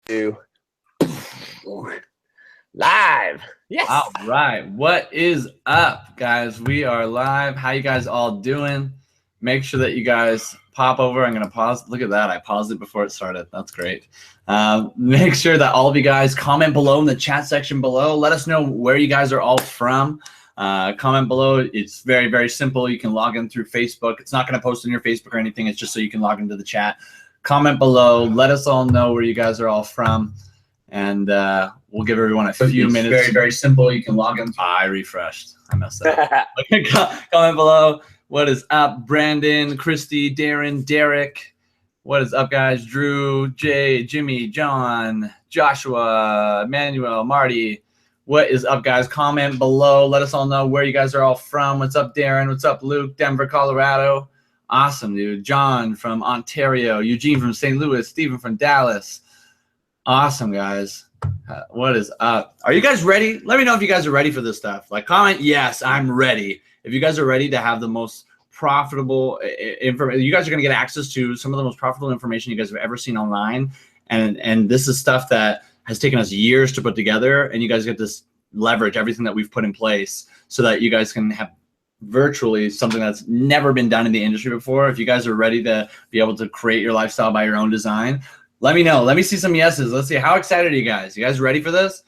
2. Live. Yes. All right. What is up, guys? We are live. How you guys all doing? Make sure that you guys pop over. I'm going to pause. Look at that. I paused it before it started. That's great. Make sure that all of you guys comment below in the chat section below. Let us know where you guys are all from. Comment below. It's very, very simple. You can log in through Facebook. It's not going to post on your Facebook or anything. It's just so you can log into the chat. Comment below. Let us all know where you guys are all from. And we'll give everyone a few minutes. Very, very simple. You can log in. I refreshed. I messed up. Comment below. What is up, Brandon, Christy, Darren, Derek? What is up, guys? Drew, Jay, Jimmy, John, Joshua, Emmanuel, Marty. What is up, guys? Comment below. Let us all know where you guys are all from. What's up, Darren? What's up, Luke? Denver, Colorado. Awesome, dude. John from Ontario. Eugene from St. Louis. Stephen from Dallas. Awesome, guys. What is up? Are you guys ready? Let me know if you guys are ready for this stuff. Like, comment, yes, I'm ready. If you guys are ready to have the most profitable information, you guys are going to get access to some of the most profitable information you guys have ever seen online. And this is stuff that has taken us years to put together. And you guys get this leverage, everything that we've put in place so that you guys can have virtually something that's never been done in the industry before. If you guys are ready to be able to create your lifestyle by your own design, let me know. Let me see some yeses. Let's see. How excited are you guys? You guys ready for this?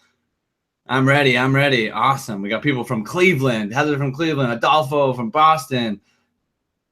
I'm ready. I'm ready. Awesome. We got people from Cleveland. Heather from Cleveland. Adolfo from Boston.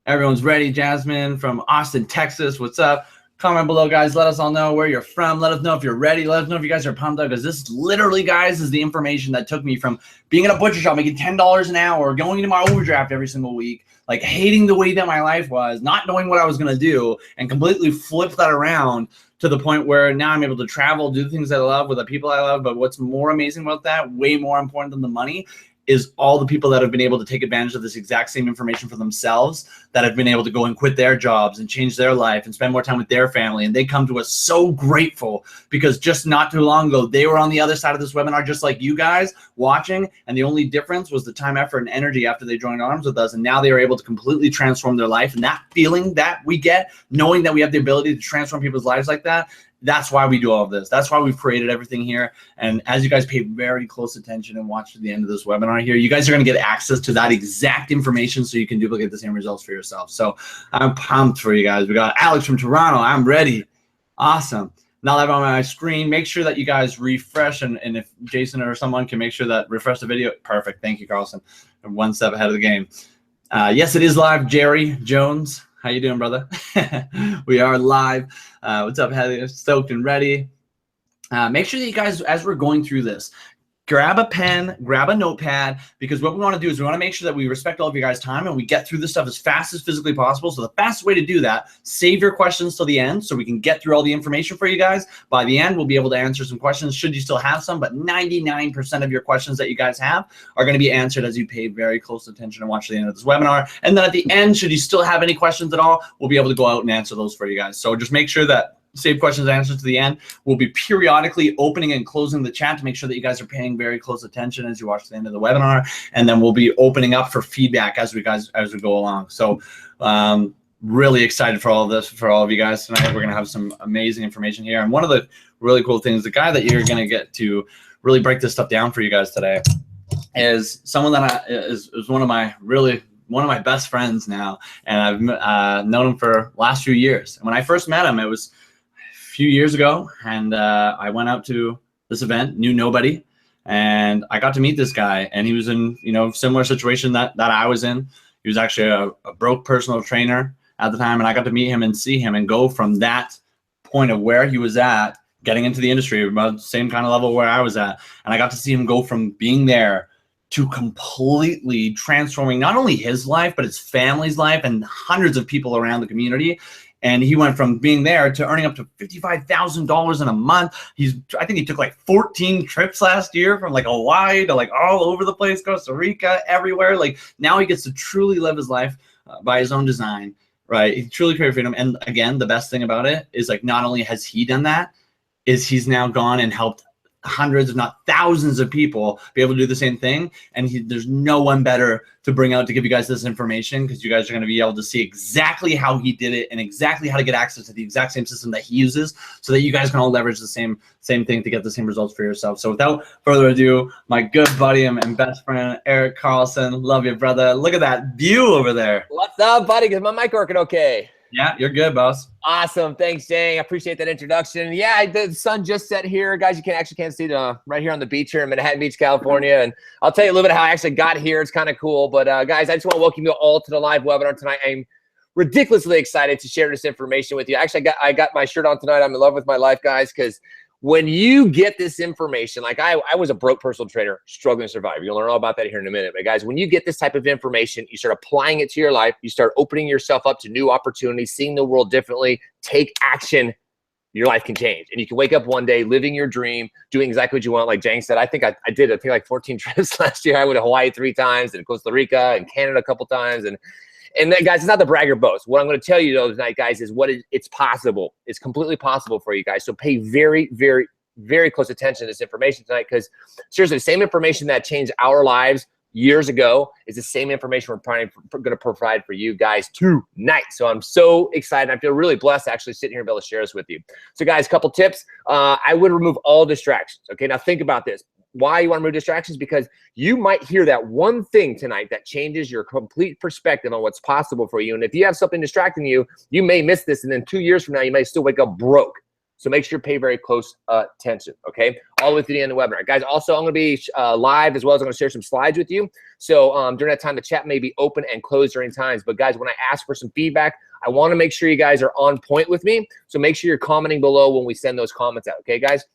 Everyone's ready. Jasmine from Austin, Texas. What's up? Comment below, guys. Let us all know where you're from. Let us know if you're ready. Let us know if you guys are pumped up, because this literally, guys, is the information that took me from being in a butcher shop, making $10 an hour, going into my overdraft every single week, like hating the way that my life was, not knowing what I was going to do, and completely flipped that around to the point where now I'm able to travel, do the things I love with the people I love. But what's more amazing about that, way more important than the money, is all the people that have been able to take advantage of this exact same information for themselves, that have been able to go and quit their jobs and change their life and spend more time with their family. And they come to us so grateful, because just not too long ago, they were on the other side of this webinar, just like you guys watching. And the only difference was the time, effort, and energy after they joined arms with us. And now they are able to completely transform their life. And that feeling that we get, knowing that we have the ability to transform people's lives like that, that's why we do all of this. That's why we've created everything here. And as you guys pay very close attention and watch to the end of this webinar here, you guys are going to get access to that exact information so you can duplicate the same results for yourself. So I'm pumped for you guys. We got Alex from Toronto. I'm ready. Awesome. Now live on my screen. Make sure that you guys refresh. And if Jason or someone can make sure that refresh the video. Perfect. Thank you, Carlson. I'm one step ahead of the game. Yes, it is live. Jerry Jones. How you doing, brother? We are live. What's up, Heather? Stoked and ready. Make sure that you guys, as we're going through this, grab a pen, grab a notepad, because what we want to do is we want to make sure that we respect all of you guys' time and we get through this stuff as fast as physically possible. So the fastest way to do that, save your questions till the end so we can get through all the information for you guys. By the end, we'll be able to answer some questions should you still have some, but 99% of your questions that you guys have are going to be answered as you pay very close attention and watch the end of this webinar. And then at the end, should you still have any questions at all, we'll be able to go out and answer those for you guys. So just make sure that save questions and answers to the end. We'll be periodically opening and closing the chat to make sure that you guys are paying very close attention as you watch the end of the webinar. And then we'll be opening up for feedback as we go along. So really excited for all of this, for all of you guys tonight. We're going to have some amazing information here. And one of the really cool things, the guy that you're going to get to really break this stuff down for you guys today is someone that is one of my best friends now. And I've known him for the last few years. And when I first met him, it was few years ago, and I went out to this event, knew nobody, and I got to meet this guy, and he was in similar situation that I was in. He was actually a broke personal trainer at the time, and I got to meet him and see him and go from that point of where he was at, getting into the industry, about the same kind of level where I was at, and I got to see him go from being there to completely transforming not only his life, but his family's life and hundreds of people around the community. And he went from being there to earning up to $55,000 in a month. I think he took like 14 trips last year from like Hawaii to like all over the place, Costa Rica, everywhere. Like now he gets to truly live his life by his own design, right? He truly created freedom. And again, the best thing about it is like not only has he done that, is he's now gone and helped hundreds, if not thousands of people be able to do the same thing. And there's no one better to bring out to give you guys this information, because you guys are going to be able to see exactly how he did it and exactly how to get access to the exact same system that he uses, so that you guys can all leverage the same thing to get the same results for yourself. So without further ado, my good buddy and best friend, Eric Carlson. Love you, brother. Look at that view over there. What's up, buddy? Is my mic working okay? Yeah, you're good, boss. Awesome. Thanks, Jay. I appreciate that introduction. Yeah, the sun just set here. Guys, you can't see the right here on the beach here in Manhattan Beach, California. And I'll tell you a little bit how I actually got here. It's kind of cool. But guys, I just want to welcome you all to the live webinar tonight. I'm ridiculously excited to share this information with you. Actually, I got my shirt on tonight. I'm in love with my life, guys, because when you get this information, like I was a broke personal trainer struggling to survive. You'll learn all about that here in a minute. But guys, when you get this type of information, you start applying it to your life, you start opening yourself up to new opportunities, seeing the world differently, take action, your life can change. And you can wake up one day living your dream, doing exactly what you want. Like Jang said, I think I did like 14 trips last year. I went to Hawaii 3 times and Costa Rica and Canada a couple times. And then, guys, it's not the brag or boast. What I'm going to tell you, though, tonight, guys, is it's possible. It's completely possible for you guys. So pay very, very, very close attention to this information tonight, because seriously, the same information that changed our lives years ago is the same information we're going to provide for you guys tonight. So I'm so excited. I feel really blessed to actually sit here and be able to share this with you. So, guys, a couple tips. I would remove all distractions. Okay, now think about this. Why you want to remove distractions? Because you might hear that one thing tonight that changes your complete perspective on what's possible for you. And if you have something distracting you, you may miss this. And then 2 years from now, you may still wake up broke. So make sure you pay very close attention, okay? All the way to the end of the webinar. Guys, also, I'm going to be live, as well as I'm going to share some slides with you. So during that time, the chat may be open and closed during times. But, guys, when I ask for some feedback, I want to make sure you guys are on point with me. So make sure you're commenting below when we send those comments out, okay, guys?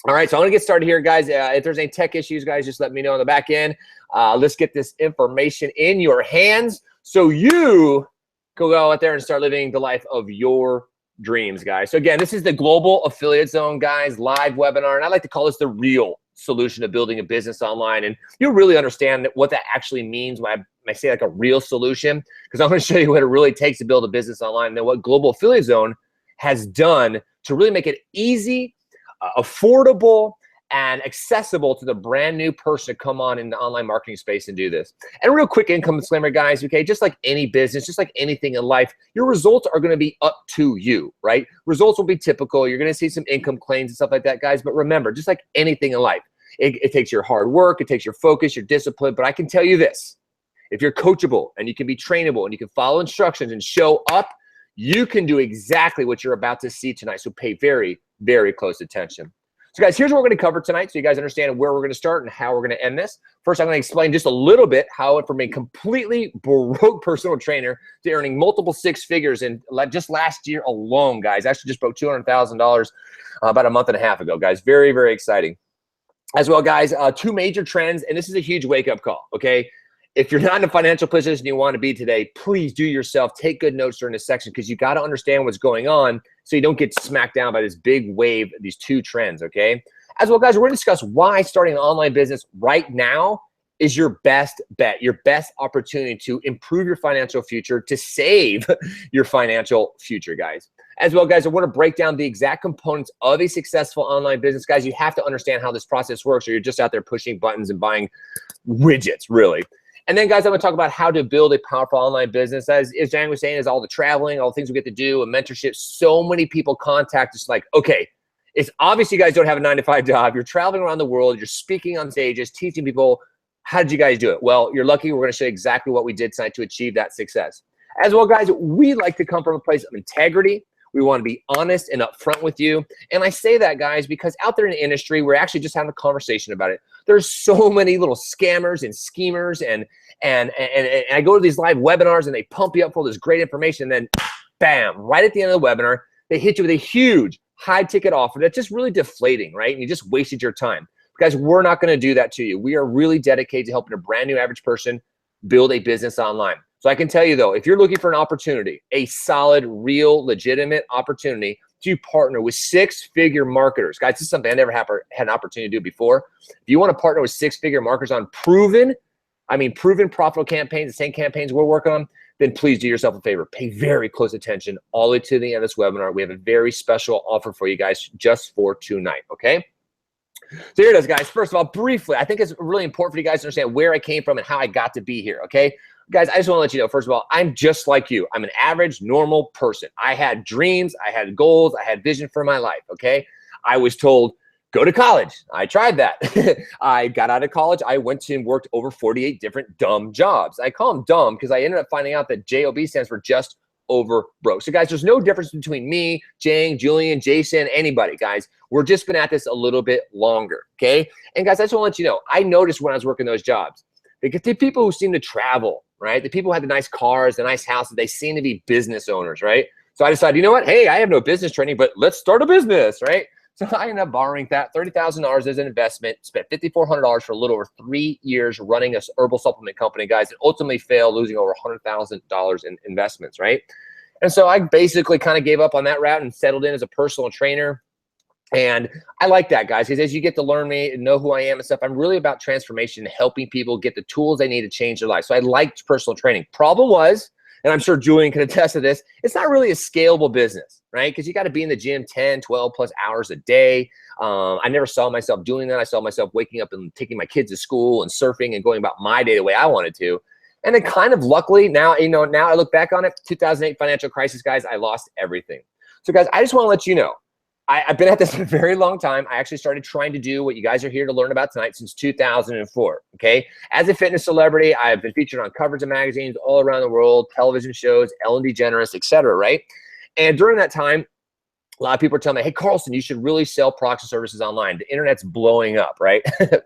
All right, so I'm going to get started here, guys. If there's any tech issues, guys, just let me know on the back end. Let's get this information in your hands so you can go out there and start living the life of your dreams, guys. So, again, this is the Global Affiliate Zone, guys, live webinar. And I like to call this the real solution to building a business online. And you'll really understand what that actually means when I say like a real solution, because I'm going to show you what it really takes to build a business online, and then what Global Affiliate Zone has done to really make it easy, affordable, and accessible to the brand new person to come on in the online marketing space and do this. And a real quick income disclaimer, guys, okay, just like any business, just like anything in life, your results are going to be up to you, right? Results will be typical. You're going to see some income claims and stuff like that, guys. But remember, just like anything in life, it takes your hard work, it takes your focus, your discipline. But I can tell you this, if you're coachable and you can be trainable and you can follow instructions and show up, you can do exactly what you're about to see tonight. So pay very, very close attention. So, guys, here's what we're going to cover tonight so you guys understand where we're going to start and how we're going to end this. First, I'm going to explain just a little bit how I went from a completely broke personal trainer to earning multiple 6 figures in just last year alone, guys. I actually just broke $200,000 about a month and a half ago, guys. Very, very exciting. As well, guys, 2 major trends, and this is a huge wake-up call, okay? If you're not in a financial position you want to be today, please do yourself. Take good notes during this section, because you got to understand what's going on so you don't get smacked down by this big wave, these 2 trends, okay? As well, guys, we're going to discuss why starting an online business right now is your best bet, your best opportunity to improve your financial future, to save your financial future, guys. As well, guys, I want to break down the exact components of a successful online business. Guys, you have to understand how this process works, or you're just out there pushing buttons and buying widgets, really. And then, guys, I'm going to talk about how to build a powerful online business. As Jang was saying, is all the traveling, all the things we get to do, and mentorship. So many people contact us like, okay, it's obvious you guys don't have a 9-to-5 job. You're traveling around the world. You're speaking on stages, teaching people. How did you guys do it? Well, you're lucky. We're going to show you exactly what we did tonight to achieve that success. As well, guys, we like to come from a place of integrity. We want to be honest and upfront with you. And I say that, guys, because out there in the industry, we're actually just having a conversation about it. There's so many little scammers and schemers, and I go to these live webinars and they pump you up for all this great information. And then, bam, right at the end of the webinar, they hit you with a huge high-ticket offer that's just really deflating, right? And you just wasted your time. Guys, we're not going to do that to you. We are really dedicated to helping a brand new average person build a business online. So I can tell you, though, if you're looking for an opportunity, a solid, real, legitimate opportunity to partner with 6-figure marketers. Guys, this is something I never had an opportunity to do before. If you want to partner with 6-figure marketers on proven profitable campaigns, the same campaigns we're working on, then please do yourself a favor. Pay very close attention all the way to the end of this webinar. We have a very special offer for you guys just for tonight, okay? So here it is, guys. First of all, briefly, I think it's really important for you guys to understand where I came from and how I got to be here, okay? Guys, I just want to let you know, first of all, I'm just like you. I'm an average, normal person. I had dreams, I had goals, I had vision for my life, okay? I was told, go to college. I tried that. I got out of college. I went to and worked over 48 different dumb jobs. I call them dumb because I ended up finding out that JOB stands for just over broke. So guys, there's no difference between me, Jang, Julian, Jason, anybody, guys. We're just been at this a little bit longer, okay? And guys, I just want to let you know, I noticed when I was working those jobs, the people who seem to travel, right? The people who had the nice cars, the nice houses, they seem to be business owners, right? So I decided, you know what? Hey, I have no business training, but let's start a business, right? So I ended up borrowing that $30,000 as an investment, spent $5,400 for a little over 3 years running a herbal supplement company, guys, and ultimately failed, losing over $100,000 in investments, right? And so I basically kind of gave up on that route and settled in as a personal trainer. And I like that, guys, because as you get to learn me and know who I am and stuff, I'm really about transformation, helping people get the tools they need to change their life. So I liked personal training. Problem was, and I'm sure Julian can attest to this, it's not really a scalable business, right? Because you got to be in the gym 10, 12 plus hours a day. I never saw myself doing that. I saw myself waking up and taking my kids to school and surfing and going about my day the way I wanted to. And then kind of luckily now, now I look back on it, 2008 financial crisis, guys, I lost everything. So guys, I just want to let you know, I've been at this a very long time. I actually started trying to do what you guys are here to learn about tonight since 2004, okay? As a fitness celebrity, I've been featured on covers of magazines all around the world, television shows, Ellen DeGeneres, etc., right? And during that time, a lot of people are telling me, hey, Carlson, you should really sell products and services online. The internet's blowing up, right?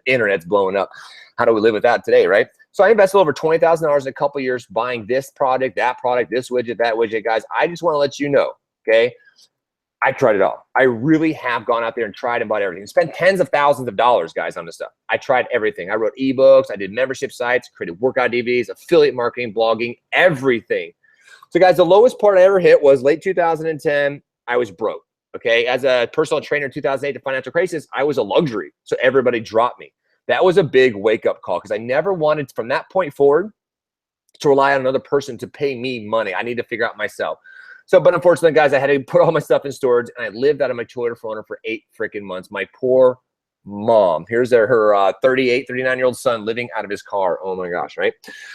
Internet's blowing up. How do we live with that today, right? So I invested over $20,000 in a couple years buying this product, this widget, that widget, guys. I just want to let you know, okay? I tried it all. I really have gone out there and tried and bought everything. Spent tens of thousands of dollars, guys, on this stuff. I tried everything. I wrote ebooks. I did membership sites, created workout DVDs, affiliate marketing, blogging, everything. So, guys, the lowest part I ever hit was late 2010. I was broke, okay? As a personal trainer in 2008, the financial crisis, I was a luxury. So everybody dropped me. That was a big wake-up call because I never wanted, from that point forward, to rely on another person to pay me money. I need to figure out myself. So, but unfortunately, guys, I had to put all my stuff in storage, and I lived out of my Toyota Corona for 8 freaking months. My poor mom. Here's her 39-year-old son living out of his car. Oh my gosh, right?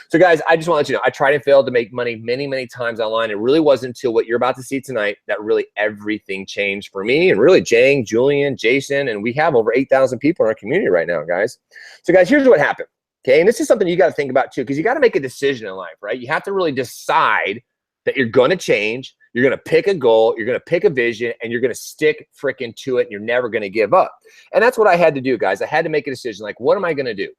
So, guys, I just want to let you know, I tried and failed to make money many, many times online. It really wasn't until what you're about to see tonight that really everything changed for me, and really Jang, Julian, Jason, and we have over 8,000 people in our community right now, guys. So, guys, here's what happened. Okay, and this is something you got to think about too, because you got to make a decision in life, right? You have to really decide that you're going to change. You're going to pick a goal, you're going to pick a vision, and you're going to stick freaking to it, and you're never going to give up. And that's what I had to do, guys. I had to make a decision, like, what am I going to do?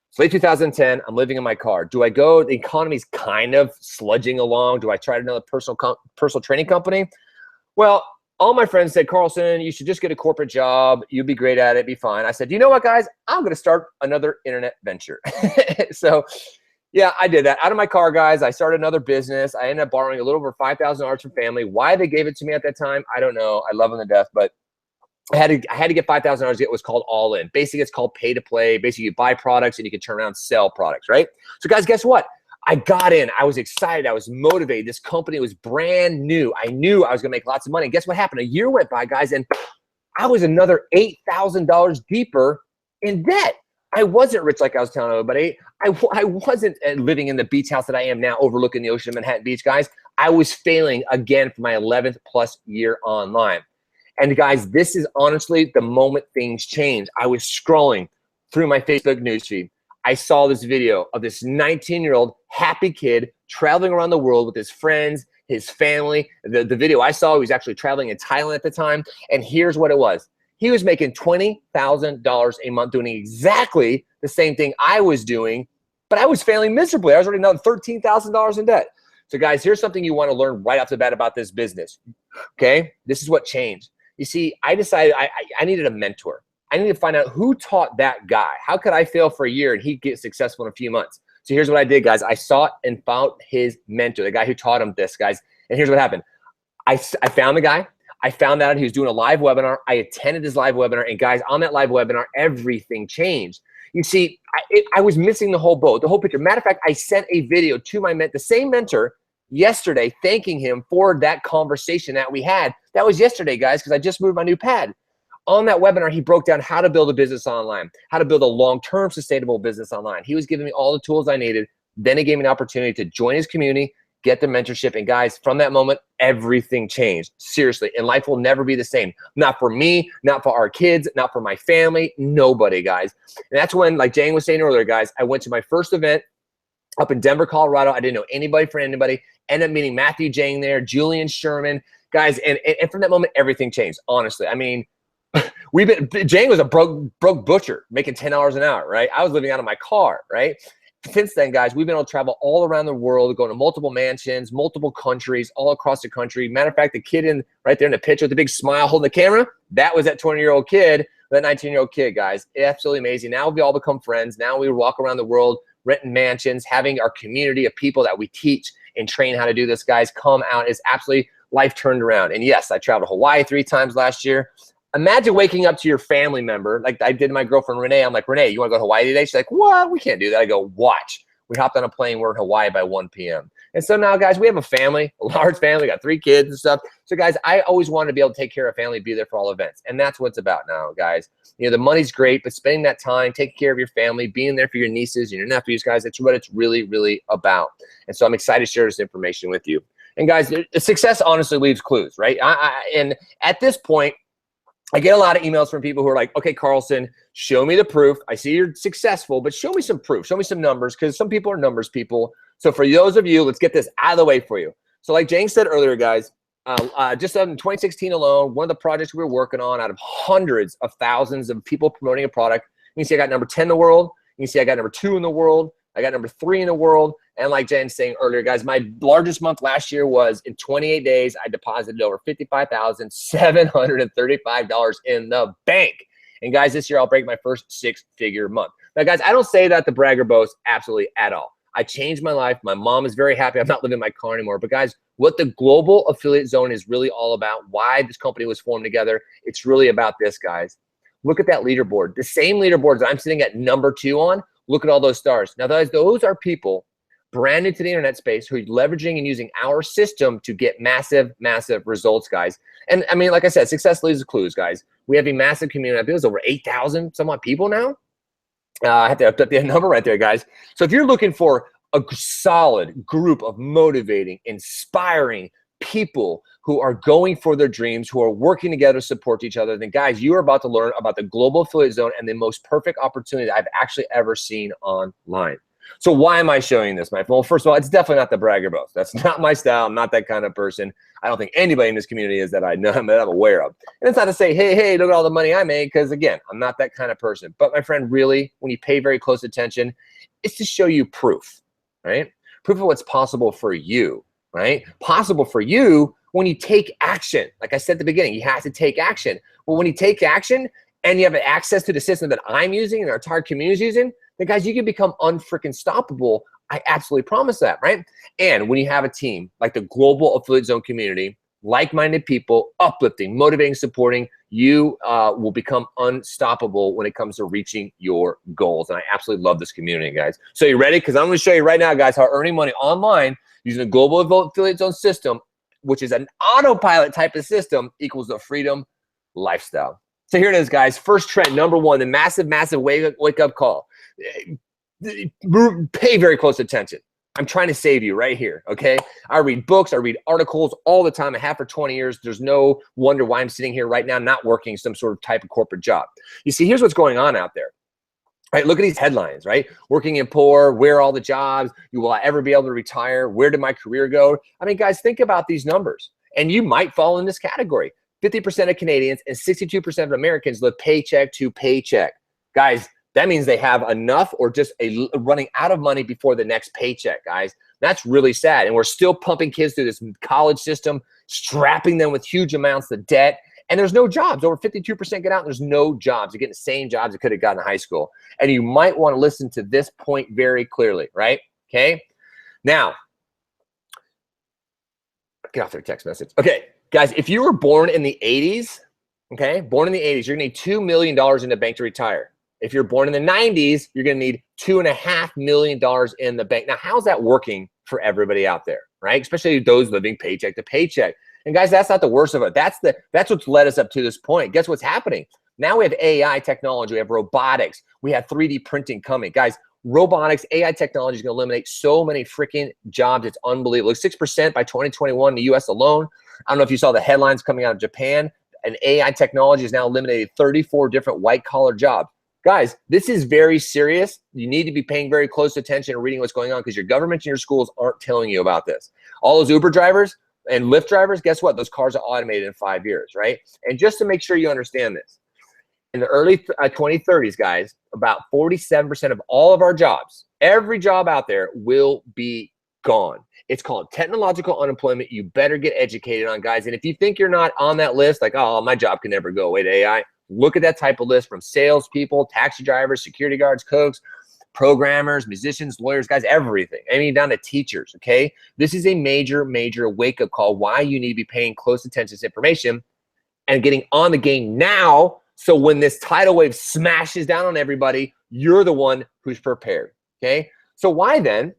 It's late 2010. I'm living in my car. Do I go? The economy's kind of sludging along. Do I try another personal training company? Well, all my friends said, Carlson, you should just get a corporate job. You'll be great at it. Be fine. I said, you know what, guys? I'm going to start another internet venture. So, yeah, I did that. Out of my car, guys, I started another business. I ended up borrowing a little over $5,000 from family. Why they gave it to me at that time, I don't know. I love them to death, but I had to get $5,000 to get what's called all in. Basically, it's called pay to play. Basically, you buy products and you can turn around and sell products, right? So, guys, guess what? I got in. I was excited. I was motivated. This company was brand new. I knew I was going to make lots of money. And guess what happened? A year went by, guys, and I was another $8,000 deeper in debt. I wasn't rich like I was telling everybody. I wasn't living in the beach house that I am now overlooking the ocean of Manhattan Beach, guys. I was failing again for my 11th plus year online. And guys, this is honestly the moment things changed. I was scrolling through my Facebook newsfeed. I saw this video of this 19-year-old happy kid traveling around the world with his friends, his family. The video I saw, he was actually traveling in Thailand at the time. And here's what it was. He was making $20,000 a month doing exactly the same thing I was doing, but I was failing miserably. I was already another $13,000 in debt. So guys, here's something you want to learn right off the bat about this business, okay? This is what changed. You see, I decided I needed a mentor. I needed to find out who taught that guy. How could I fail for a year and he'd get successful in a few months? So here's what I did, guys. I sought and found his mentor, the guy who taught him this, guys. And here's what happened. I found the guy. I found out he was doing a live webinar. I attended his live webinar, and guys, on that live webinar, everything changed. You see, I was missing the whole boat, the whole picture. Matter of fact, I sent a video to the same mentor yesterday, thanking him for that conversation that we had. That was yesterday, guys, because I just moved my new pad. on that webinar, he broke down how to build a business online, how to build a long-term sustainable business online. He was giving me all the tools I needed. Then he gave me an opportunity to join his community, get the mentorship. And guys, from that moment, everything changed. Seriously. And life will never be the same. Not for me, not for our kids, not for my family, nobody, guys. And that's when, like Jane was saying earlier, guys, I went to my first event up in Denver, Colorado. I didn't know anybody for anybody. Ended up meeting Matthew Jane there, Julian Sherman, guys. And from that moment, everything changed, honestly. I mean, Jane was a broke butcher making $10 an hour, right? I was living out of my car, right? Since then, guys, we've been able to travel all around the world, going to multiple mansions, multiple countries, all across the country. Matter of fact, the kid right there in the picture with the big smile holding the camera, that was that 20-year-old kid, that 19-year-old kid, guys. Absolutely amazing. Now we've all become friends. Now we walk around the world, renting mansions, having our community of people that we teach and train how to do this, guys, come out. It's absolutely life turned around. And yes, I traveled to Hawaii 3 times last year. Imagine waking up to your family member, like I did my girlfriend, Renee. I'm like, Renee, you want to go to Hawaii today? She's like, what? We can't do that. I go, watch. We hopped on a plane. We're in Hawaii by 1 p.m. And so now, guys, we have a family, a large family, got 3 kids and stuff. So, guys, I always wanted to be able to take care of family, be there for all events. And that's what it's about now, guys. You know, the money's great, but spending that time, taking care of your family, being there for your nieces and your nephews, guys, that's what it's really, really about. And so I'm excited to share this information with you. And, guys, success honestly leaves clues, right? And at this point, I get a lot of emails from people who are like, okay, Carlson, show me the proof. I see you're successful, but show me some proof. Show me some numbers, because some people are numbers people. So for those of you, let's get this out of the way for you. So like Jane said earlier, guys, just in 2016 alone, one of the projects we were working on out of hundreds of thousands of people promoting a product, you can see I got number 10 in the world. You can see I got number 2 in the world. I got number 3 in the world. And like Jen saying earlier, guys, my largest month last year was in 28 days, I deposited over $55,735 in the bank. And guys, this year I'll break my first 6-figure month. Now, guys, I don't say that to brag or boast absolutely at all. I changed my life. My mom is very happy. I'm not living in my car anymore. But guys, what the Global Affiliate Zone is really all about, why this company was formed together, it's really about this, guys. Look at that leaderboard. The same leaderboards I'm sitting at number 2 on. Look at all those stars. Now, guys, those are people brand new to the internet space who are leveraging and using our system to get massive, massive results, guys. And I mean, like I said, success leaves clues, guys. We have a massive community. I think there's over 8,000 somewhat people now. I have to update the number right there, guys. So if you're looking for a solid group of motivating, inspiring people who are going for their dreams, who are working together to support each other, then guys, you are about to learn about the Global Affiliate Zone and the most perfect opportunity I've actually ever seen online. So why am I showing this, my friend? Well, first of all, it's definitely not the bragger boast. That's not my style. I'm not that kind of person. I don't think anybody in this community is that I know, that I'm aware of. And it's not to say, hey, look at all the money I made, because again, I'm not that kind of person. But my friend, really, when you pay very close attention, it's to show you proof, right? Proof of what's possible for you, right? Possible for you when you take action. Like I said at the beginning, you have to take action. Well, when you take action and you have access to the system that I'm using and our entire community is using, then guys, you can become unfreaking stoppable. I absolutely promise that, right? And when you have a team like the Global Affiliate Zone community, like-minded people, uplifting, motivating, supporting, you will become unstoppable when it comes to reaching your goals. And I absolutely love this community, guys. So you ready? Because I'm going to show you right now, guys, how earning money online using the Global Affiliate Zone system, which is an autopilot type of system, equals the freedom lifestyle. So here it is, guys. First trend, number 1, the massive, massive wake-up call. Pay very close attention. I'm trying to save you right here, okay? I read books, I read articles all the time. I have for 20 years. There's no wonder why I'm sitting here right now not working some sort of type of corporate job. You see, here's what's going on out there. Right, look at these headlines, right? Working and poor, where are all the jobs? Will I ever be able to retire? Where did my career go? I mean, guys, think about these numbers. And you might fall in this category. 50% of Canadians and 62% of Americans live paycheck to paycheck. Guys, that means they have enough or just running out of money before the next paycheck, guys. That's really sad. And we're still pumping kids through this college system, strapping them with huge amounts of debt. And there's no jobs. Over 52% get out, and there's no jobs. They're getting the same jobs they could have gotten in high school. And you might want to listen to this point very clearly, right? Okay? Now, get off their text message. Okay, guys, if you were born in the 80s, okay, born in the 80s, you're going to need $2 million in the bank to retire. If you're born in the 90s, you're going to need $2.5 million in the bank. Now, how's that working for everybody out there, right? Especially those living paycheck to paycheck. And guys, that's not the worst of it. That's what's led us up to this point. Guess what's happening? Now we have AI technology, we have robotics, we have 3D printing coming. Guys, robotics, AI technology is going to eliminate so many freaking jobs. It's unbelievable. 6% by 2021 in the US alone. I don't know if you saw the headlines coming out of Japan. And AI technology has now eliminated 34 different white-collar jobs. Guys, this is very serious. You need to be paying very close attention and reading what's going on because your government and your schools aren't telling you about this. All those Uber drivers and Lyft drivers, guess what? Those cars are automated in 5 years, right? And just to make sure you understand this, in the early 2030s, guys, about 47% of all of our jobs, every job out there will be gone. It's called technological unemployment. You better get educated on, guys. And if you think you're not on that list, like, oh, my job can never go away to AI, look at that type of list from salespeople, taxi drivers, security guards, cooks, programmers, musicians, lawyers, guys, everything. I mean, down to teachers, okay? This is a major, major wake-up call why you need to be paying close attention to this information and getting on the game now so when this tidal wave smashes down on everybody, you're the one who's prepared, okay? So why then?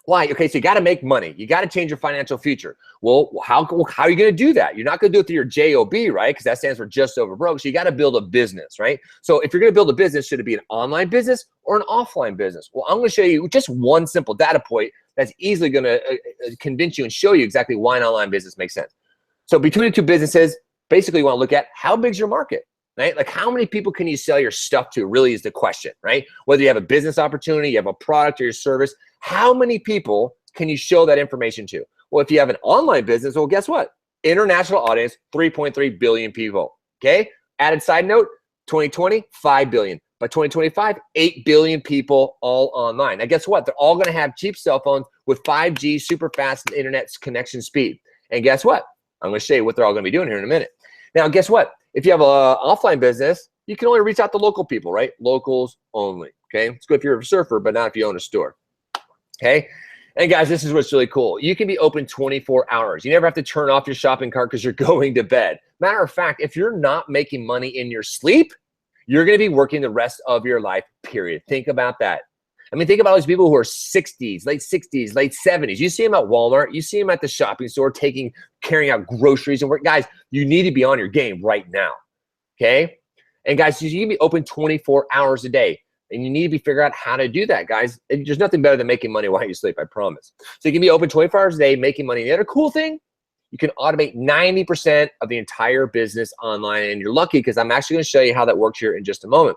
Why? Okay, so you got to make money. You got to change your financial future. Well, how are you going to do that? You're not going to do it through your JOB, right? Because that stands for just over broke. So you got to build a business, right? So if you're going to build a business, should it be an online business or an offline business? Well, I'm going to show you just one simple data point that's easily going to convince you and show you exactly why an online business makes sense. So between the two businesses, basically you want to look at how big's your market, right? Like how many people can you sell your stuff to really is the question, right? Whether you have a business opportunity, you have a product or your service, how many people can you show that information to? Well, if you have an online business, well, guess what? International audience, 3.3 billion people, okay? Added side note, 2020, 5 billion. By 2025, 8 billion people all online. Now, guess what? They're all gonna have cheap cell phones with 5G, super fast internet connection speed. And guess what? I'm gonna show you what they're all gonna be doing here in a minute. Now, guess what? If you have an offline business, you can only reach out to local people, right? Locals only, okay? It's good if you're a surfer, but not if you own a store. Okay. And guys, this is what's really cool. You can be open 24 hours. You never have to turn off your shopping cart because you're going to bed. Matter of fact, if you're not making money in your sleep, you're going to be working the rest of your life, period. Think about that. I mean, think about all these people who are 60s, late 60s, late 70s. You see them at Walmart. You see them at the shopping store carrying out groceries and work. Guys, you need to be on your game right now. Okay. And guys, you can be open 24 hours a day. And you need to be figuring out how to do that, guys. There's nothing better than making money while you sleep, I promise. So you can be open 24 hours a day, making money. And the other cool thing, you can automate 90% of the entire business online. And you're lucky because I'm actually going to show you how that works here in just a moment.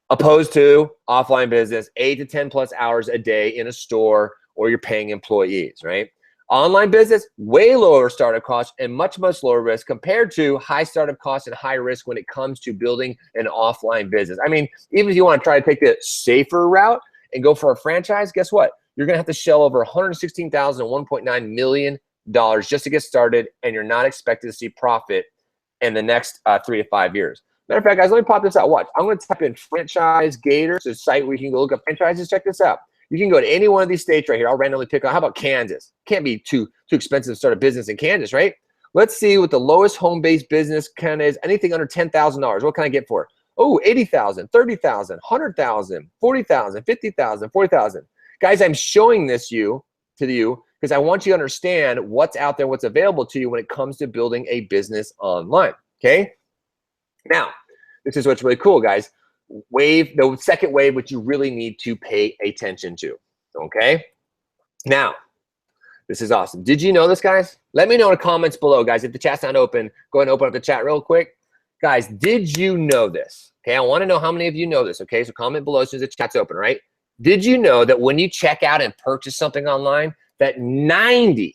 Opposed to offline business, 8 to 10 plus hours a day in a store or you're paying employees, right? Online business, way lower startup costs and much, much lower risk compared to high startup costs and high risk when it comes to building an offline business. I mean, even if you want to try to take the safer route and go for a franchise, guess what? You're going to have to shell over $116,000 and $1.9 million just to get started, and you're not expected to see profit in the next 3 to 5 years. Matter of fact, guys, let me pop this out. Watch. I'm going to type in franchise gators, a site where you can go look up franchises. Check this out. You can go to any one of these states right here. I'll randomly pick on. How about Kansas? Can't be too expensive to start a business in Kansas, right? Let's see what the lowest home-based business kind of is. Anything under $10,000. What can I get for it? Oh, $80,000, $30,000, $100,000, $40,000, $50,000, $40,000. Guys, I'm showing this to you because I want you to understand what's out there, what's available to you when it comes to building a business online. Okay. Now, this is what's really cool, guys. The second wave, which you really need to pay attention to, okay? Now, this is awesome. Did you know this, guys? Let me know in the comments below, guys. If the chat's not open, go ahead and open up the chat real quick. Guys, did you know this? Okay, I want to know how many of you know this, okay? So comment below as soon as the chat's open, right? Did you know that when you check out and purchase something online, that 90%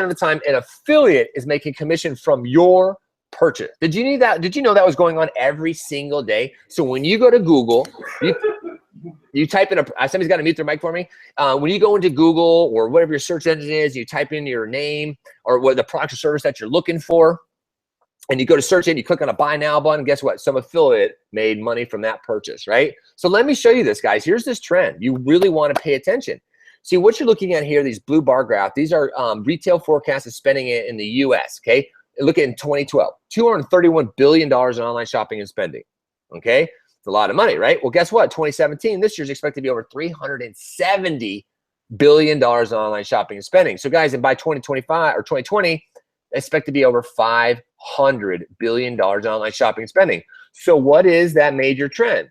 of the time an affiliate is making commission from your purchase? Did you need that? Did you know that was going on every single day? So when you go to Google, you type in somebody's got to mute their mic for me. When you go into Google or whatever your search engine is, you type in your name or what the product or service that you're looking for, and you go to search it, and you click on a buy now button. Guess what? Some affiliate made money from that purchase, right? So let me show you this, guys. Here's this trend. You really want to pay attention. See what you're looking at here, these blue bar graphs. These are retail forecasts of spending in the US, okay? Look at in 2012, $231 billion in online shopping and spending, okay? It's a lot of money, right? Well, guess what? 2017, this year's expected to be over $370 billion in online shopping and spending. So guys, and by 2025 or 2020, expect to be over $500 billion in online shopping and spending. So what is that major trend?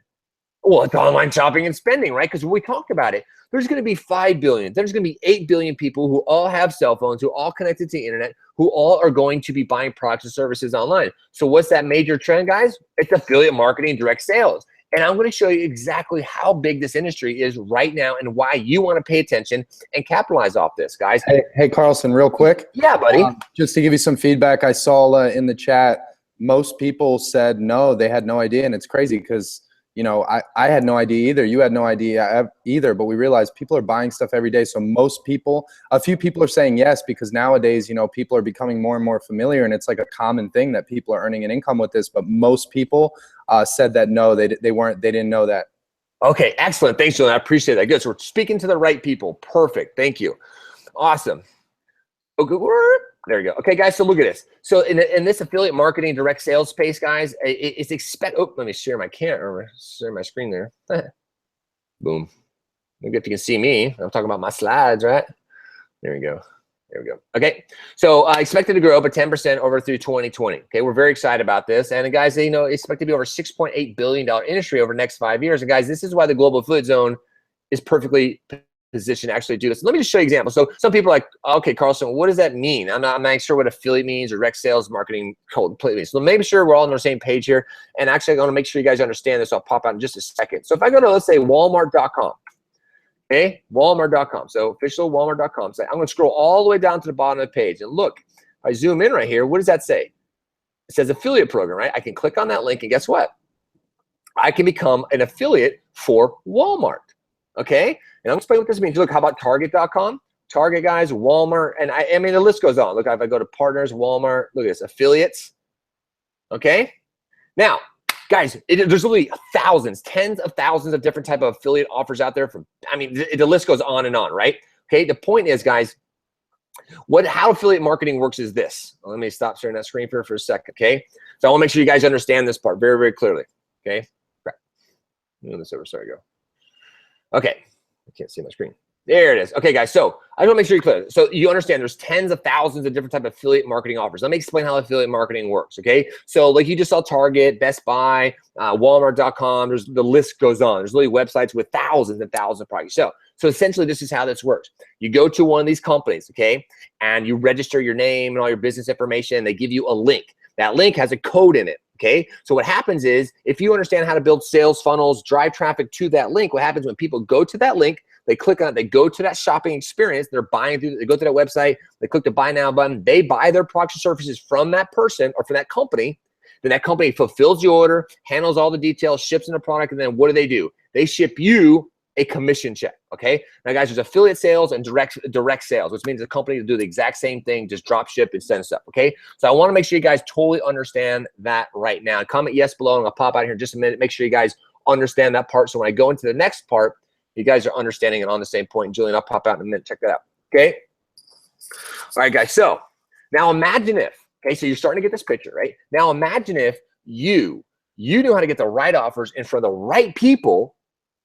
Well, it's online shopping and spending, right? Because when we talk about it, there's going to be 5 billion. There's going to be 8 billion people who all have cell phones, who all connected to the internet, who all are going to be buying products and services online. So what's that major trend, guys? It's affiliate marketing, direct sales. And I'm going to show you exactly how big this industry is right now and why you want to pay attention and capitalize off this, guys. Hey Carlson, real quick. Yeah, buddy. Just to give you some feedback, I saw in the chat, most people said no, they had no idea. And it's crazy because, you know, I had no idea either. You had no idea either, but we realized people are buying stuff every day. So most people, a few people are saying yes, because nowadays, you know, people are becoming more and more familiar, and it's like a common thing that people are earning an income with this. But most people said that no, they didn't know that. Okay, excellent. Thanks, Julian. I appreciate that. Good. So we're speaking to the right people. Perfect. Thank you. Awesome. Okay, there we go. Okay, guys, so look at this. So in this affiliate marketing direct sales space, guys, it's let me share my camera, share my screen there. Boom. Maybe if you can see me. I'm talking about my slides, right? There we go. There we go. Okay, so expected to grow by 10% over through 2020. Okay, we're very excited about this. And guys, you know, expect to be over $6.8 billion industry over the next 5 years. And guys, this is why the Global Affiliate Zone is perfectly position actually do this. Let me just show you examples. So some people are like, okay, Carlson, what does that mean? I'm not sure what affiliate means or direct sales marketing completely means. So maybe sure we're all on the same page here. And actually, I want to make sure you guys understand this. I'll pop out in just a second. So if I go to, let's say, Walmart.com, okay, Walmart.com. So official Walmart.com. So I'm going to scroll all the way down to the bottom of the page. And look, if I zoom in right here, what does that say? It says affiliate program, right? I can click on that link, and guess what? I can become an affiliate for Walmart. Okay, and I'll explain what this means. Look, how about Target.com? Target, guys, Walmart, and I mean, the list goes on. Look, if I go to partners, Walmart, look at this, affiliates. Okay, now, guys, there's literally thousands, tens of thousands of different type of affiliate offers out there. The list goes on and on, right? Okay, the point is, guys, how affiliate marketing works is this. Let me stop sharing that screen for a second, okay? So I want to make sure you guys understand this part very, very clearly, okay? Right. Move this over, sorry, go. Okay, I can't see my screen. There it is. Okay, guys, so I want to make sure you're clear. So you understand there's tens of thousands of different type of affiliate marketing offers. Let me explain how affiliate marketing works, okay? So like you just saw Target, Best Buy, Walmart.com, the list goes on. There's literally websites with thousands and thousands of products. So essentially this is how this works. You go to one of these companies, okay, and you register your name and all your business information. They give you a link. That link has a code in it. Okay, so what happens is if you understand how to build sales funnels, drive traffic to that link, what happens when people go to that link, they click on it, they go to that shopping experience, they're buying through, they go to that website, they click the buy now button, they buy their products and services from that person or from that company. Then that company fulfills the order, handles all the details, ships in the product, and then what do? They ship you a commission check, okay? Now, guys, there's affiliate sales and direct sales, which means the company will do the exact same thing, just drop ship and send stuff, okay? So I want to make sure you guys totally understand that right now. Comment yes below, and I'll pop out here in just a minute. Make sure you guys understand that part. So when I go into the next part, you guys are understanding and on the same point. Julian, I'll pop out in a minute. Check that out, okay? All right, guys. So now imagine if, okay, so you're starting to get this picture, right? Now imagine if you knew how to get the right offers in front of the right people.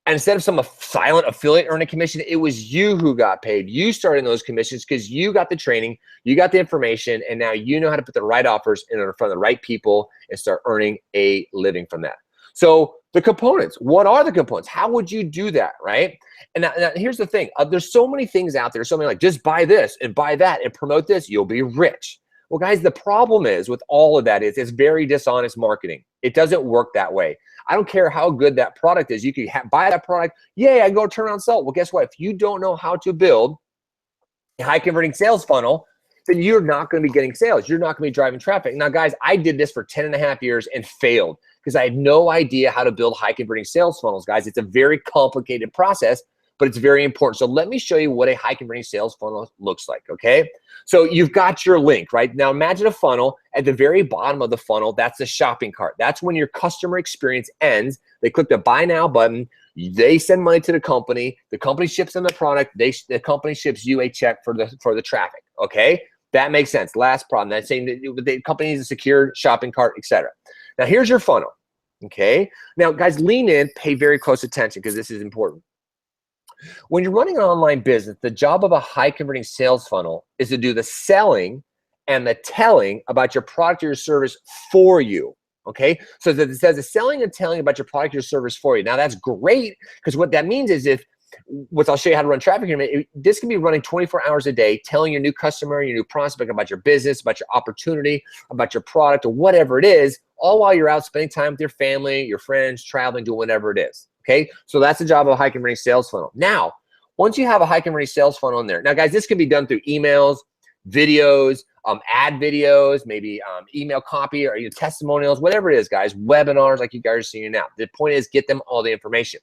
And instead of some silent affiliate earning commission, it was you who got paid. You started those commissions because you got the training, you got the information, and now you know how to put the right offers in front of the right people and start earning a living from that. So the components, what are the components? How would you do that, right? And now here's the thing. There's so many things out there. So many like, just buy this and buy that and promote this, you'll be rich. Well, guys, the problem is with all of that is it's very dishonest marketing. It doesn't work that way. I don't care how good that product is. You can buy that product. Yay, I can go turn around and sell it. Well, guess what? If you don't know how to build a high converting sales funnel, then you're not going to be getting sales. You're not going to be driving traffic. Now, guys, I did this for 10.5 years and failed because I had no idea how to build high converting sales funnels, guys. It's a very complicated process, but it's very important. So let me show you what a high converting sales funnel looks like, okay? So you've got your link, right? Now imagine a funnel. At the very bottom of the funnel, that's the shopping cart. That's when your customer experience ends. They click the buy now button. They send money to the company ships them the product. The company ships you a check for the traffic, okay? That makes sense. Last problem, that's saying that the company needs a secure shopping cart, etc. Now here's your funnel, okay? Now guys, lean in, pay very close attention because this is important. When you're running an online business, the job of a high converting sales funnel is to do the selling and the telling about your product or your service for you. Okay, so that it says the selling and telling about your product or your service for you. Now that's great, because what that means is which I'll show you how to run traffic in a minute, this can be running 24 hours a day, telling your new customer, your new prospect about your business, about your opportunity, about your product, or whatever it is, all while you're out spending time with your family, your friends, traveling, doing whatever it is. Okay, so that's the job of a high converting sales funnel. Now, once you have a high converting sales funnel in there, now guys, this can be done through emails, videos, ad videos, maybe email copy or testimonials, whatever it is, guys, webinars like you guys are seeing now. The point is get them all the information.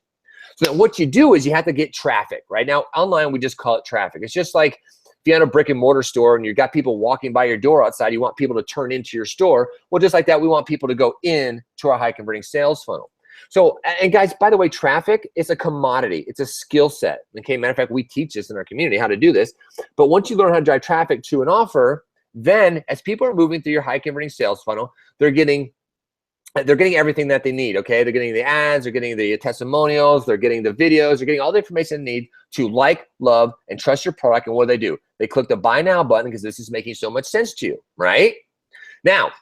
So what you do is you have to get traffic. Right now, online, we just call it traffic. It's just like if you have a brick and mortar store and you've got people walking by your door outside, you want people to turn into your store. Well, just like that, we want people to go in to our high converting sales funnel. So, and guys, by the way, traffic is a commodity. It's a skill set. Okay, matter of fact, we teach this in our community, how to do this. But once you learn how to drive traffic to an offer, then as people are moving through your high converting sales funnel, they're getting everything that they need. Okay, they're getting the ads, they're getting the testimonials, they're getting the videos, they're getting all the information they need to like, love, and trust your product. And what do? They click the buy now button because this is making so much sense to you, right? Now,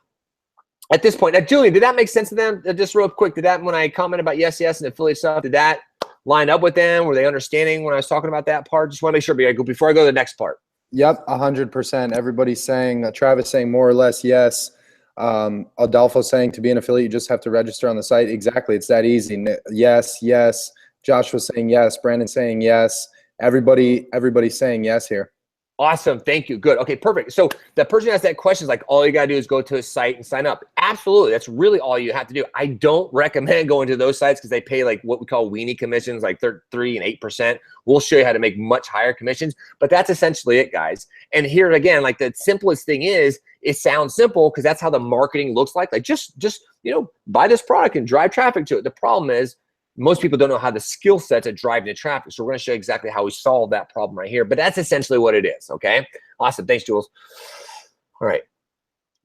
at this point, now Julian, did that make sense to them? Just real quick, did that, when I commented about yes and affiliate stuff, did that line up with them? Were they understanding when I was talking about that part? Just want to make sure before I go to the next part. Yep, 100%. Everybody's saying, Travis saying more or less yes. Adolfo saying to be an affiliate, you just have to register on the site. Exactly, it's that easy. Yes, yes. Josh was saying yes. Brandon saying yes. Everybody's saying yes here. Awesome, thank you, good, okay, perfect. So the person who asked that question is like, all you gotta do is go to a site and sign up. Absolutely, that's really all you have to do. I don't recommend going to those sites because they pay like what we call weenie commissions, like 3 and 8%. We'll show you how to make much higher commissions, but that's essentially it, guys. And here again, like the simplest thing is, it sounds simple because that's how the marketing looks like just buy this product and drive traffic to it. The problem is, most people don't know how the skill sets of driving the traffic. So we're going to show you exactly how we solve that problem right here. But that's essentially what it is, okay? Awesome. Thanks, Jules. All right.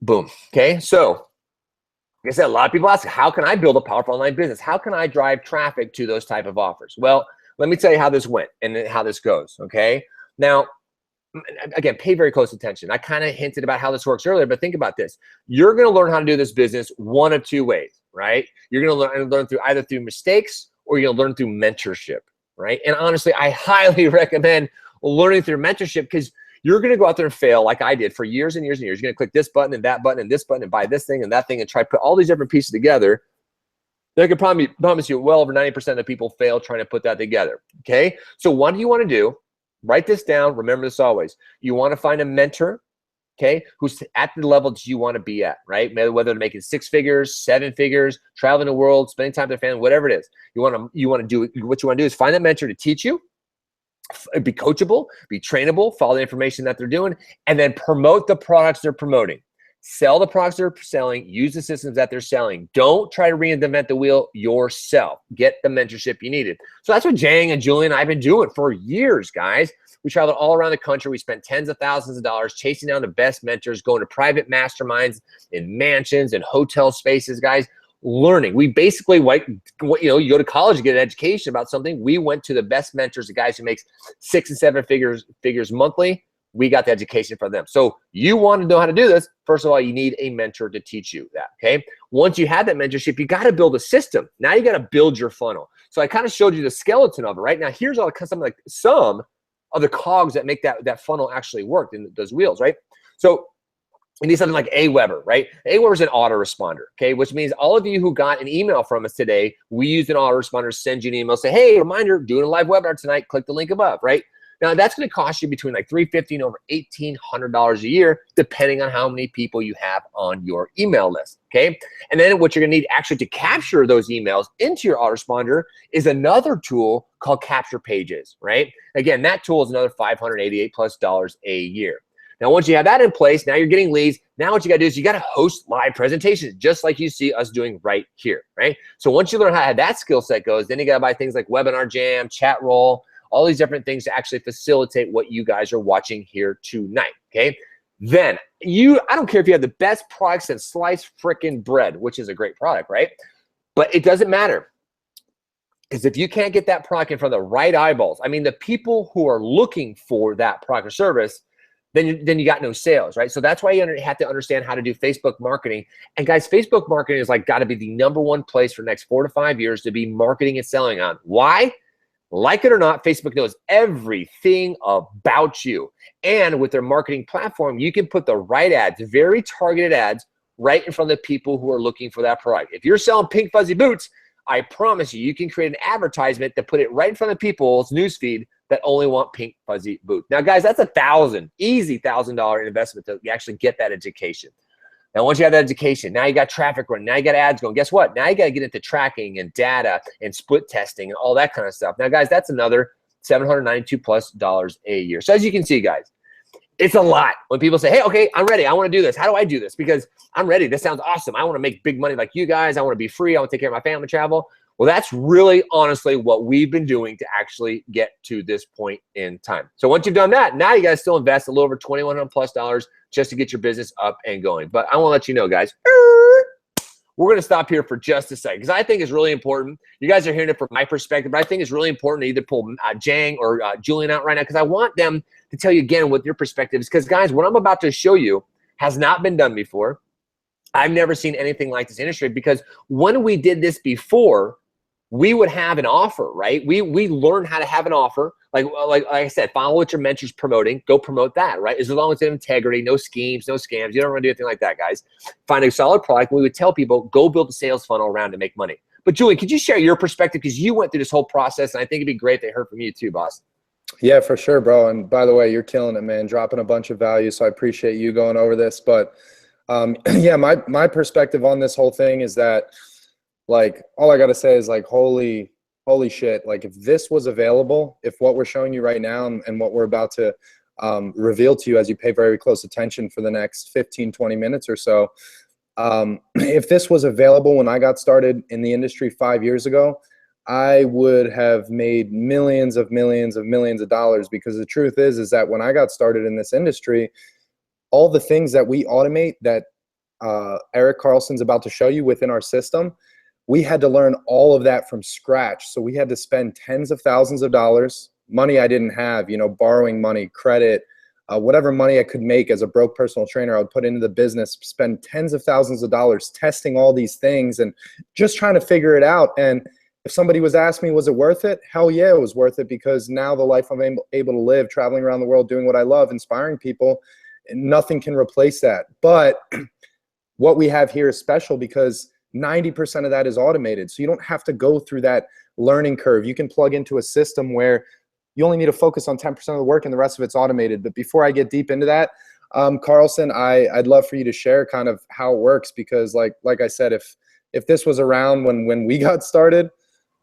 Boom. Okay, so like I said, a lot of people ask, how can I build a powerful online business? How can I drive traffic to those type of offers? Well, let me tell you how this went and how this goes, okay? Now, again, pay very close attention. I kind of hinted about how this works earlier, but think about this. You're going to learn how to do this business one of two ways, right? You're going to learn through either through mistakes or you're going to learn through mentorship, right? And honestly, I highly recommend learning through mentorship because you're going to go out there and fail like I did for years and years and years. You're going to click this button and that button and this button and buy this thing and that thing and try to put all these different pieces together. I can promise you well over 90% of people fail trying to put that together, okay? So what do you want to do? Write this down. Remember this always. You want to find a mentor, okay, who's at the level that you want to be at, right? Whether they're making 6 figures, 7 figures, traveling the world, spending time with their family, whatever it is. You want to do what you want to do is find a mentor to teach you, be coachable, be trainable, follow the information that they're doing, and then promote the products they're promoting. Sell the products they're selling, use the systems that they're selling. Don't try to reinvent the wheel yourself. Get the mentorship you needed. So that's what Jang and Julian and I have been doing for years, guys. We traveled all around the country. We spent tens of thousands of dollars chasing down the best mentors, going to private masterminds in mansions and hotel spaces, guys, learning. We basically, you go to college to get an education about something. We went to the best mentors, the guys who makes 6 and 7 figures monthly. We got the education from them. So you want to know how to do this. First of all, you need a mentor to teach you that, okay? Once you have that mentorship, you got to build a system. Now you got to build your funnel. So I kind of showed you the skeleton of it, right? Now here's all some of the cogs that make that funnel actually work in those wheels, right? So you need something like Aweber, right? Aweber is an autoresponder, okay? Which means all of you who got an email from us today, we used an autoresponder to send you an email, say, hey, reminder, doing a live webinar tonight, click the link above, right? Now that's going to cost you between like $350 and over $1,800 a year, depending on how many people you have on your email list, okay? And then what you're going to need actually to capture those emails into your autoresponder is another tool called Capture Pages, right? Again, that tool is another $588+ a year. Now, once you have that in place, now you're getting leads. Now what you got to do is you got to host live presentations, just like you see us doing right here, right? So once you learn how that skill set goes, then you got to buy things like Webinar Jam, Chat Roll, all these different things to actually facilitate what you guys are watching here tonight, okay? Then I don't care if you have the best products and sliced frickin' bread, which is a great product, right? But it doesn't matter. Because if you can't get that product in front of the right eyeballs, I mean, the people who are looking for that product or service, then you got no sales, right? So that's why you have to understand how to do Facebook marketing. And guys, Facebook marketing is like got to be the #1 place for the next 4 to 5 years to be marketing and selling on. Why? Like it or not, Facebook knows everything about you. And with their marketing platform, you can put the right ads, very targeted ads, right in front of the people who are looking for that product. If you're selling pink fuzzy boots, I promise you, you can create an advertisement to put it right in front of people's newsfeed that only want pink fuzzy boots. Now, guys, that's easy $1,000 investment to actually get that education. Now, once you have that education, now you got traffic running, now you got ads going. Guess what? Now you got to get into tracking and data and split testing and all that kind of stuff. Now, guys, that's another $792+ a year. So as you can see, guys, it's a lot when people say, hey, okay, I'm ready. I want to do this. How do I do this? Because I'm ready. This sounds awesome. I want to make big money like you guys. I want to be free. I want to take care of my family, travel. Well, that's really honestly what we've been doing to actually get to this point in time. So once you've done that, now you guys still invest a little over $2,100+ just to get your business up and going. But I want to let you know, guys, we're going to stop here for just a second because I think it's really important. You guys are hearing it from my perspective, but I think it's really important to either pull Jang or Julian out right now because I want them to tell you again what your perspective is. Because, guys, what I'm about to show you has not been done before. I've never seen anything like this industry because when we did this before, we would have an offer, right? We learned how to have an offer. Like I said, follow what your mentor's promoting. Go promote that, right? As long as it's integrity, no schemes, no scams. You don't want to do anything like that, guys. Find a solid product. We would tell people, go build a sales funnel around to make money. But Julian, could you share your perspective? Because you went through this whole process, and I think it'd be great if they heard from you too, boss. Yeah, for sure, bro. And by the way, you're killing it, man. Dropping a bunch of value. So I appreciate you going over this. But yeah, my perspective on this whole thing is that, like, all I got to say is like, holy shit. Like, if this was available, if what we're showing you right now and what we're about to reveal to you as you pay very close attention for the next 15, 20 minutes or so, if this was available when I got started in the industry 5 years ago, I would have made millions of dollars, because the truth is that when I got started in this industry, all the things that we automate that Eric Carlson's about to show you within our system, we had to learn all of that from scratch. So we had to spend tens of thousands of dollars, money I didn't have, you know, borrowing money, credit, whatever money I could make as a broke personal trainer, I would put into the business, spend tens of thousands of dollars testing all these things and just trying to figure it out. And if somebody was asking me, was it worth it? Hell yeah, it was worth it, because now the life I'm able to live, traveling around the world, doing what I love, inspiring people, nothing can replace that. But what we have here is special because 90% of that is automated. So you don't have to go through that learning curve. You can plug into a system where you only need to focus on 10% of the work and the rest of it's automated. But before I get deep into that, Carlson, I'd love for you to share kind of how it works, because like I said, if this was around when we got started,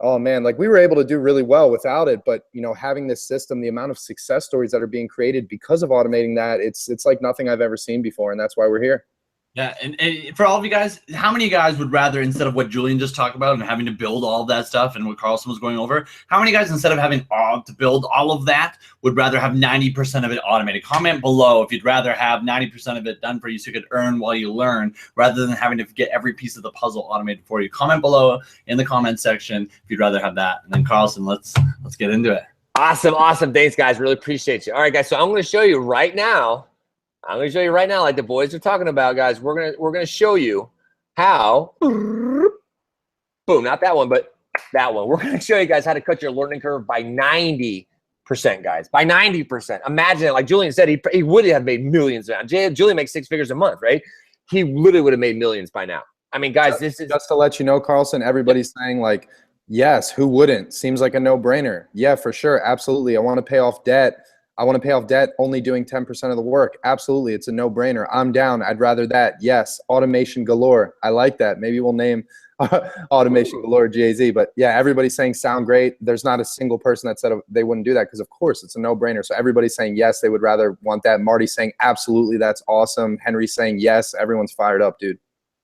oh man, like, we were able to do really well without it. But, you know, having this system, the amount of success stories that are being created because of automating that, it's like nothing I've ever seen before. And that's why we're here. Yeah, and for all of you guys, how many of you guys would rather, instead of what Julian just talked about and having to build all of that stuff and what Carlson was going over, how many guys, instead of having to build all of that, would rather have 90% of it automated? Comment below if you'd rather have 90% of it done for you so you could earn while you learn, rather than having to get every piece of the puzzle automated for you. Comment below in the comment section if you'd rather have that. And then Carlson, let's get into it. Awesome. Thanks, guys. Really appreciate you. All right, guys. So I'm going to show you right now. Like the boys are talking about, guys. We're gonna show you how. Boom, not that one, but that one. We're gonna show you guys how to cut your learning curve by 90%, guys. By 90%. Imagine it. Like Julian said, he would have made millions. Julian makes 6 figures a month, right? He literally would have made millions by now. I mean, guys, this is just to let you know, Carlson. Everybody's saying like, yes, who wouldn't? Seems like a no-brainer. Yeah, for sure, absolutely. I want to pay off debt. Only doing 10% of the work. Absolutely. It's a no-brainer. I'm down. I'd rather that. Yes. Automation galore. I like that. Maybe we'll name Automation Galore GAZ. But yeah, everybody's saying sound great. There's not a single person that said they wouldn't do that, because of course it's a no-brainer. So everybody's saying yes, they would rather want that. Marty's saying absolutely, that's awesome. Henry's saying yes. Everyone's fired up, dude.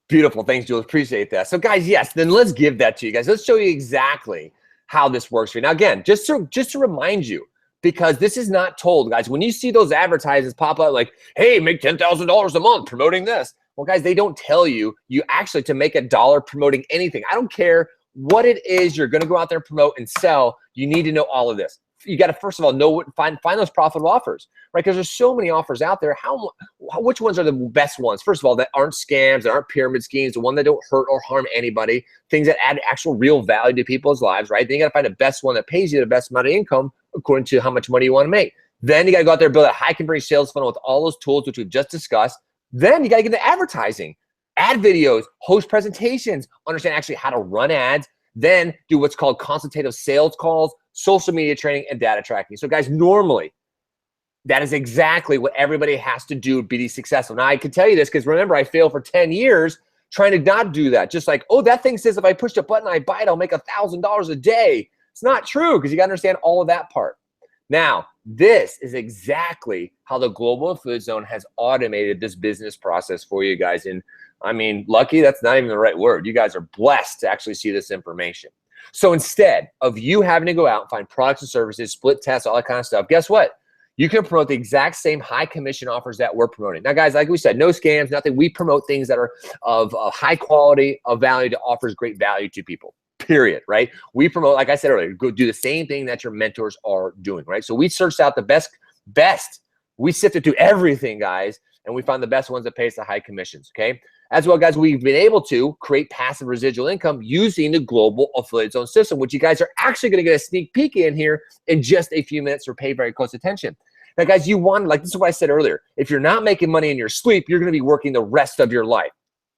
Beautiful. Thanks, Jules. Appreciate that. So guys, yes, then let's give that to you guys. Let's show you exactly how this works for you. Now again, just to remind you, because this is not told, guys. When you see those advertisements pop up like, hey, make $10,000 a month promoting this. Well, guys, they don't tell you actually to make $1 promoting anything. I don't care what it is you're going to go out there and promote and sell, you need to know all of this. You got to, first of all, know what, find those profitable offers, right? Because there's so many offers out there. Which ones are the best ones? First of all, that aren't scams, that aren't pyramid schemes, the one that don't hurt or harm anybody, things that add actual real value to people's lives, right? Then you got to find the best one that pays you the best amount of income according to how much money you want to make. Then you got to go out there and build a high converting sales funnel with all those tools, which we've just discussed. Then you got to get into advertising, ad videos, host presentations, understand actually how to run ads, then do what's called consultative sales calls, social media training, and data tracking. So guys, normally, that is exactly what everybody has to do to be successful. Now, I can tell you this because remember, I failed for 10 years trying to not do that. Just like, oh, that thing says if I push a button, I buy it, I'll make $1,000 a day. It's not true because you got to understand all of that part. Now, this is exactly how the Global Affiliate Zone has automated this business process for you guys. And I mean, lucky, that's not even the right word. You guys are blessed to actually see this information. So instead of you having to go out and find products and services, split tests, all that kind of stuff, guess what? You can promote the exact same high commission offers that we're promoting. Now, guys, like we said, no scams, nothing. We promote things that are of high quality, of value, that offers great value to people. Period, right? We promote, like I said earlier, go do the same thing that your mentors are doing, right? So we searched out the best. We sifted through everything, guys, and we found the best ones that pays the high commissions, okay? As well, guys, we've been able to create passive residual income using the Global Affiliate Zone system, which you guys are actually going to get a sneak peek in here in just a few minutes, or pay very close attention. Now, guys, you want, like this is what I said earlier, if you're not making money in your sleep, you're going to be working the rest of your life.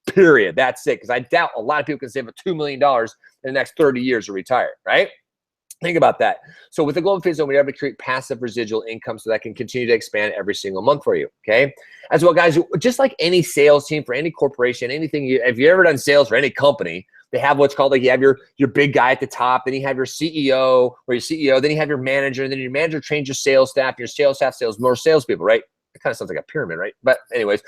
Period. That's it. Because I doubt a lot of people can save $2 million in the next 30 years to retire, right? Think about that. So with the Global Affiliate Zone, we're able to create passive residual income so that can continue to expand every single month for you, okay? As well, guys, just like any sales team for any corporation, anything, if you've ever done sales for any company, they have what's called, like, you have your big guy at the top, then you have your CEO or your CEO, then you have your manager, and then your manager trains your sales staff sells more salespeople, right? It kind of sounds like a pyramid, right? But anyways,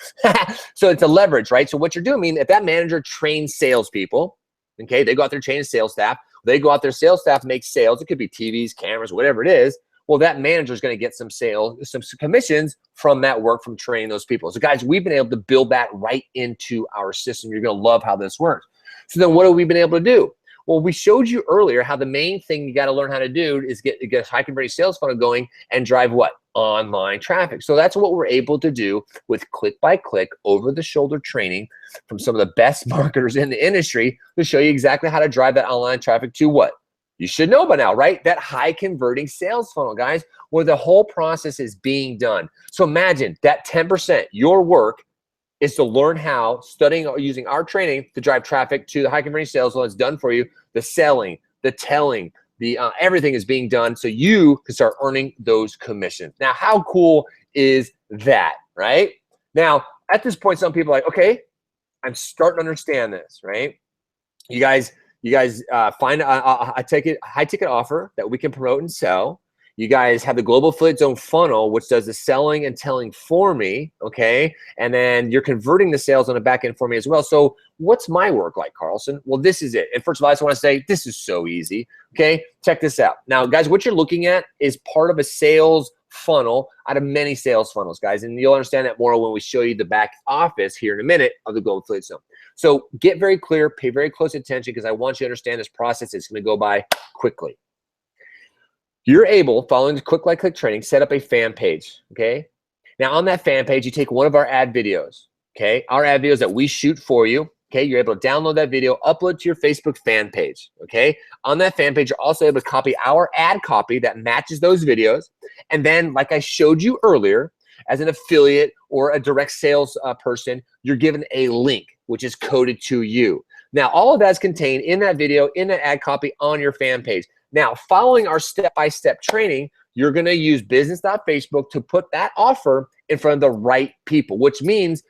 so it's a leverage, right? So what you're doing, I mean, if that manager trains salespeople, okay, they go out there, train sales staff, they go out there, sales staff make sales. It could be TVs, cameras, whatever it is. Well, that manager is going to get some sales, some commissions from that work, from training those people. So guys, we've been able to build that right into our system. You're going to love how this works. So then what have we been able to do? Well, we showed you earlier how the main thing you got to learn how to do is get a high converting sales funnel going and drive what? Online traffic. So that's what we're able to do with click by click, over the shoulder training from some of the best marketers in the industry to show you exactly how to drive that online traffic to what? You should know by now, right? That high converting sales funnel, guys, where the whole process is being done. So imagine that 10%, your work is to learn how, studying or using our training to drive traffic to the high converting sales funnel. It's done for you. The selling, the telling, everything is being done so you can start earning those commissions. Now, how cool is that, right? Now, at this point, some people are like, okay, I'm starting to understand this, right? You guys find a high ticket offer that we can promote and sell. You guys have the Global Affiliate Zone funnel, which does the selling and telling for me, okay? And then you're converting the sales on the back end for me as well. So what's my work like, Carlson? Well, this is it. And first of all, I just want to say this is so easy, okay? Check this out. Now, guys, what you're looking at is part of a sales funnel out of many sales funnels, guys. And you'll understand that more when we show you the back office here in a minute of the Global Affiliate Zone. So get very clear, pay very close attention, because I want you to understand this process is going to go by quickly. You're able, following the click like click training, set up a fan page, okay? Now on that fan page, you take one of our ad videos, okay? Our ad videos that we shoot for you, okay? You're able to download that video, upload it to your Facebook fan page, okay? On that fan page, you're also able to copy our ad copy that matches those videos. And then, like I showed you earlier, as an affiliate or a direct sales person, you're given a link, which is coded to you. Now, all of that's contained in that video, in that ad copy on your fan page. Now, following our step-by-step training, you're going to use business.facebook to put that offer in front of the right people, which means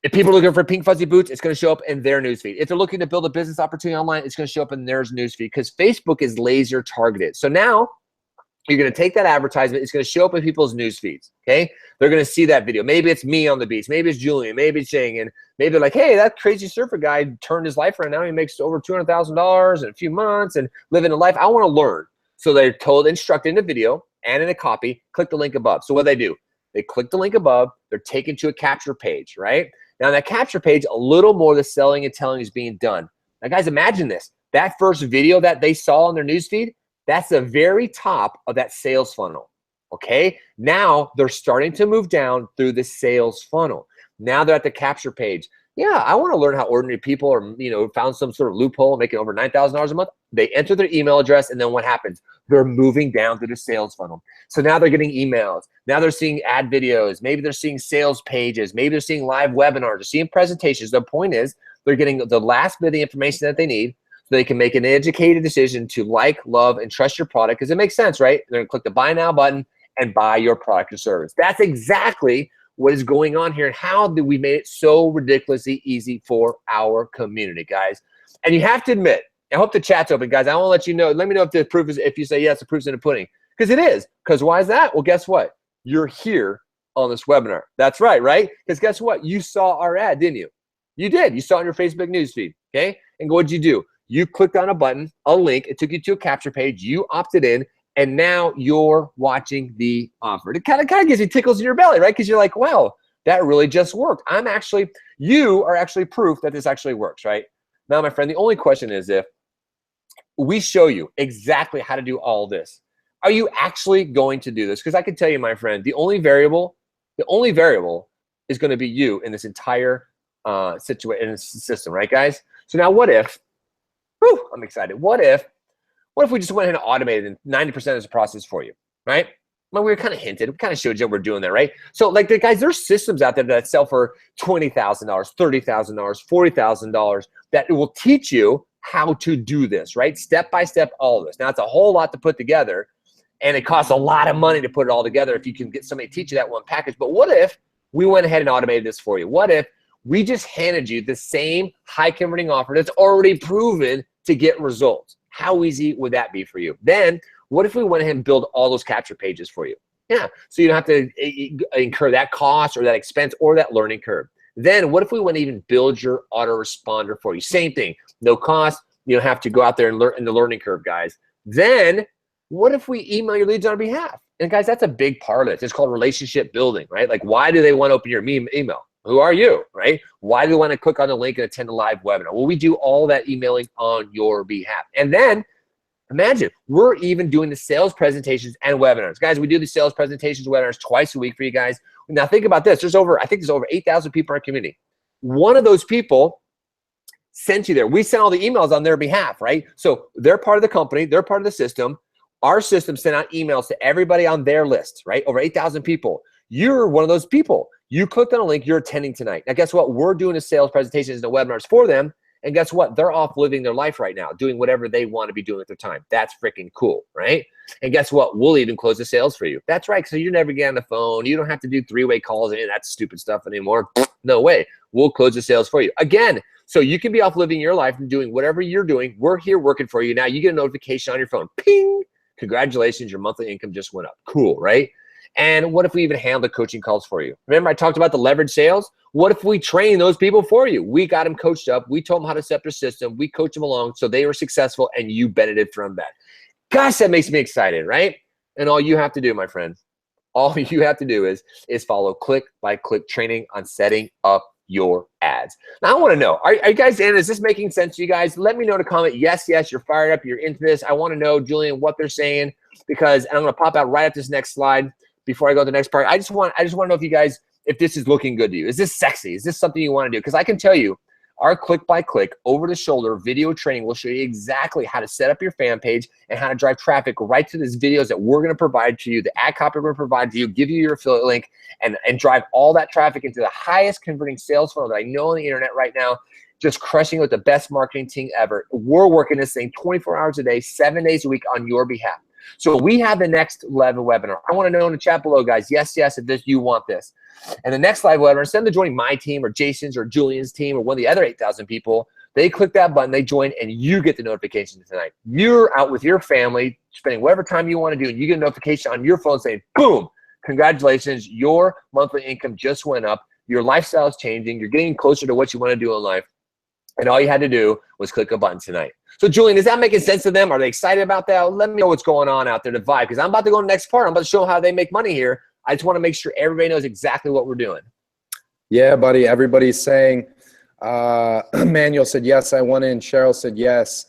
if people are looking for pink fuzzy boots, it's going to show up in their newsfeed. If they're looking to build a business opportunity online, it's going to show up in their newsfeed, because Facebook is laser targeted. So now you're going to take that advertisement. It's going to show up in people's news feeds, okay? They're going to see that video. Maybe it's me on the beach. Maybe it's Julian. Maybe it's Shane. And maybe they're like, hey, that crazy surfer guy turned his life around. Now he makes over $200,000 in a few months and living a life. I want to learn. So they're instructed in the video and in a copy, click the link above. So what do? They click the link above. They're taken to a capture page, right? Now, on that capture page, a little more of the selling and telling is being done. Now, guys, imagine this. that first video that they saw on their newsfeed, that's the very top of that sales funnel. Okay, now they're starting to move down through the sales funnel. Now they're at the capture page. Yeah, I want to learn how ordinary people are, found some sort of loophole making over $9,000 a month. They enter their email address, and then what happens? They're moving down through the sales funnel. So now they're getting emails. Now they're seeing ad videos. Maybe they're seeing sales pages. Maybe they're seeing live webinars. They're seeing presentations. The point is they're getting the last bit of the information that they need so they can make an educated decision to like, love, and trust your product, because it makes sense, right? They're going to click the buy now button and buy your product or service. That's exactly what is going on here, and how do we made it so ridiculously easy for our community, guys. And you have to admit, I hope the chat's open, guys. I want to let you know. Let me know if the proof is, if you say yes, the proof's in the pudding, because it is. Because why is that? Well, guess what? You're here on this webinar. That's right? Because guess what? You saw our ad, didn't you? You did. You saw it on your Facebook newsfeed. Okay. And what did you do? You clicked on a button, a link. It took you to a capture page. You opted in. And now you're watching the offer. It kind of gives you tickles in your belly, right? Because you're like, wow, that really just worked. You are actually proof that this actually works, right? Now, my friend, the only question is, if we show you exactly how to do all this, are you actually going to do this? Because I can tell you, my friend, the only variable is going to be you in this entire situation, in this system, right, guys? So now what if, I'm excited. What if we just went ahead and automated and 90% of this process for you, right? Well, we were kind of hinted. We kind of showed you we're doing that, right? So, like, guys, there's systems out there that sell for $20,000, $30,000, $40,000 that will teach you how to do this, right? Step by step, all of this. Now, it's a whole lot to put together, and it costs a lot of money to put it all together if you can get somebody to teach you that one package. But what if we went ahead and automated this for you? What if we just handed you the same high-converting offer that's already proven to get results? How easy would that be for you? Then what if we went ahead and build all those capture pages for you? Yeah, so you don't have to incur that cost or that expense or that learning curve. Then what if we went and even build your autoresponder for you? Same thing, no cost. You don't have to go out there and learn in the learning curve, guys. Then what if we email your leads on our behalf? And guys, that's a big part of it. It's called relationship building, right? Like, why do they want to open your email? Who are you, right? Why do you want to click on the link and attend a live webinar? Well, we do all that emailing on your behalf. And then imagine, we're even doing the sales presentations and webinars. Guys, we do the sales presentations and webinars twice a week for you guys. Now think about this. I think there's over 8,000 people in our community. One of those people sent you there. We sent all the emails on their behalf, right? So they're part of the company. They're part of the system. Our system sent out emails to everybody on their list, right? Over 8,000 people. You're one of those people. You clicked on a link, you're attending tonight. Now, guess what? We're doing the sales presentations and the webinars for them. And guess what? They're off living their life right now, doing whatever they want to be doing with their time. That's freaking cool, right? And guess what? We'll even close the sales for you. That's right. So you never get on the phone. You don't have to do three-way calls and that stupid stuff anymore. No way. We'll close the sales for you. Again, so you can be off living your life and doing whatever you're doing. We're here working for you. Now you get a notification on your phone. Ping! Congratulations, your monthly income just went up. Cool, right? And what if we even handle the coaching calls for you? Remember I talked about the leverage sales? What if we train those people for you? We got them coached up. We told them how to set their system. We coached them along so they were successful and you benefited from that. Gosh, that makes me excited, right? And all you have to do, my friend, all you have to do is follow click by click training on setting up your ads. Now I want to know, are you guys in? Is this making sense to you guys? Let me know in a comment. Yes, you're fired up. You're into this. I want to know, Julian, what they're saying, because I'm going to pop out right at this next slide. Before I go to the next part, I just want to know if you guys, if this is looking good to you. Is this sexy? Is this something you want to do? Because I can tell you, our click-by-click, over-the-shoulder video training will show you exactly how to set up your fan page and how to drive traffic right to these videos that we're going to provide to you, the ad copy we're going to provide to you, give you your affiliate link, and drive all that traffic into the highest converting sales funnel that I know on the internet right now, just crushing it with the best marketing team ever. We're working this thing 24 hours a day, 7 days a week on your behalf. So we have the next level webinar. I want to know in the chat below, guys, yes, if you want this. And the next live webinar, instead of joining my team or Jason's or Julian's team or one of the other 8,000 people, they click that button, they join, and you get the notification tonight. You're out with your family, spending whatever time you want to do, and you get a notification on your phone saying, boom, congratulations, your monthly income just went up, your lifestyle is changing, you're getting closer to what you want to do in life, and all you had to do was click a button tonight. So Julian, is that making sense to them? Are they excited about that? Let me know what's going on out there to vibe, because I'm about to go to the next part. I'm about to show them how they make money here. I just want to make sure everybody knows exactly what we're doing. Yeah, buddy. Everybody's saying, Manuel said, yes, I want in. Cheryl said, yes.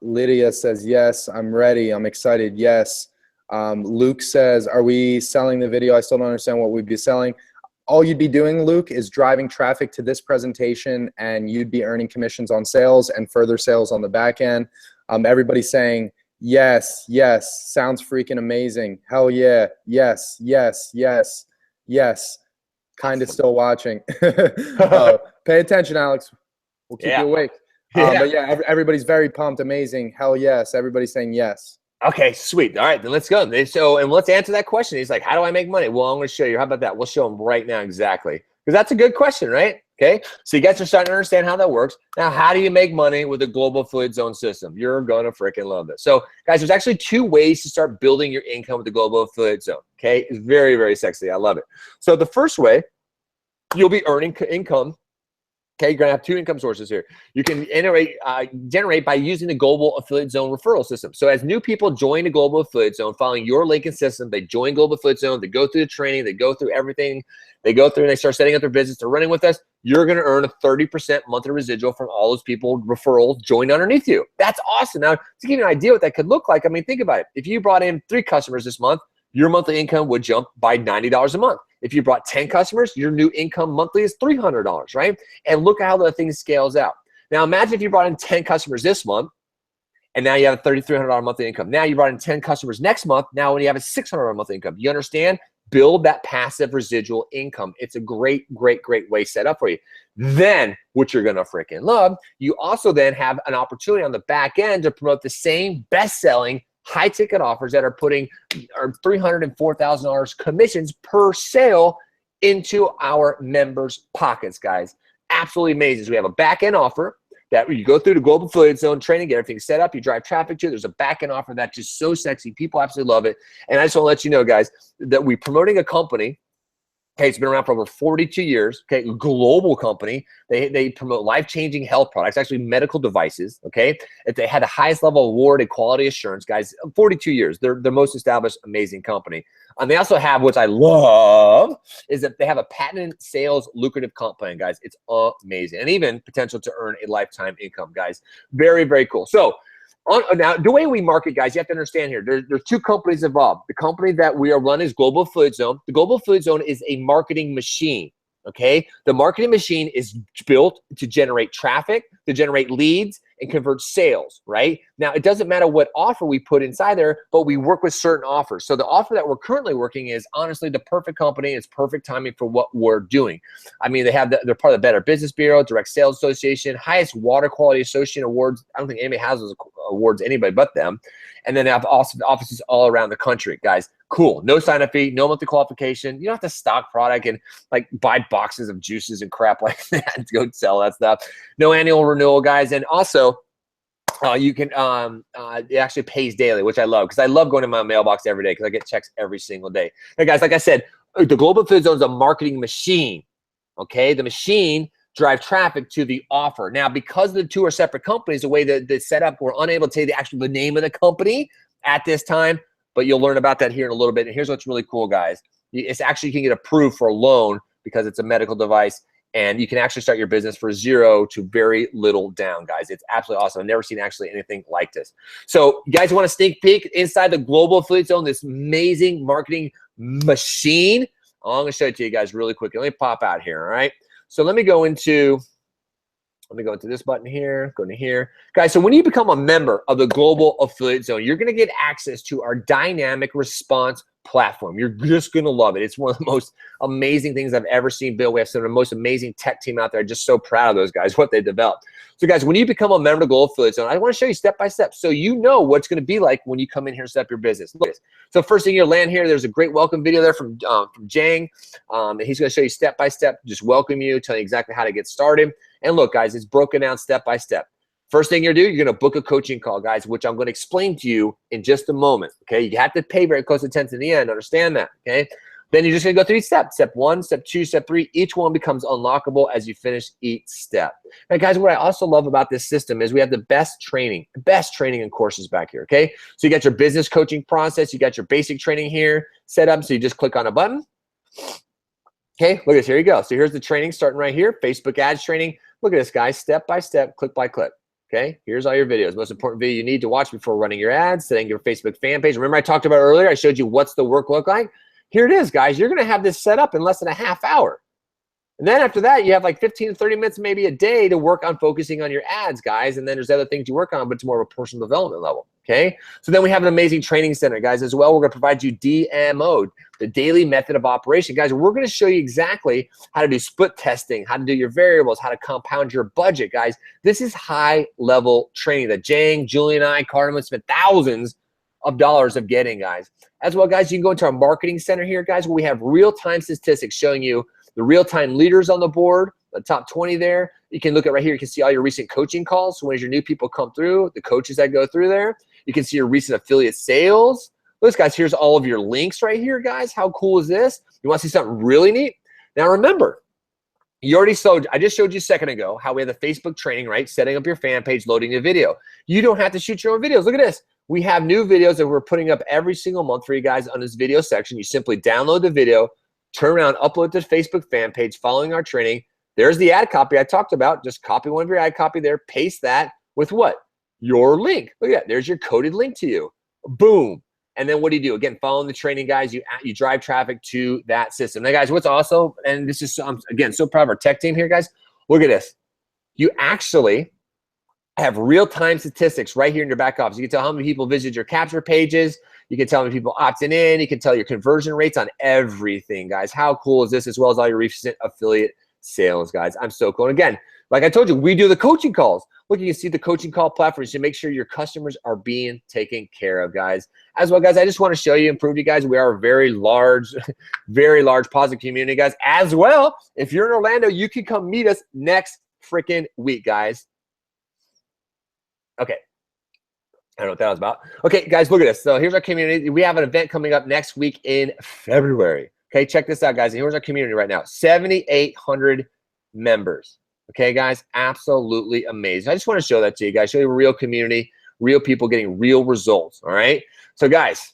Lydia says, yes, I'm ready. I'm excited. Yes. Luke says, are we selling the video? I still don't understand what we'd be selling. All you'd be doing, Luke, is driving traffic to this presentation, and you'd be earning commissions on sales and further sales on the back end. Everybody's saying, yes, yes, sounds freaking amazing. Hell yeah, yes, yes, yes, yes. Kind of still watching. Pay attention, Alex. We'll keep you awake. But yeah, everybody's very pumped. Amazing. Hell yes. Everybody's saying yes. Okay, sweet. All right, then let's go. So, and let's answer that question. He's like, how do I make money? Well, I'm going to show you. How about that? We'll show him right now exactly. Because that's a good question, right? Okay, so you guys are starting to understand how that works. Now, how do you make money with the global affiliate zone system? You're going to freaking love this. So, guys, there's actually 2 ways to start building your income with the global affiliate zone. Okay, it's very, very sexy. I love it. So the first way, you'll be earning income. Okay, you're gonna have 2 income sources here. You can generate by using the global affiliate zone referral system. So as new people join the global affiliate zone, following your link and system, they join global affiliate zone, they go through the training, they go through everything, they go through and they start setting up their business, they're running with us, you're gonna earn a 30% monthly residual from all those people referrals joined underneath you. That's awesome. Now, to give you an idea what that could look like, I mean, think about it. If you brought in 3 customers this month, your monthly income would jump by $90 a month. If you brought 10 customers, your new income monthly is $300, right? And look at how the thing scales out. Now imagine if you brought in 10 customers this month, and now you have a $3,300 monthly income. Now you brought in 10 customers next month, now when you have a $600 monthly income. You understand? Build that passive residual income. It's a great, great, great way set up for you. Then, what you're gonna freaking love, you also then have an opportunity on the back end to promote the same best-selling high ticket offers that are putting $300,000 and $4,000 commissions per sale into our members' pockets, guys. Absolutely amazing. So we have a back end offer that you go through the global affiliate zone training, get everything set up, you drive traffic to. There's a back end offer that's just so sexy. People absolutely love it. And I just want to let you know, guys, that we're promoting a company. Okay, it's been around for over 42 years. Okay, global company. They promote life-changing health products, actually medical devices. Okay, if they had the highest level award in quality assurance, guys, 42 years. They're the most established, amazing company. And they also have, which I love, is that they have a patent sales lucrative comp plan, guys. It's amazing, and even potential to earn a lifetime income, guys. Very, very cool. So. Now, the way we market, guys, you have to understand here, there's 2 companies involved. The company that we are running is Global Affiliate Zone. The Global Affiliate Zone is a marketing machine, okay? The marketing machine is built to generate traffic, to generate leads, and convert sales, right? Now, it doesn't matter what offer we put inside there, but we work with certain offers. So the offer that we're currently working is honestly the perfect company. It's perfect timing for what we're doing. I mean, they're part of the Better Business Bureau, Direct Sales Association, highest water quality associate awards. I don't think anybody has those awards, anybody but them. And then they have also offices all around the country, guys. Cool. No sign-up fee, no monthly qualification. You don't have to stock product and like buy boxes of juices and crap like that to go sell that stuff. No annual renewal, guys. And also, you can it actually pays daily, which I love because I love going to my mailbox every day because I get checks every single day. Now, guys, like I said, the Global Affiliate Zone is a marketing machine. Okay, the machine drive traffic to the offer. Now, because the 2 are separate companies, the way that it's set up, we're unable to tell you the name of the company at this time, but you'll learn about that here in a little bit. And here's what's really cool, guys. It's actually, you can get approved for a loan because it's a medical device, and you can actually start your business for 0 to very little down, guys. It's absolutely awesome. I've never seen actually anything like this. So you guys want a sneak peek inside the Global Affiliate Zone, this amazing marketing machine? I'm going to show it to you guys really quickly. Let me pop out here, all right? So let me go into this button here, go to here. Guys, so when you become a member of the Global Affiliate Zone, you're going to get access to our dynamic response platform. You're just going to love it. It's one of the most amazing things I've ever seen built. We have some of the most amazing tech team out there. I'm just so proud of those guys, what they developed. So guys, when you become a member of the Global Affiliate Zone, I want to show you step by step so you know what's going to be like when you come in here and set up your business. Look at this. So first thing you land here, there's a great welcome video there from Jang. And he's going to show you step by step, just welcome you, tell you exactly how to get started. And look, guys, it's broken down step by step. First thing you're going to do, you're going to book a coaching call, guys, which I'm going to explain to you in just a moment, okay? You have to pay very close attention to the end, understand that, okay? Then you're just going to go through each step. Step 1, step 2, step 3. Each one becomes unlockable as you finish each step. Now, guys, what I also love about this system is we have the best training and courses back here, okay? So you got your business coaching process. You got your basic training here set up. So you just click on a button. Okay, look at this. Here you go. So here's the training starting right here. Facebook ads training. Look at this, guys. Step by step, click by click. Okay, here's all your videos. Most important video you need to watch before running your ads, setting your Facebook fan page. Remember I talked about earlier, I showed you what's the work look like? Here it is, guys. You're gonna have this set up in less than a half hour. And then after that, you have like 15 to 30 minutes, maybe a day to work on focusing on your ads, guys. And then there's other things you work on, but it's more of a personal development level, okay? So then we have an amazing training center, guys, as well. We're gonna provide you DMO, the daily method of operation. Guys, we're gonna show you exactly how to do split testing, how to do your variables, how to compound your budget, guys. This is high-level training that Jang, Julie, and I, Cardamom, spent thousands of dollars of getting, guys. As well, guys, you can go into our marketing center here, guys, where we have real-time statistics showing you the real-time leaders on the board, the top 20 there. You can look at right here. You can see all your recent coaching calls. So when your new people come through, the coaches that go through there. You can see your recent affiliate sales. Look, guys, here's all of your links right here, guys. How cool is this? You want to see something really neat? Now, remember, I just showed you a second ago how we have the Facebook training, right? Setting up your fan page, loading a video. You don't have to shoot your own videos. Look at this. We have new videos that we're putting up every single month for you guys on this video section. You simply download the video, turn around, upload to the Facebook fan page following our training. There's the ad copy I talked about. Just copy one of your ad copy there, paste that with what? Your link. Look at that. There's your coded link to you. Boom. And then what do you do? Again, following the training, guys, you drive traffic to that system. Now, guys, what's also, and this is, again, so proud of our tech team here, guys. Look at this. You actually have real-time statistics right here in your back office. You can tell how many people visit your capture pages. You can tell how many people opting in. You can tell your conversion rates on everything, guys. How cool is this? As well as all your recent affiliate sales, guys. I'm so cool. And again, like I told you, we do the coaching calls. Look, you can see the coaching call platforms to make sure your customers are being taken care of, guys. As well, guys, I just want to show you and prove to you guys we are a very large positive community, guys. As well, if you're in Orlando, you can come meet us next freaking week, guys. Okay. I don't know what that was about. Okay, guys, look at this. So here's our community. We have an event coming up next week in February. Okay, check this out, guys. And here's our community right now. 7,800 members. Okay, guys, absolutely amazing. I just want to show that to you guys. Show you a real community, real people getting real results, all right? So, guys,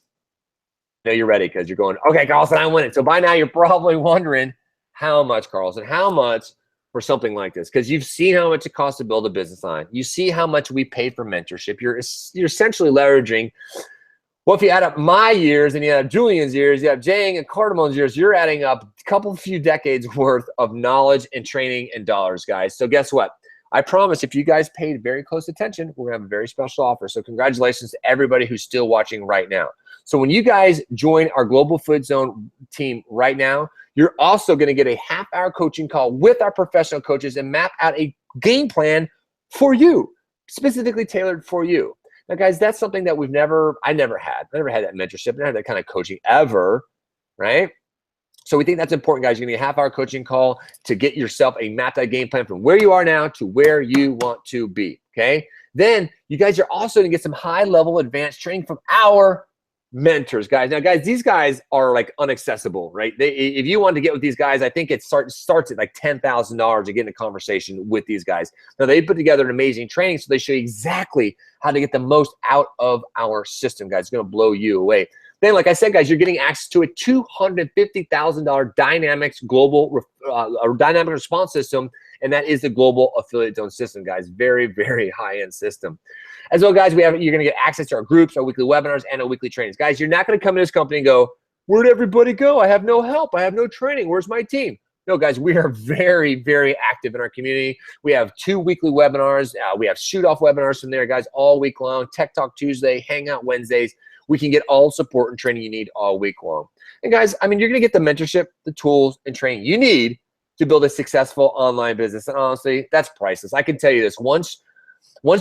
I know you're ready because you're going, okay, Carlson, I'm winning. So by now you're probably wondering how much, Carlson, how much for something like this? Because you've seen how much it costs to build a business line. You see how much we pay for mentorship. You're essentially leveraging, well, if you add up my years and you add up Julian's years, you have Jang and Cardamon's years, you're adding up a few decades worth of knowledge and training and dollars, guys. So guess what? I promise if you guys paid very close attention, we're gonna have a very special offer. So congratulations to everybody who's still watching right now. So when you guys join our Global Food Zone team right now, you're also gonna get a half-hour coaching call with our professional coaches and map out a game plan for you, specifically tailored for you. Now, guys, that's something that I never had that mentorship, never had that kind of coaching ever, right? So we think that's important, guys. You're gonna get a half-hour coaching call to get yourself a mapped out game plan from where you are now to where you want to be, okay? Then you guys are also gonna get some high-level advanced training from our mentors, guys. Now, guys, these guys are like unaccessible, right? If you want to get with these guys, I think it starts at like $10,000 to get in a conversation with these guys. Now, they put together an amazing training, so they show you exactly how to get the most out of our system, guys. It's gonna blow you away. Then, like I said, guys, you're getting access to a $250,000 dynamic response system, and that is the Global Affiliate Zone system, guys. Very, very high-end system. As well, guys, you're going to get access to our groups, our weekly webinars, and our weekly trainings. Guys, you're not going to come to this company and go, where'd everybody go? I have no help. I have no training. Where's my team? No, guys, we are very, very active in our community. We have 2 weekly webinars. We have shoot-off webinars from there, guys, all week long. Tech Talk Tuesday, Hangout Wednesdays. We can get all support and training you need all week long. And guys, I mean, you're going to get the mentorship, the tools, and training you need to build a successful online business. And honestly, that's priceless. I can tell you this. Once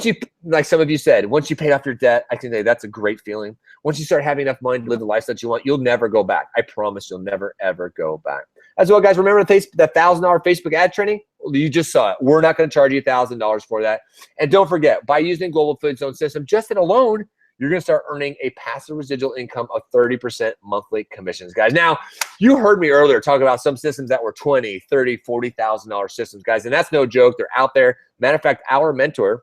you, like some of you said, once you pay off your debt, I can tell you that's a great feeling. Once you start having enough money to live the lifestyle that you want, you'll never go back. I promise you'll never, ever go back. As well, guys, remember the $1,000 Facebook ad training? You just saw it. We're not going to charge you $1,000 for that. And don't forget, by using Global Food Zone system, just in alone, you're going to start earning a passive residual income of 30% monthly commissions, guys. Now, you heard me earlier talk about some systems that were $20,000, $30,000, $40,000 systems, guys, and that's no joke. They're out there. Matter of fact, our mentor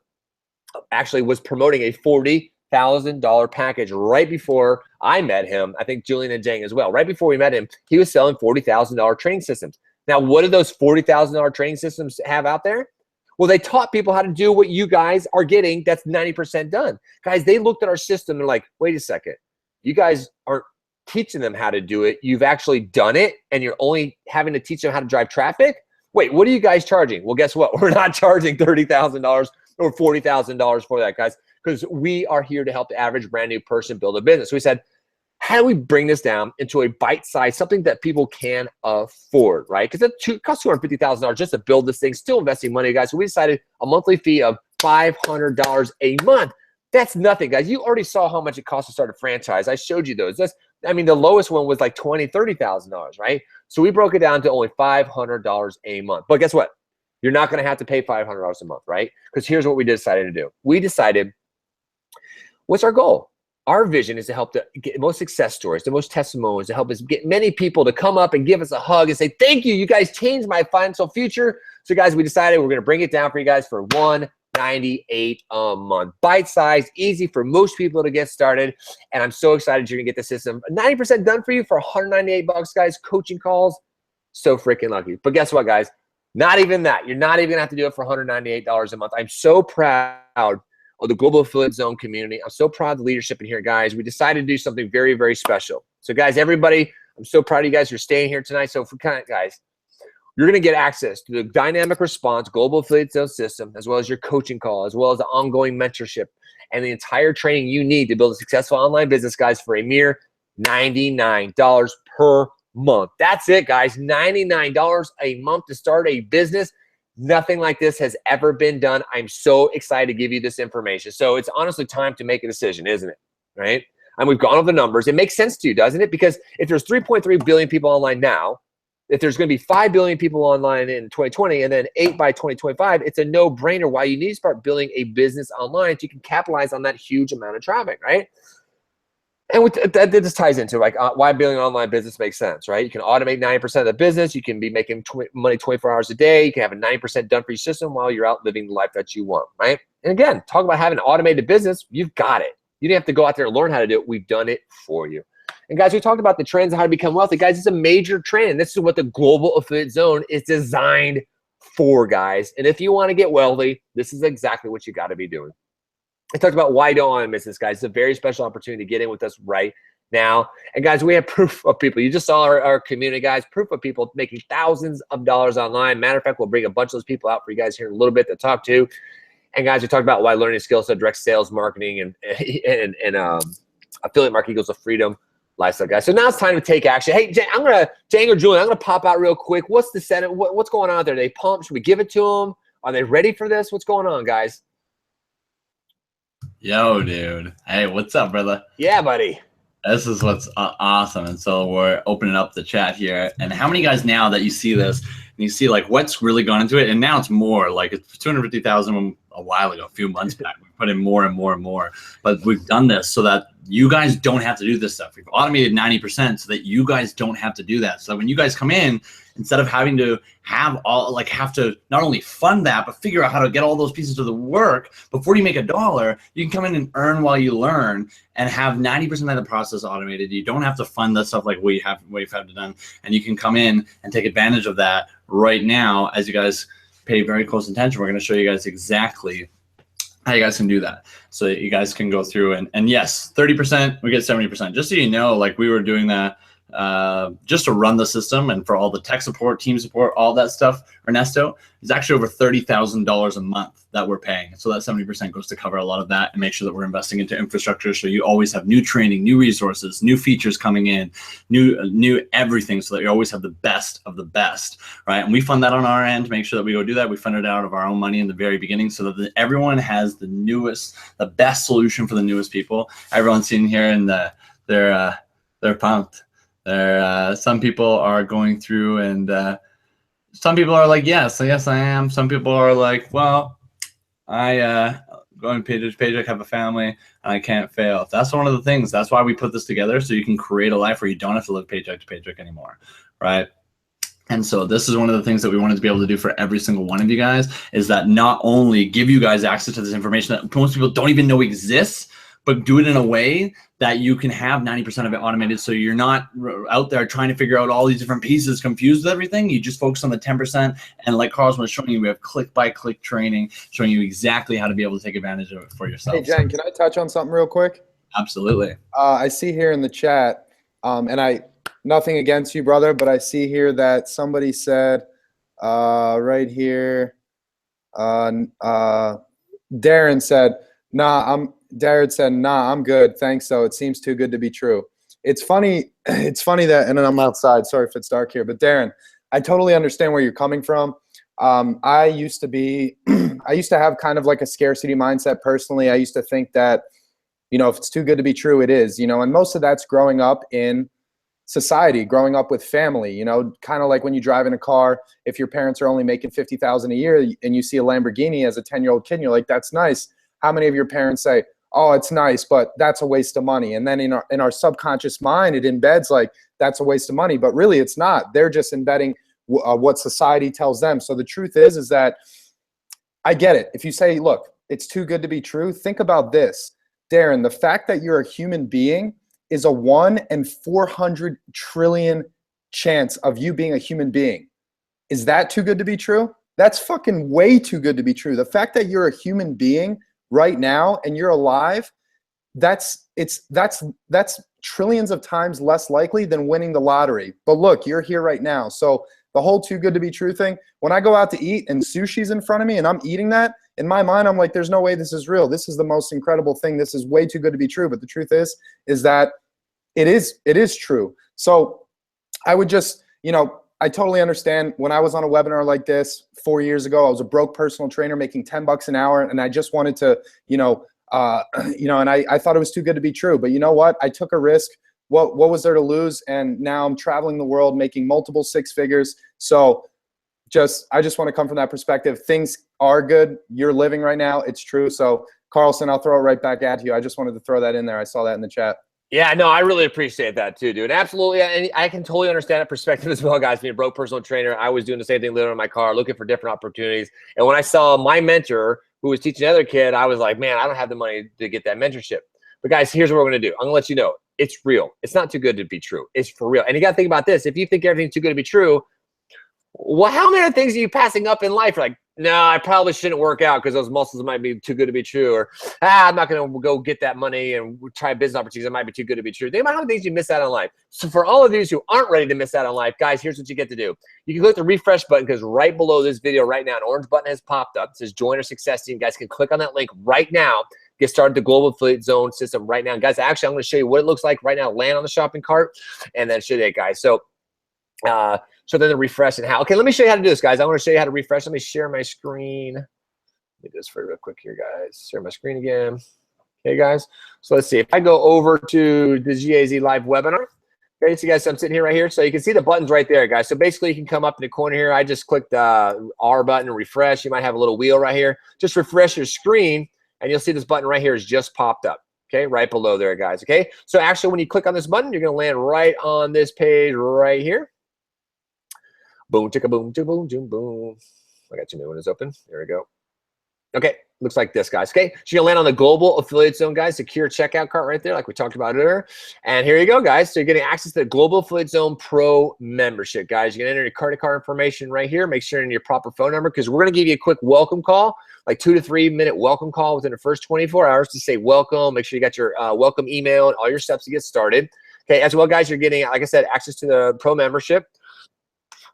actually was promoting a $40,000 package right before I met him. I think Julian and Jang as well. Right before we met him, he was selling $40,000 training systems. Now, what do those $40,000 training systems have out there? Well, they taught people how to do what you guys are getting. That's 90% done. Guys, they looked at our system. They're like, wait a second. You guys aren't teaching them how to do it. You've actually done it, and you're only having to teach them how to drive traffic? Wait, what are you guys charging? Well, guess what? We're not charging $30,000 or $40,000 for that, guys, because we are here to help the average brand new person build a business. So we said, how do we bring this down into a bite size, something that people can afford, right? Because it costs $250,000 just to build this thing, still investing money, guys. So we decided a monthly fee of $500 a month. That's nothing, guys. You already saw how much it costs to start a franchise. I showed you those. I mean, the lowest one was like $20,000, $30,000, right? So we broke it down to only $500 a month. But guess what? You're not going to have to pay $500 a month, right? Because here's what we decided to do. We decided, what's our goal? Our vision is to help get the most success stories, the most testimonials, to help us get many people to come up and give us a hug and say, thank you. You guys changed my financial future. So guys, we decided we're going to bring it down for you guys for $198 a month. Bite-sized, easy for most people to get started. And I'm so excited you're going to get the system 90% done for you for $198, guys. Coaching calls, so freaking lucky. But guess what, guys? Not even that. You're not even going to have to do it for $198 a month. I'm so proud of the Global Affiliate Zone community. I'm so proud of the leadership in here, guys. We decided to do something very, very special. So guys, everybody, I'm so proud of you guys for staying here tonight. So for guys, you're going to get access to the dynamic response Global Affiliate Zone system, as well as your coaching call, as well as the ongoing mentorship and the entire training you need to build a successful online business, guys, for a mere $99 per month. That's it, guys. $99 a month to start a business. Nothing like this has ever been done. I'm so excited to give you this information. So it's honestly time to make a decision, isn't it? Right? And we've gone over the numbers. It makes sense to you, doesn't it? Because if there's 3.3 billion people online now, if there's going to be 5 billion people online in 2020 and then 8 by 2025, it's a no-brainer why you need to start building a business online so you can capitalize on that huge amount of traffic, right? And this ties into like why building an online business makes sense, right? You can automate 90% of the business. You can be making money 24 hours a day. You can have a 90% done for your system while you're out living the life that you want, right? And again, talk about having an automated business. You've got it. You didn't have to go out there and learn how to do it. We've done it for you. And guys, we talked about the trends of how to become wealthy. Guys, it's a major trend. This is what the Global Affiliate Zone is designed for, guys. And if you want to get wealthy, this is exactly what you got to be doing. I talked about why you don't want to miss this, guys. It's a very special opportunity to get in with us right now. And guys, we have proof of people. You just saw our community, guys. Proof of people making thousands of dollars online. Matter of fact, we'll bring a bunch of those people out for you guys here in a little bit to talk to. And guys, we talked about why learning skills, so direct sales, marketing, and affiliate marketing equals a freedom lifestyle, guys. So now it's time to take action. Hey, Jang or Julian, I'm gonna pop out real quick. What's the Senate? What's going on out there? Are they pumped? Should we give it to them? Are they ready for this? What's going on, guys? Yo, dude. Hey, what's up, brother? Yeah, buddy. This is what's awesome. And so we're opening up the chat here. And how many guys now that you see this and you see like what's really gone into it? And now it's more like it's 250,000 a while ago, a few months back. We put in more and more and more. But we've done this so that you guys don't have to do this stuff. We've automated 90% so that you guys don't have to do that. So when you guys come in, instead of having to have to not only fund that, but figure out how to get all those pieces of the work before you make $1, you can come in and earn while you learn and have 90% of the process automated. You don't have to fund that stuff like we've had done. And you can come in and take advantage of that right now as you guys pay very close attention. We're going to show you guys exactly how you guys can do that. So that you guys can go through and yes, 30%, we get 70%. Just so you know, like we were doing that just to run the system and for all the tech support, team support, all that stuff, Ernesto, is actually over $30,000 a month that we're paying. So that 70% goes to cover a lot of that and make sure that we're investing into infrastructure. So you always have new training, new resources, new features coming in, new everything, so that you always have the best of the best, right? And we fund that on our end to make sure that we go do that. We fund it out of our own money in the very beginning so that everyone has the best solution for the newest people. Everyone's sitting here and they're pumped. Some people are going through and some people are like, yes, I am. Some people are like, well, I going paycheck to paycheck, have a family, and I can't fail. That's one of the things. That's why we put this together, so you can create a life where you don't have to live paycheck to paycheck anymore, right? And so this is one of the things that we wanted to be able to do for every single one of you guys, is that not only give you guys access to this information that most people don't even know exists, but do it in a way that you can have 90% of it automated. So you're not out there trying to figure out all these different pieces, confused with everything. You just focus on the 10%. And like Carlson was showing you, we have click by click training showing you exactly how to be able to take advantage of it for yourself. Hey, Jen, can I touch on something real quick? Absolutely. I see here in the chat, and nothing against you, brother, but I see here that somebody said right here, Darren said, nah, I'm good. Thanks, though. It seems too good to be true. It's funny that, and I'm outside. Sorry if it's dark here, but Darren, I totally understand where you're coming from. I used to have kind of like a scarcity mindset personally. I used to think that, you know, if it's too good to be true, it is, you know, and most of that's growing up in society, growing up with family, you know, kind of like when you drive in a car, if your parents are only making $50,000 a year and you see a Lamborghini as a 10-year-old kid, and you're like, that's nice. How many of your parents say, oh, it's nice, but that's a waste of money? And then in our subconscious mind, it embeds like that's a waste of money, but really it's not. They're just embedding what society tells them. So the truth is that I get it. If you say, look, it's too good to be true, think about this. Darren, the fact that you're a human being is a 1 in 400 trillion chance of you being a human being. Is that too good to be true? That's fucking way too good to be true. The fact that you're a human being right now and you're alive, that's trillions of times less likely than winning the lottery. But look, you're here right now. So the whole too good to be true thing, when I go out to eat and sushi's in front of me and I'm eating that, in my mind, I'm like, there's no way this is real. This is the most incredible thing. This is way too good to be true. But the truth is that it is true. So I would just, you know, I totally understand. When I was on a webinar like this 4 years ago, I was a broke personal trainer making $10 an hour. And I just wanted to, and I thought it was too good to be true. But you know what? I took a risk. What was there to lose? And now I'm traveling the world making multiple 6 figures. So I just want to come from that perspective. Things are good. You're living right now. It's true. So Carlson, I'll throw it right back at you. I just wanted to throw that in there. I saw that in the chat. Yeah, no, I really appreciate that too, dude. Absolutely. And I can totally understand that perspective as well, guys. Being a broke personal trainer, I was doing the same thing, living in my car, looking for different opportunities. And when I saw my mentor who was teaching another kid, I was like, man, I don't have the money to get that mentorship. But guys, here's what we're going to do. I'm going to let you know. It's real. It's not too good to be true. It's for real. And you got to think about this. If you think everything's too good to be true, well, how many things are you passing up in life? You're like, no, I probably shouldn't work out because those muscles might be too good to be true. Or, I'm not going to go get that money and try business opportunities that might be too good to be true. Think about how many things you miss out on life. So for all of you who aren't ready to miss out on life, guys, here's what you get to do. You can click the refresh button because right below this video right now, an orange button has popped up. It says join our success team. You guys can click on that link right now. Get started the Global Affiliate Zone system right now. Guys, actually, I'm going to show you what it looks like right now. Land on the shopping cart and then show you that, guys. So then the refresh and how. Okay, let me show you how to do this, guys. I want to show you how to refresh. Let me share my screen. Let me do this for you real quick here, guys. Share my screen again. Okay, guys. So let's see. If I go over to the GAZ live webinar, okay, so you guys, I'm sitting here right here. So you can see the buttons right there, guys. So basically, you can come up in the corner here. I just clicked the R button and refresh. You might have a little wheel right here. Just refresh your screen, and you'll see this button right here has just popped up. Okay, right below there, guys. Okay, so actually, when you click on this button, you're going to land right on this page right here. Boom, chicka, boom, chicka, boom, boom, boom. I got your new one is open. There we go. Okay, looks like this, guys. Okay, so you're gonna land on the Global Affiliate Zone, guys. Secure checkout cart right there, like we talked about earlier. And here you go, guys. So you're getting access to the Global Affiliate Zone Pro membership, guys. You're gonna enter your credit card information right here. Make sure you're in your proper phone number because we're gonna give you a quick welcome call, like 2 to 3 minute welcome call within the first 24 hours to say welcome. Make sure you got your welcome email and all your steps to get started. Okay, as well, guys, you're getting, like I said, access to the Pro membership.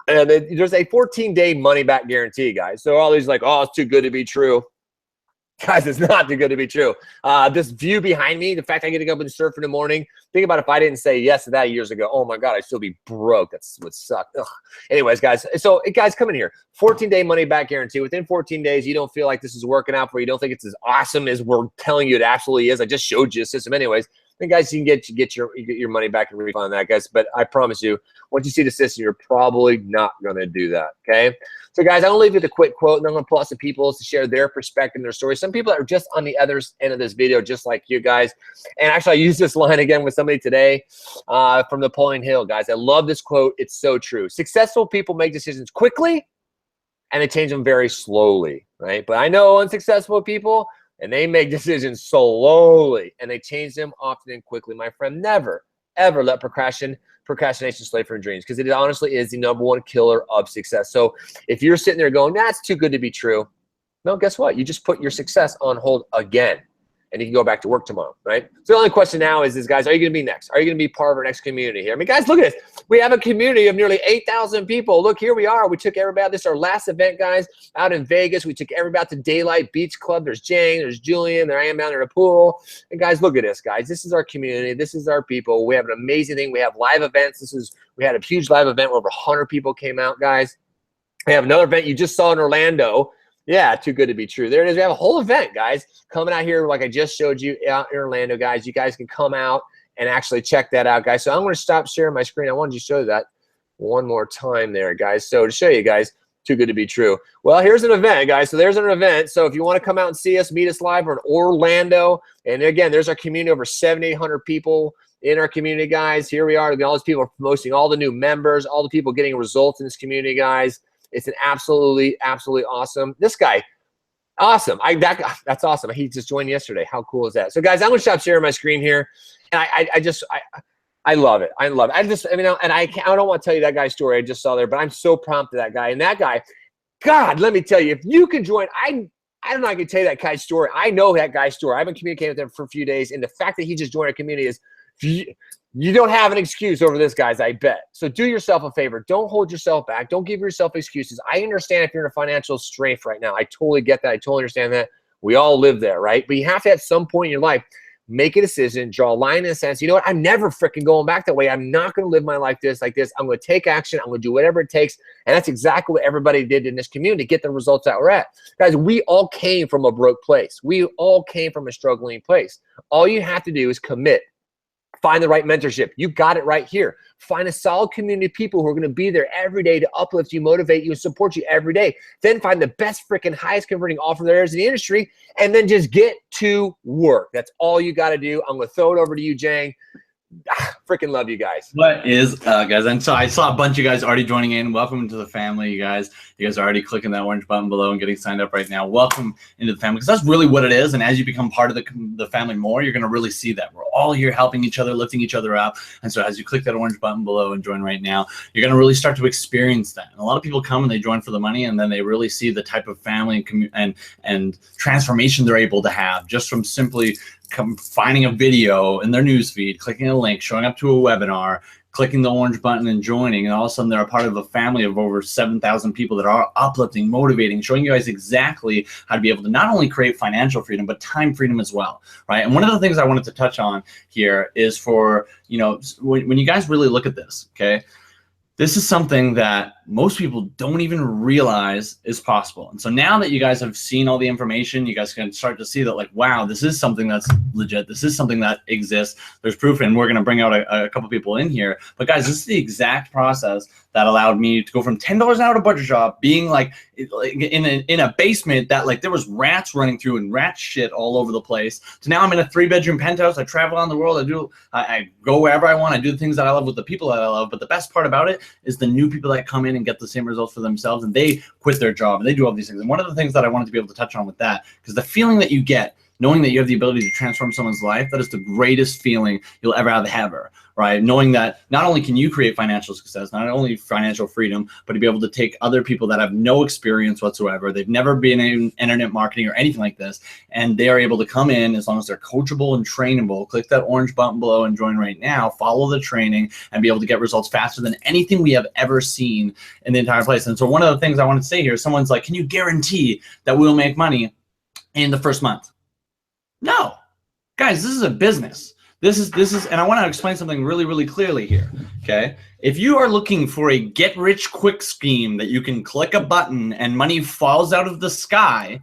And there's a 14-day money-back guarantee, guys. So all these like, oh, it's too good to be true. Guys, it's not too good to be true. This view behind me, the fact I get to go up and surf in the morning, think about if I didn't say yes to that years ago. Oh, my God, I'd still be broke. That's what sucked. Ugh. Anyways, guys, so guys, come in here. 14-day money-back guarantee. Within 14 days, you don't feel like this is working out for you. You don't think it's as awesome as we're telling you it absolutely is. I just showed you a system anyways. Then, guys, you can get your money back and refund on that, guys. But I promise you, once you see the system, you're probably not going to do that, okay? So, guys, I'm going to leave you with a quick quote, and I'm going to pull out some people to share their perspective and their story. Some people that are just on the other end of this video, just like you guys. And actually, I used this line again with somebody today from Napoleon Hill, guys. I love this quote. It's so true. Successful people make decisions quickly, and they change them very slowly, right? But I know unsuccessful people, and they make decisions slowly, and they change them often and quickly. My friend, never, ever let procrastination slay for your dreams, because it honestly is the #1 killer of success. So if you're sitting there going, that's too good to be true, no, guess what? You just put your success on hold again, and you can go back to work tomorrow, right? So the only question now is guys, are you going to be next? Are you going to be part of our next community here? I mean, guys, look at this. We have a community of nearly 8,000 people. Look, here we are. We took everybody out. This is our last event, guys, out in Vegas. We took everybody out to Daylight Beach Club. There's Jane, there's Julian, there I am down there in the pool. And guys, look at this, guys. This is our community. This is our people. We have an amazing thing. We have live events. We had a huge live event where over 100 people came out, guys. We have another event you just saw in Orlando. Yeah, too good to be true. There it is. We have a whole event, guys, coming out here like I just showed you out in Orlando, guys. You guys can come out and actually check that out, guys. So I'm going to stop sharing my screen. I wanted to show you that one more time there, guys. So to show you guys, too good to be true. Well, here's an event, guys. So there's an event. So if you want to come out and see us, meet us live, we're in Orlando. And again, there's our community, over 7,800 people in our community, guys. Here we are. All these people are promoting, all the new members, all the people getting results in this community, guys. It's an absolutely awesome. This guy, awesome. That's awesome. He just joined yesterday. How cool is that? So guys, I'm gonna stop sharing my screen here, and I love it. I love it. I don't want to tell you that guy's story I just saw there, but I'm so proud of that guy. And that guy, God, let me tell you, if you can join, I don't know, I can tell you that guy's story. I know that guy's story. I've been communicating with him for a few days, and the fact that he just joined our community is. You don't have an excuse over this, guys, I bet. So do yourself a favor. Don't hold yourself back. Don't give yourself excuses. I understand if you're in a financial strafe right now. I totally get that. I totally understand that. We all live there, right? But you have to, at some point in your life, make a decision, draw a line in the sense, you know what? I'm never freaking going back that way. I'm not going to live my life like this. I'm going to take action. I'm going to do whatever it takes. And that's exactly what everybody did in this community to get the results that we're at. Guys, we all came from a broke place. We all came from a struggling place. All you have to do is commit. Find the right mentorship. You got it right here. Find a solid community of people who are going to be there every day to uplift you, motivate you, and support you every day. Then find the best freaking highest converting offer there is in the industry, and then just get to work. That's all you got to do. I'm going to throw it over to you, Jang. Freaking love you guys. What is guys? And so I saw a bunch of guys already joining in. Welcome to the family, you guys. You guys are already clicking that orange button below and getting signed up right now. Welcome into the family, because that's really what it is. And as you become part of the family more, you're going to really see that we're all here helping each other, lifting each other up. And so as you click that orange button below and join right now, you're going to really start to experience that. And a lot of people come and they join for the money, and then they really see the type of family and transformation they're able to have just from simply finding a video in their newsfeed, clicking a link, showing up to a webinar, clicking the orange button and joining, and all of a sudden they're a part of a family of over 7,000 people that are uplifting, motivating, showing you guys exactly how to be able to not only create financial freedom, but time freedom as well, right? And one of the things I wanted to touch on here is for, you know, when you guys really look at this, okay, this is something that most people don't even realize is possible. And so now that you guys have seen all the information, you guys can start to see that, like, wow, this is something that's legit. This is something that exists. There's proof, and we're going to bring out a couple people in here. But guys, this is the exact process that allowed me to go from $10 an hour to butcher shop, being like in a basement that, like, there was rats running through and rat shit all over the place, to now I'm in a 3-bedroom penthouse. I travel around the world. I go wherever I want. I do the things that I love with the people that I love. But the best part about it is the new people that come in and get the same results for themselves, and they quit their job and they do all these things. And one of the things that I wanted to be able to touch on with that, because the feeling that you get knowing that you have the ability to transform someone's life, that is the greatest feeling you'll ever have ever, right? Knowing that not only can you create financial success, not only financial freedom, but to be able to take other people that have no experience whatsoever, they've never been in internet marketing or anything like this, and they are able to come in as long as they're coachable and trainable. Click that orange button below and join right now, follow the training, and be able to get results faster than anything we have ever seen in the entire place. And so one of the things I want to say here, someone's like, can you guarantee that we'll make money in the first month? No, guys, this is a business. This is, and I want to explain something really, really clearly here, okay? If you are looking for a get-rich-quick scheme that you can click a button and money falls out of the sky,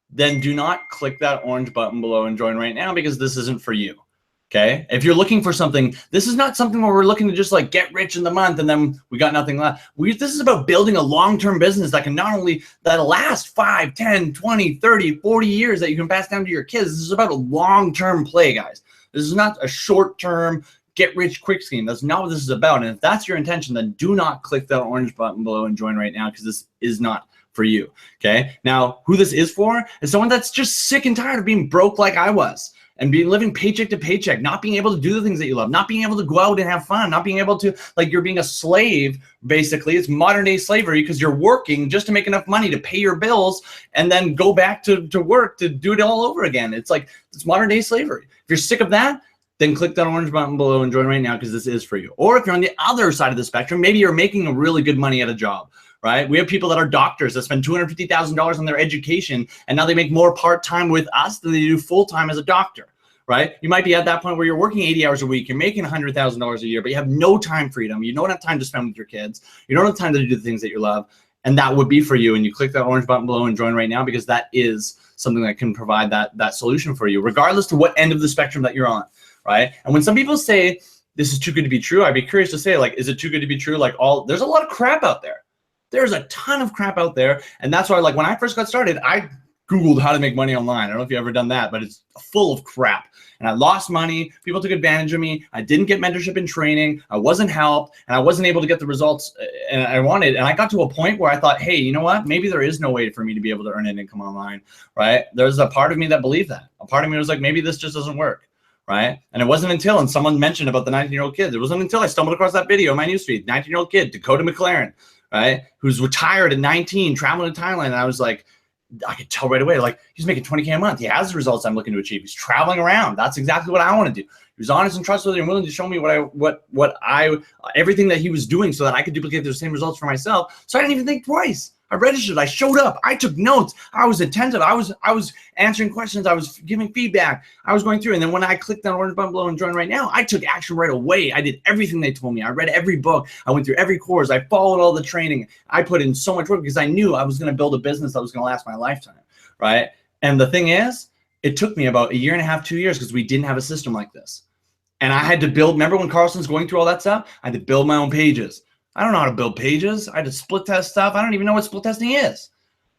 then do not click that orange button below and join right now, because this isn't for you, okay? If you're looking for something, this is not something where we're looking to just, like, get rich in the month and then we got nothing left. This is about building a long-term business that can not only, that'll last 5, 10, 20, 30, 40 years, that you can pass down to your kids. This is about a long-term play, guys. This is not a short-term get-rich-quick scheme. That's not what this is about. And if that's your intention, then do not click that orange button below and join right now, because this is not for you. Okay. Now, who this is for is someone that's just sick and tired of being broke like I was, and living paycheck to paycheck, not being able to do the things that you love, not being able to go out and have fun, not being able to, like, you're being a slave, basically. It's modern day slavery because you're working just to make enough money to pay your bills and then go back to work to do it all over again. It's like, it's modern day slavery. If you're sick of that, then click that orange button below and join right now, because this is for you. Or if you're on the other side of the spectrum, maybe you're making really good money at a job, right? We have people that are doctors that spend $250,000 on their education, and now they make more part-time with us than they do full-time as a doctor. Right? You might be at that point where you're working 80 hours a week, you're making $100,000 a year, but you have no time freedom. You don't have time to spend with your kids. You don't have time to do the things that you love. And that would be for you. And you click that orange button below and join right now, because that is something that can provide that solution for you, regardless to what end of the spectrum that you're on. Right? And when some people say this is too good to be true, I'd be curious to say, like, is it too good to be true? Like, there's a lot of crap out there. There's a ton of crap out there. And that's why, like, when I first got started, I Googled how to make money online. I don't know if you've ever done that, but it's full of crap. And I lost money. People took advantage of me. I didn't get mentorship and training. I wasn't helped, and I wasn't able to get the results I wanted. And I got to a point where I thought, hey, you know what? Maybe there is no way for me to be able to earn an income online, right? There's a part of me that believed that. A part of me was like, maybe this just doesn't work, right? And it wasn't until, and someone mentioned about the 19-year-old kid, it wasn't until I stumbled across that video in my newsfeed, 19-year-old kid, Dakota McLaren, right? Who's retired at 19, traveling to Thailand. And I was like, I could tell right away, like, he's making $20K a month. He has the results I'm looking to achieve. He's traveling around. That's exactly what I want to do. He was honest and trustworthy and willing to show me everything that he was doing so that I could duplicate those same results for myself. So I didn't even think twice. I registered. I showed up. I took notes. I was attentive. I was answering questions. I was giving feedback. I was going through. And then when I clicked on orange button below and join right now, I took action right away. I did everything they told me. I read every book. I went through every course. I followed all the training. I put in so much work because I knew I was going to build a business that was going to last my lifetime, right? And the thing is, it took me about 1.5 years, 2 years, because we didn't have a system like this. And I had to build, remember when Carlson's going through all that stuff? I had to build my own pages. I don't know how to build pages. I had to split test stuff. I don't even know what split testing is.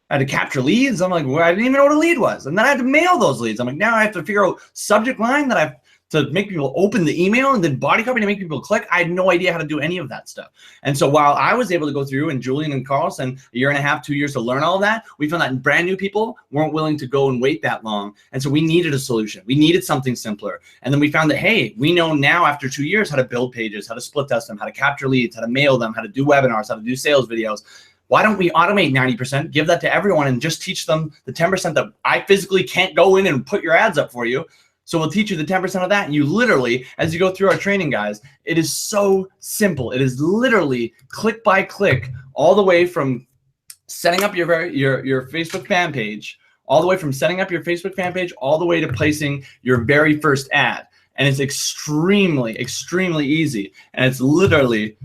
I had to capture leads. I'm like, well, I didn't even know what a lead was. And then I had to mail those leads. I'm like, now I have to figure out subject line that I've to make people open the email, and then body copy to make people click. I had no idea how to do any of that stuff. And so while I was able to go through, and Julian and Carlson, 1.5 years, 2 years to learn all of that, we found that brand new people weren't willing to go and wait that long. And so we needed a solution. We needed something simpler. And then we found that, hey, we know now after 2 years how to build pages, how to split test them, how to capture leads, how to mail them, how to do webinars, how to do sales videos. Why don't we automate 90%, give that to everyone, and just teach them the 10% that I physically can't go in and put your ads up for you? So we'll teach you the 10% of that. And you literally, as you go through our training, guys, it is so simple. It is literally click by click, all the way from setting up your Facebook fan page, all the way from setting up your Facebook fan page, all the way to placing your very first ad. And it's extremely, extremely easy. And it's literally,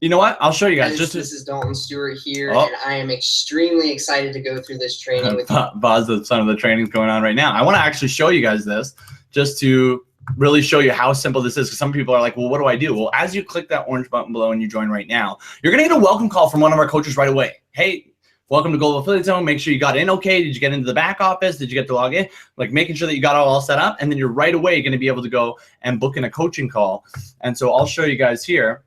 you know what? I'll show you guys. This is Dalton Stewart here, and I am extremely excited to go through this training with you. Pause some of the training's going on right now. I want to actually show you guys this just to really show you how simple this is, because some people are like, well, what do I do? Well, as you click that orange button below and you join right now, you're going to get a welcome call from one of our coaches right away. Hey, welcome to Global Affiliate Zone. Make sure you got in okay. Did you get into the back office? Did you get to log in? Like, making sure that you got it all set up, and then you're right away going to be able to go and book in a coaching call. And so I'll show you guys here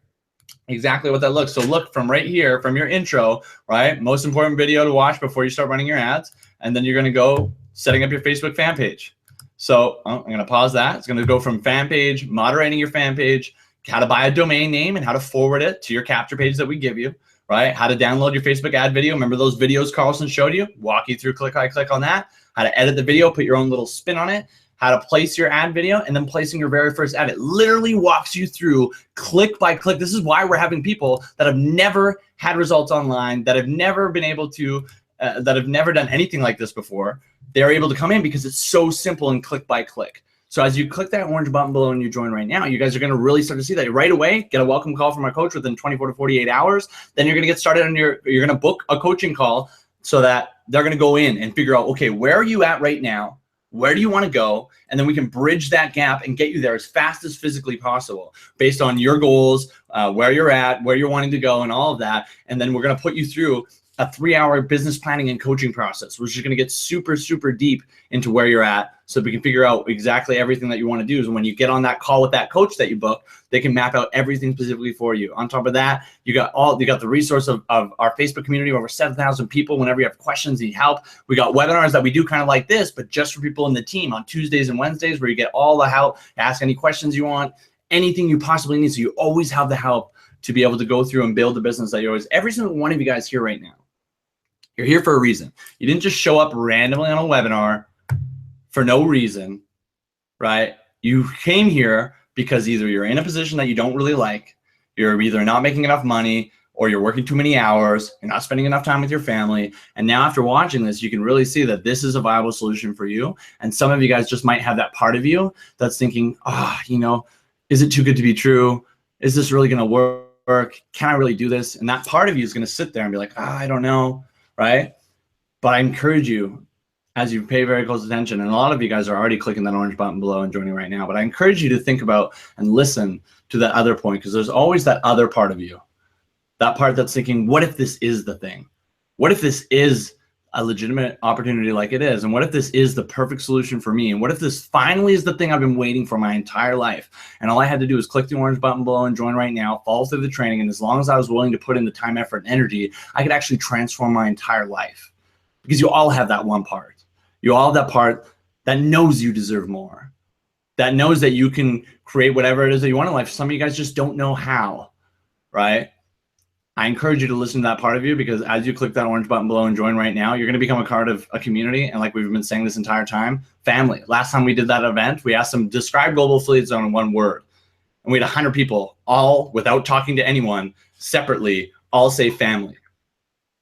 exactly what that looks. So look from right here, from your intro, right? Most important video to watch before you start running your ads. And then you're going to go setting up your Facebook fan page. So I'm going to pause that. It's going to go from fan page, moderating your fan page, how to buy a domain name and how to forward it to your capture page that we give you, right? How to download your Facebook ad video. Remember those videos Carlson showed you? Walk you through click by click on that. How to edit the video, put your own little spin on it. How to place your ad video, and then placing your very first ad. It literally walks you through click by click. This is why we're having people that have never had results online, that have never been able to, that have never done anything like this before. They're able to come in because it's so simple and click by click. So as you click that orange button below and you join right now, you guys are going to really start to see that right away. Get a welcome call from our coach within 24 to 48 hours. Then you're going to get started on you're going to book a coaching call so that they're going to go in and figure out, okay, where are you at right now? Where do you want to go? And then we can bridge that gap and get you there as fast as physically possible based on your goals, where you're at, where you're wanting to go, and all of that. And then we're going to put you through a 3-hour business planning and coaching process, which is going to get super, super deep into where you're at, so we can figure out exactly everything that you want to do. And when you get on that call with that coach that you book, they can map out everything specifically for you. On top of that, you got the resource of our Facebook community, over 7,000 people. Whenever you have questions, need help, we got webinars that we do kind of like this, but just for people in the team on Tuesdays and Wednesdays, where you get all the help, ask any questions you want, anything you possibly need. So you always have the help to be able to go through and build the business that you always. Every single one of you guys here right now, you're here for a reason. You didn't just show up randomly on a webinar for no reason, right? You came here because either you're in a position that you don't really like, you're either not making enough money, or you're working too many hours, you're not spending enough time with your family. And now after watching this, you can really see that this is a viable solution for you. And some of you guys just might have that part of you that's thinking, you know, is it too good to be true? Is this really gonna work? Can I really do this? And that part of you is gonna sit there and be like, I don't know, right? But I encourage you, as you pay very close attention, and a lot of you guys are already clicking that orange button below and joining right now, but I encourage you to think about and listen to that other point, because there's always that other part of you, that part that's thinking, what if this is the thing? What if this is a legitimate opportunity like it is? And what if this is the perfect solution for me? And what if this finally is the thing I've been waiting for my entire life? And all I had to do was click the orange button below and join right now, follow through the training. And as long as I was willing to put in the time, effort, and energy, I could actually transform my entire life. Because you all have that one part. You all have that part that knows you deserve more, that knows that you can create whatever it is that you want in life. Some of you guys just don't know how, right? I encourage you to listen to that part of you, because as you click that orange button below and join right now, you're going to become a part of a community. And like we've been saying this entire time, family. Last time we did that event, we asked them, describe Global Affiliate Zone in one word. And we had 100 people, all without talking to anyone, separately, all say family.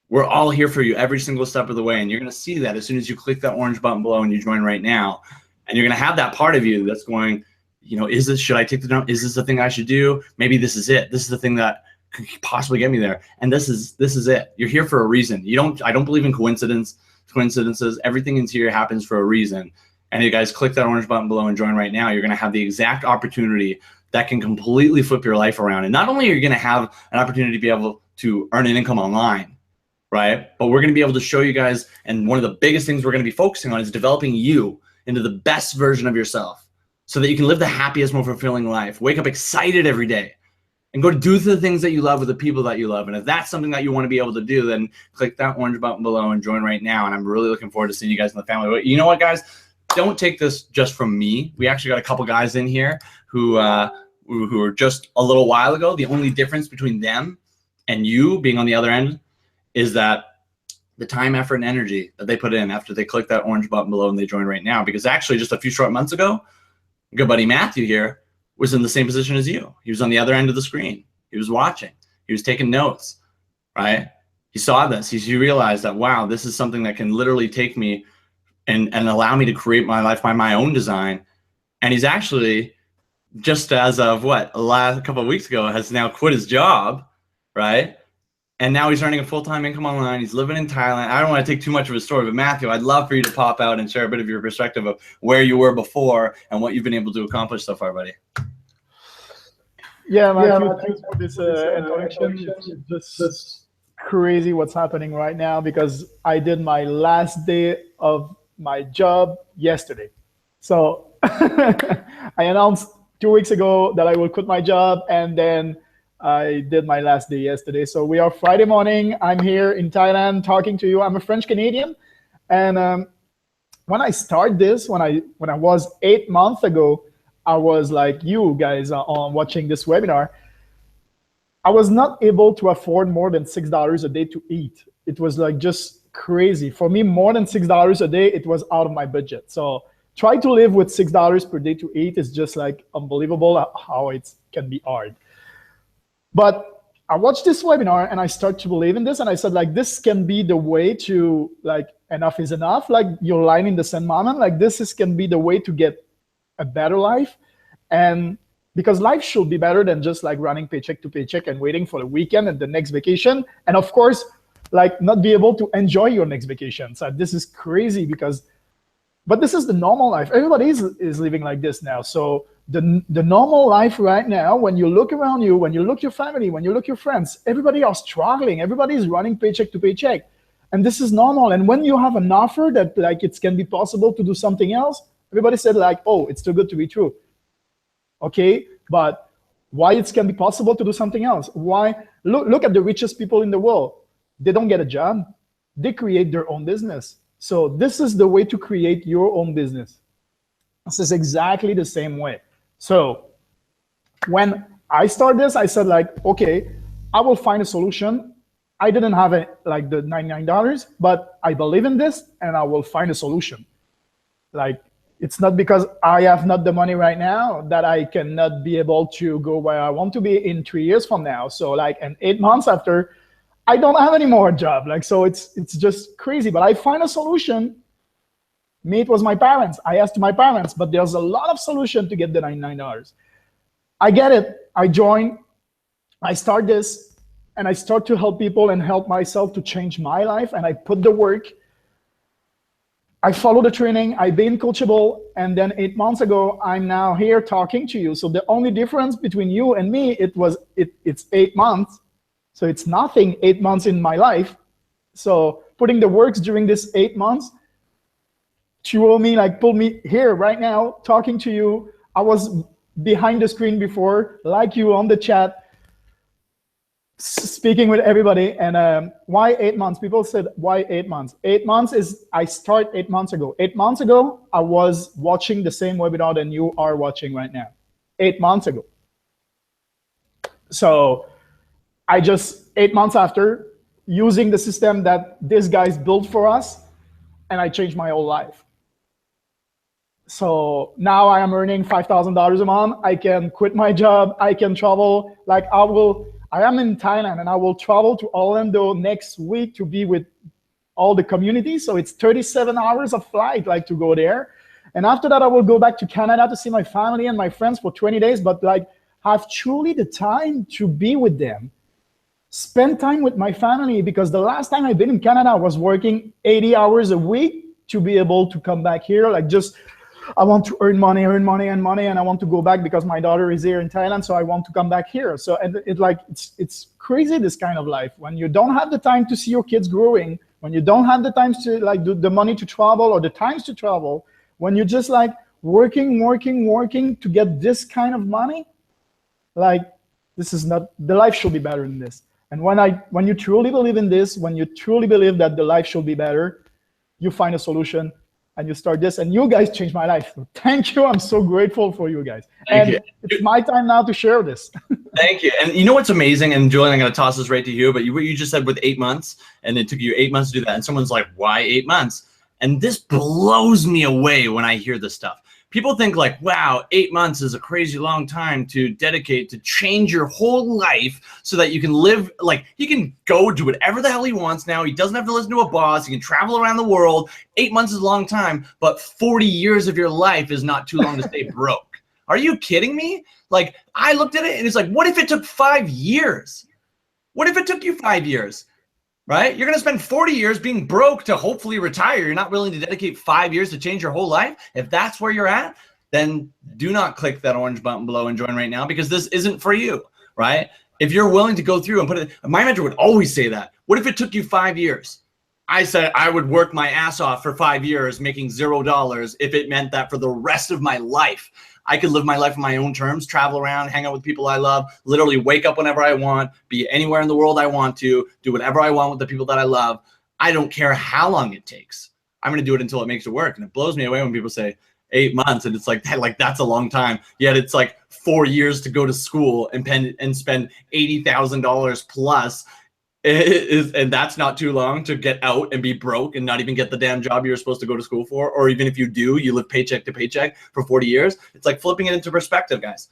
We're all here for you every single step of the way. And you're going to see that as soon as you click that orange button below and you join right now. And you're going to have that part of you that's going, you know, should I take the jump? Is this the thing I should do? Maybe this is it. This is the thing that could possibly get me there. And this is it. You're here for a reason. I don't believe in coincidences. Everything in here happens for a reason. And you guys click that orange button below and join right now. You're going to have the exact opportunity that can completely flip your life around. And not only are you going to have an opportunity to be able to earn an income online, right? But we're going to be able to show you guys, and one of the biggest things we're going to be focusing on is developing you into the best version of yourself, so that you can live the happiest, more fulfilling life. Wake up excited every day and go do the things that you love with the people that you love. And if that's something that you want to be able to do, then click that orange button below and join right now. And I'm really looking forward to seeing you guys in the family. But you know what, guys? Don't take this just from me. We actually got a couple guys in here who were just a little while ago. The only difference between them and you being on the other end is that the time, effort, and energy that they put in after they click that orange button below and they join right now. Because actually just a few short months ago, good buddy Matthew here was in the same position as you. He was on the other end of the screen. He was watching. He was taking notes, right? He saw this. He realized that, wow, this is something that can literally take me and allow me to create my life by my own design. And he's actually, just as of a couple of weeks ago, has now quit his job, right? And now he's earning a full-time income online. He's living in Thailand. I don't want to take too much of his story, but Matthew, I'd love for you to pop out and share a bit of your perspective of where you were before and what you've been able to accomplish so far, buddy. Yeah, Matthew, thanks for this introduction. It's just crazy what's happening right now, because I did my last day of my job yesterday. So I announced 2 weeks ago that I will quit my job, and then I did my last day yesterday. So we are Friday morning. I'm here in Thailand talking to you. I'm a French Canadian. And when I started this, when I was 8 months ago, I was like you guys on watching this webinar. I was not able to afford more than $6 a day to eat. It was like just crazy. For me, more than $6 a day, it was out of my budget. So try to live with $6 per day to eat is just like unbelievable how it can be hard. But I watched this webinar and I started to believe in this, and I said, like, this can be the way to, like, enough is enough, like your line in the sand moment, like this can be the way to get a better life. And because life should be better than just like running paycheck to paycheck and waiting for the weekend and the next vacation. And of course, like not be able to enjoy your next vacation. So this is crazy but this is the normal life. Everybody is living like this now. So the normal life right now, when you look around you, when you look your family, when you look your friends, everybody are struggling. Everybody is running paycheck to paycheck. And this is normal. And when you have an offer that like it can be possible to do something else, everybody said like, oh, it's too good to be true. Okay, but why it can be possible to do something else? Why? Look at the richest people in the world. They don't get a job. They create their own business. So this is the way to create your own business. This is exactly the same way. So when I started this, I said like, okay, I will find a solution. I didn't have it like the $99, but I believe in this and I will find a solution. Like, it's not because I have not the money right now that I cannot be able to go where I want to be in 3 years from now. So like, and 8 months after, I don't have any more job. Like, so it's just crazy, but I find a solution. Me, it was my parents. I asked my parents, but there's a lot of solution to get the $99. I get it. I join. I start this. And I start to help people and help myself to change my life. And I put the work. I follow the training. I've been coachable. And then 8 months ago, I'm now here talking to you. So the only difference between you and me, it's 8 months. So it's nothing 8 months in my life. So putting the works during this 8 months, pulled me here right now, talking to you. I was behind the screen before, like you on the chat, speaking with everybody. And why 8 months? People said, why 8 months? 8 months is, I start 8 months ago. 8 months ago, I was watching the same webinar that you are watching right now. 8 months ago. So I just, 8 months after, using the system that these guys built for us, and I changed my whole life. So now I am earning $5,000 a month. I can quit my job. I can travel. Like I am in Thailand and I will travel to Orlando next week to be with all the community. So it's 37 hours of flight, like to go there. And after that, I will go back to Canada to see my family and my friends for 20 days, but like have truly the time to be with them. Spend time with my family, because the last time I've been in Canada, I was working 80 hours a week to be able to come back here. Like just, I want to earn money, and I want to go back because my daughter is here in Thailand, so I want to come back here. So it's crazy, this kind of life. When you don't have the time to see your kids growing, when you don't have the time to like do the money to travel or the times to travel, when you're just like working to get this kind of money, like this is not, the life should be better than this. And when you truly believe in this, when you truly believe that the life should be better, you find a solution. And you start this, and you guys changed my life. So thank you. I'm so grateful for you guys. Thank you. It's my time now to share this. Thank you. And you know what's amazing? And Julian, I'm going to toss this right to you. But what you just said with 8 months, and it took you 8 months to do that. And someone's like, why 8 months? And this blows me away when I hear this stuff. People think like, wow, 8 months is a crazy long time to dedicate to change your whole life so that you can live, like he can go do whatever the hell he wants now. He doesn't have to listen to a boss. He can travel around the world. 8 months is a long time, but 40 years of your life is not too long to stay broke. Are you kidding me? Like I looked at it and it's like, what if it took 5 years? What if it took you 5 years? Right? You're going to spend 40 years being broke to hopefully retire. You're not willing to dedicate 5 years to change your whole life. If that's where you're at, then do not click that orange button below and join right now, because this isn't for you, right? If you're willing to go through and put it, my mentor would always say that. What if it took you 5 years? I said I would work my ass off for 5 years making $0 if it meant that for the rest of my life, I could live my life on my own terms, travel around, hang out with people I love, literally wake up whenever I want, be anywhere in the world I want to, do whatever I want with the people that I love. I don't care how long it takes. I'm going to do it until it makes it work. And it blows me away when people say 8 months and it's like that's a long time. Yet it's like 4 years to go to school and spend $80,000 plus. And that's not too long to get out and be broke and not even get the damn job you're supposed to go to school for. Or even if you do, you live paycheck to paycheck for 40 years. It's like flipping it into perspective, guys.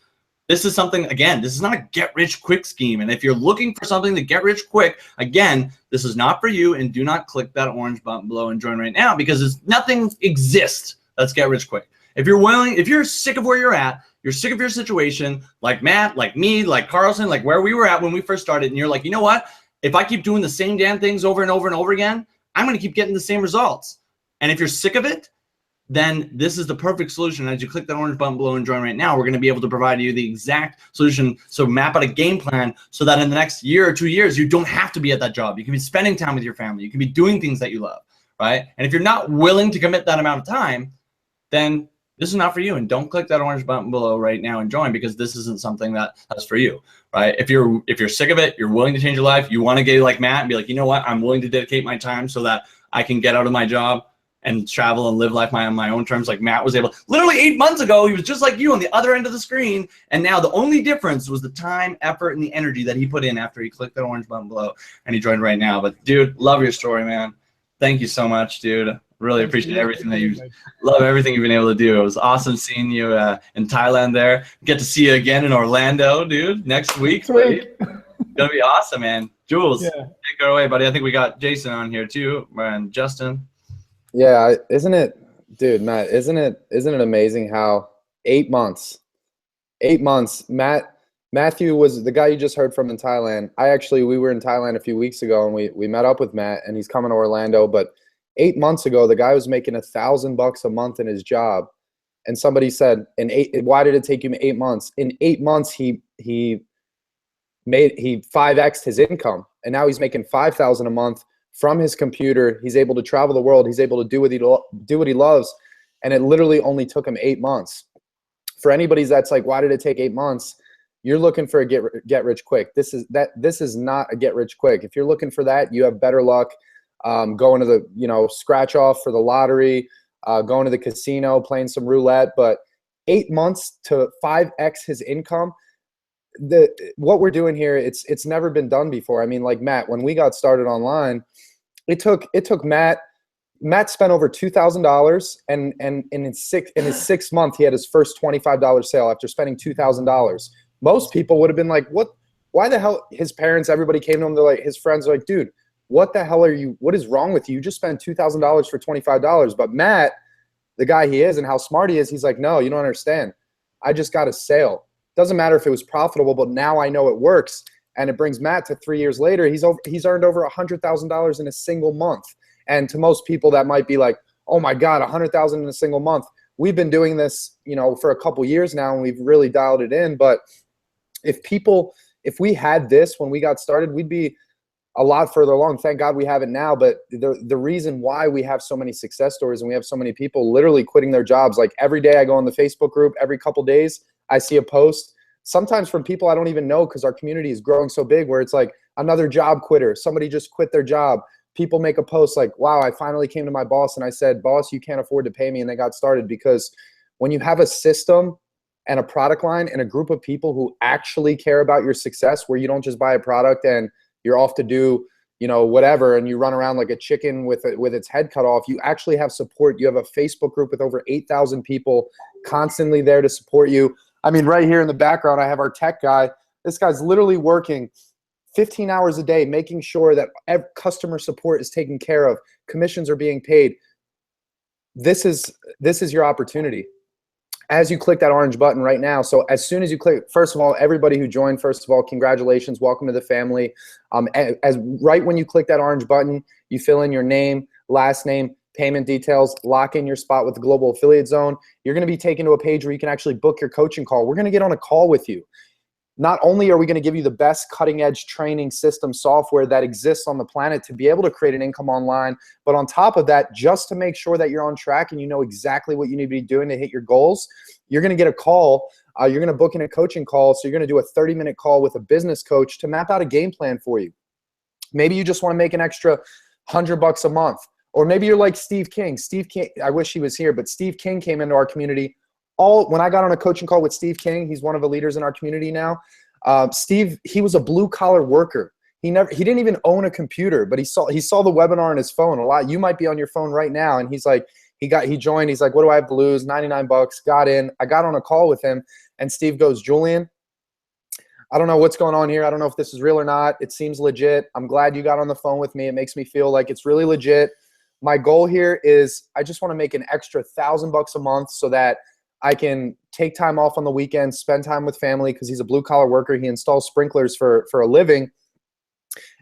This is something, again, this is not a get rich quick scheme. And if you're looking for something to get rich quick, again, this is not for you. And do not click that orange button below and join right now, because nothing exists that's get rich quick. If you're willing, if you're sick of where you're at, you're sick of your situation, like Matt, like me, like Carlson, like where we were at when we first started, and you're like, you know what? If I keep doing the same damn things over and over and over again, I'm going to keep getting the same results. And if you're sick of it, then this is the perfect solution. As you click that orange button below and join right now, we're going to be able to provide you the exact solution. So map out a game plan so that in the next year or 2 years, you don't have to be at that job. You can be spending time with your family. You can be doing things that you love, right? And if you're not willing to commit that amount of time, then this is not for you. And don't click that orange button below right now and join, because this isn't something that's for you, right? If you're sick of it, you're willing to change your life, you want to get like Matt and be like, you know what, I'm willing to dedicate my time so that I can get out of my job and travel and live life on my own terms, like Matt was able. Literally 8 months ago, he was just like you on the other end of the screen, and now the only difference was the time, effort, and the energy that he put in after he clicked that orange button below and he joined right now. But dude, love your story, man. Thank you so much, dude. Really appreciate everything that love everything you've been able to do. It was awesome seeing you in Thailand there. Get to see you again in Orlando, dude, next week. It's gonna be awesome, man. Jules, take her away, buddy. I think we got Jason on here too, and Justin. Yeah, isn't it, dude, Matt, isn't it amazing how 8 months, Matthew was the guy you just heard from in Thailand. We were in Thailand a few weeks ago, and we met up with Matt, and he's coming to Orlando. But 8 months ago, the guy was making $1,000 a month in his job. And somebody said, why did it take him 8 months? In 8 months, he 5x'd his income, and now he's making $5,000 a month from his computer. He's able to travel the world. He's able to do what he loves, and it literally only took him 8 months. For anybody that's like, why did it take 8 months? You're looking for a get rich quick. This is not a get rich quick. If you're looking for that, you have better luck going to the scratch off for the lottery, going to the casino, playing some roulette. But 8 months to 5x his income. What we're doing here, it's never been done before. I mean, like Matt, when we got started online, it took Matt spent over $2,000, and in his sixth month, he had his first $25 sale after spending $2,000. Most people would have been like, what? Why the hell? His parents, everybody came to him. They're like, his friends are like, dude, what the hell are you? What is wrong with you? You just spent $2,000 for $25. But Matt, the guy he is and how smart he is, he's like, no, you don't understand. I just got a sale. Doesn't matter if it was profitable, but now I know it works. And it brings Matt to 3 years later. He's earned over $100,000 in a single month. And to most people, that might be like, oh my God, $100,000 in a single month. We've been doing this, for a couple years now, and we've really dialed it in. But if we had this when we got started, we'd be a lot further along. Thank God we have it now. But the reason why we have so many success stories and we have so many people literally quitting their jobs, like every day I go on the Facebook group, every couple days I see a post, sometimes from people I don't even know, because our community is growing so big, where it's like another job quitter. Somebody just quit their job. People make a post like, wow, I finally came to my boss and I said, boss, you can't afford to pay me. And they got started. Because when you have a system and a product line and a group of people who actually care about your success, where you don't just buy a product and you're off to do, whatever, and you run around like a chicken with its head cut off, you actually have support. You have a Facebook group with over 8,000 people constantly there to support you. I mean, right here in the background, I have our tech guy. This guy's literally working 15 hours a day, making sure that customer support is taken care of. Commissions are being paid. This is your opportunity. As you click that orange button right now, so as soon as you click, first of all, everybody who joined, first of all, congratulations, welcome to the family. Right when you click that orange button, you fill in your name, last name, payment details, lock in your spot with the Global Affiliate Zone. You're going to be taken to a page where you can actually book your coaching call. We're going to get on a call with you. Not only are we going to give you the best cutting edge training system software that exists on the planet to be able to create an income online, but on top of that, just to make sure that you're on track and you know exactly what you need to be doing to hit your goals, you're going to get a call. You're going to book in a coaching call. So you're going to do a 30-minute call with a business coach to map out a game plan for you. Maybe you just want to make an extra $100 a month. Or maybe you're like Steve King. Steve King, I wish he was here, but Steve King came into our community. When I got on a coaching call with Steve King, he's one of the leaders in our community now. Steve, he was a blue collar worker. He didn't even own a computer, but he saw the webinar on his phone. You might be on your phone right now, and he's like, he joined. He's like, what do I have to lose? $99. Got in. I got on a call with him, and Steve goes, Julian, I don't know what's going on here. I don't know if this is real or not. It seems legit. I'm glad you got on the phone with me. It makes me feel like it's really legit. My goal here is I just want to make an extra $1,000 a month so that I can take time off on the weekend, spend time with family, because he's a blue collar worker. He installs sprinklers for a living.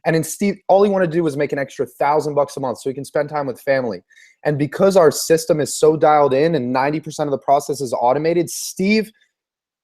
And in Steve, all he wanted to do was make an extra $1,000 a month so he can spend time with family. And because our system is so dialed in and 90% of the process is automated, Steve,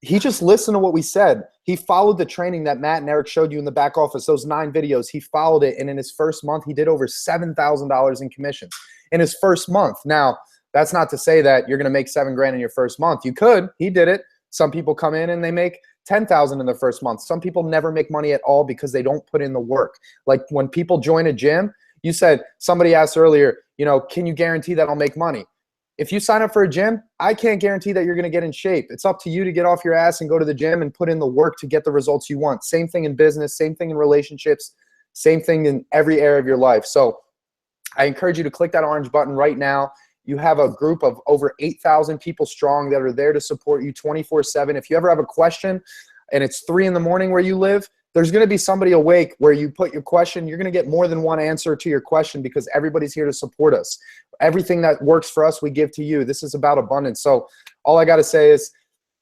he just listened to what we said. He followed the training that Matt and Eric showed you in the back office, those 9 videos. He followed it, and in his first month, he did over $7,000 in commissions in his first month. Now, that's not to say that you're going to make $7 grand in your first month. You could. He did it. Some people come in and they make $10,000 in their first month. Some people never make money at all because they don't put in the work. Like when people join a gym, you said, somebody asked earlier, you know, can you guarantee that I'll make money? If you sign up for a gym, I can't guarantee that you're going to get in shape. It's up to you to get off your ass and go to the gym and put in the work to get the results you want. Same thing in business, same thing in relationships, same thing in every area of your life. So I encourage you to click that orange button right now. You have a group of over 8,000 people strong that are there to support you 24/7. If you ever have a question and it's 3 in the morning where you live, there's going to be somebody awake where you put your question. You're going to get more than one answer to your question because everybody's here to support us. Everything that works for us, we give to you. This is about abundance. So all I got to say is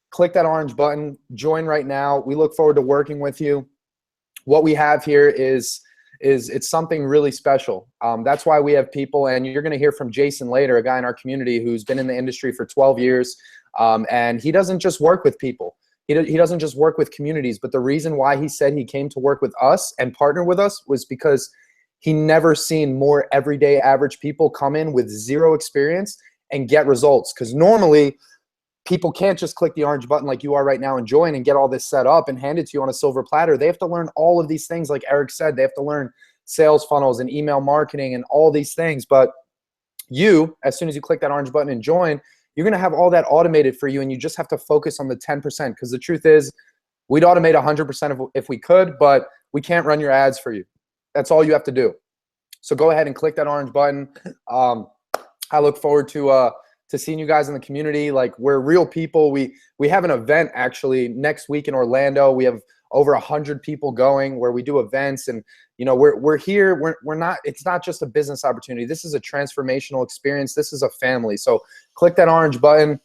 click that orange button, join right now. We look forward to working with you. What we have here is it's something really special. That's why we have people, and you're going to hear from Jason later, a guy in our community who's been in the industry for 12 years. And he doesn't just work with people. He doesn't just work with communities, but the reason why he said he came to work with us and partner with us was because he never seen more everyday average people come in with 0 experience and get results. Because normally people can't just click the orange button like you are right now and join and get all this set up and hand it to you on a silver platter. They have to learn all of these things. Like Eric said, they have to learn sales funnels and email marketing and all these things. But you, as soon as you click that orange button and join, you're going to have all that automated for you, and you just have to focus on the 10%, because the truth is we'd automate 100% if we could, but we can't run your ads for you. That's all you have to do. So go ahead and click that orange button. I look forward to seeing you guys in the community. Like, we're real people. We have an event actually next week in Orlando. We have over 100 people going where we do events, and you know, we're here. We're not, it's not just a business opportunity. This is a transformational experience. This is a family. So click that orange button.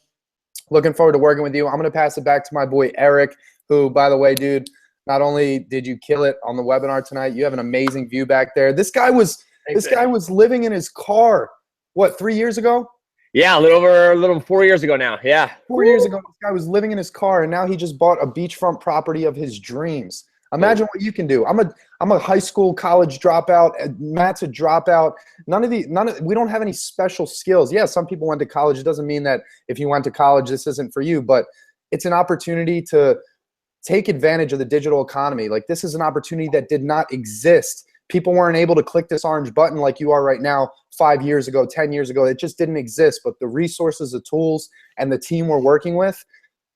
Looking forward to working with you. I'm going to pass it back to my boy, Eric, who, by the way, dude, not only did you kill it on the webinar tonight, you have an amazing view back there. This guy was living in his car, what, 3 years ago? Yeah, a little 4 years ago now. Yeah. 4 years ago, this guy was living in his car, and now he just bought a beachfront property of his dreams. Imagine what you can do. I'm a high school, college dropout. Matt's a dropout. We don't have any special skills. Yeah, some people went to college. It doesn't mean that if you went to college, this isn't for you, but it's an opportunity to take advantage of the digital economy. Like, this is an opportunity that did not exist. People weren't able to click this orange button like you are right now 5 years ago, 10 years ago. It just didn't exist. But the resources, the tools, and the team we're working with,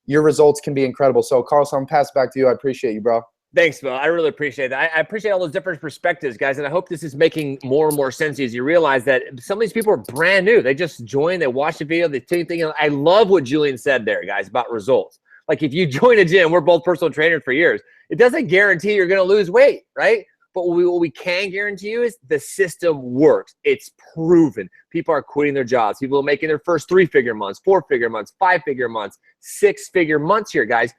your results can be incredible. So, Carlos, I'm going to pass it back to you. I appreciate you, bro. Thanks, Bill. I really appreciate that. I appreciate all those different perspectives, guys, and I hope this is making more and more sense as you realize that some of these people are brand new. They just joined, they watched the video, they take things. I love what Julian said there, guys, about results. Like, if you join a gym, we're both personal trainers for years. It doesn't guarantee you're going to lose weight, right? But what we can guarantee you is the system works. It's proven. People are quitting their jobs. People are making their first 3-figure months, 4-figure months, 5-figure months, 6-figure months here, guys.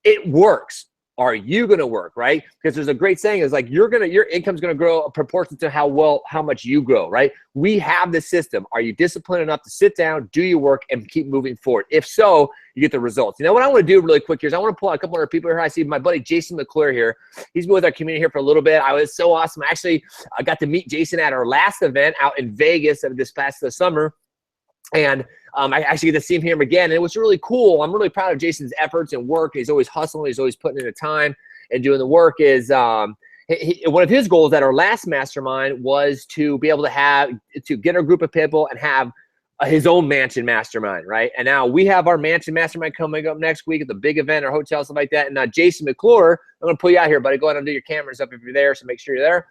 It works. Are you going to work, right? Because there's a great saying is like, your income's going to grow proportional to how much you grow, right? We have the system. Are you disciplined enough to sit down, do your work, and keep moving forward? If so, you get the results. You know what I want to do really quick here is I want to pull out a couple other people here. I see my buddy Jason McClure here. He's been with our community here for a little bit. I was so awesome. Actually, I got to meet Jason at our last event out in Vegas this past summer. And I actually get to see him here again. And it was really cool. I'm really proud of Jason's efforts and work. He's always hustling. He's always putting in the time and doing the work. One of his goals at our last mastermind was to be able to get a group of people and have his own mansion mastermind, right? And now we have our mansion mastermind coming up next week at the big event or hotel, something like that. And now Jason McClure, I'm going to pull you out here, buddy. Go ahead and do your cameras up if you're there, so make sure you're there.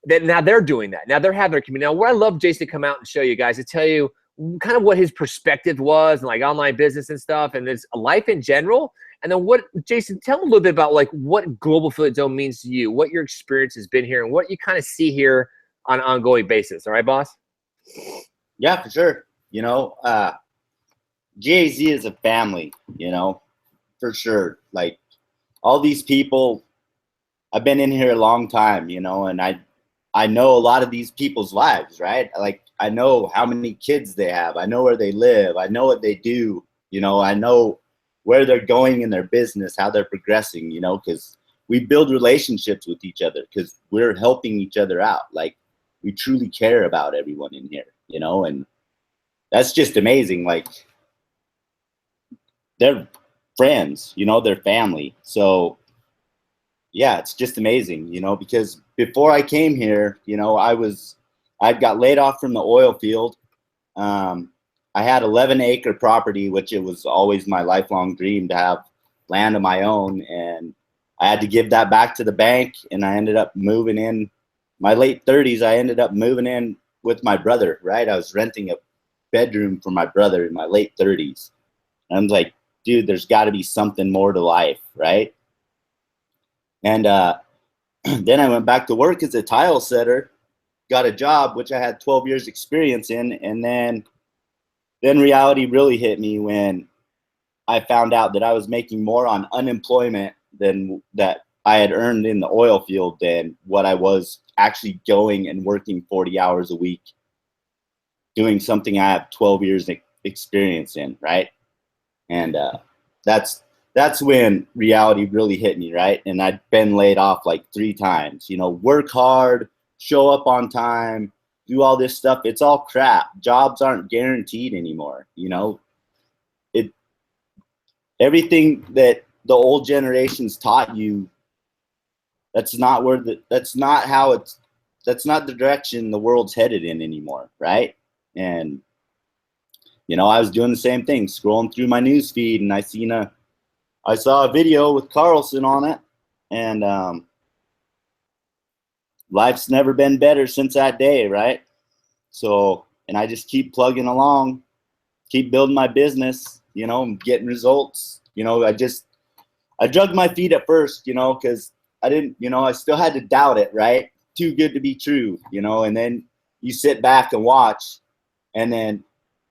Then now they're doing that. Now they're having their community. Now, what I love Jason to come out and show you guys, to tell you kind of what his perspective was and like online business and stuff and this life in general. And then Jason, tell them a little bit about like what Global Affiliate Zone means to you, what your experience has been here, and what you kind of see here on an ongoing basis. All right, boss? Yeah, for sure. You know, GAZ is a family, you know, for sure. Like, all these people, I've been in here a long time, you know, and I I know a lot of these people's lives, right? Like, I know how many kids they have. I know where they live. I know what they do. You know, I know where they're going in their business, how they're progressing, you know, because we build relationships with each other because we're helping each other out. Like, we truly care about everyone in here, you know, and that's just amazing. Like, they're friends, you know, they're family. So yeah, it's just amazing, you know, because before I came here, you know, I got laid off from the oil field. I had 11-acre property, which it was always my lifelong dream to have land of my own. And I had to give that back to the bank. And I ended up moving in my late 30s. I ended up moving in with my brother, right? I was renting a bedroom for my brother in my late 30s. And I was like, dude, there's got to be something more to life, right? And then I went back to work as a tile setter, got a job, which I had 12 years experience in. And then reality really hit me when I found out that I was making more on unemployment than that I had earned in the oil field than what I was actually going and working 40 hours a week, doing something I have 12 years experience in, right? And that's when reality really hit me, right? And I'd been laid off like 3 times, you know, work hard, show up on time, do all this stuff. It's all crap. Jobs aren't guaranteed anymore, you know. Everything that the old generations taught you, that's not the direction the world's headed in anymore, right? And you know, I was doing the same thing, scrolling through my news feed, and I saw a video with Carlson on it, and life's never been better since that day, right? So, and I just keep plugging along, keep building my business, you know, and getting results. You know, I drug my feet at first, you know, because I didn't, you know, I still had to doubt it, right? Too good to be true, you know, and then you sit back and watch, and then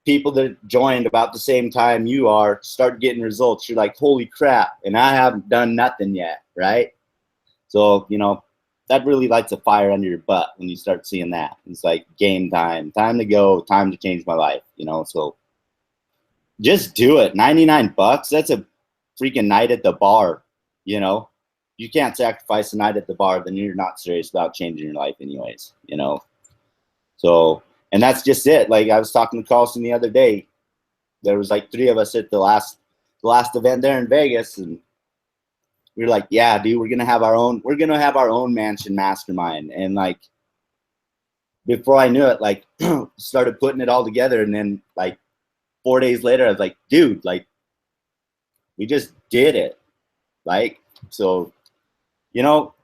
people that joined about the same time you are start getting results. You're like, holy crap, and I haven't done nothing yet, right? So, you know, that really lights a fire under your butt when you start seeing that. It's like game time to go, time to change my life, you know. So just do it. $99, that's a freaking night at the bar, you know. You can't sacrifice a night at the bar, then you're not serious about changing your life anyways, you know. So, and that's just it. Like, I was talking to Carlson the other day. There was like 3 of us at the last event there in Vegas, and we were like, yeah, dude, we're gonna have our own mansion mastermind. And like, before I knew it, like, started putting it all together, and then like 4 days later, I was like, dude, like, we just did it. Like, so, you know,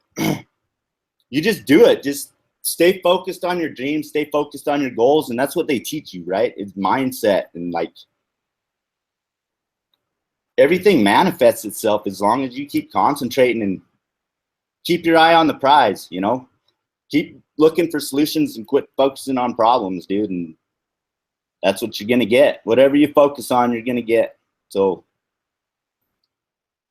you just do it. Just stay focused on your dreams, stay focused on your goals. And that's what they teach you, right? It's mindset, and like, everything manifests itself as long as you keep concentrating and keep your eye on the prize, you know. Keep looking for solutions and quit focusing on problems, dude. And that's what you're going to get. Whatever you focus on, you're going to get. So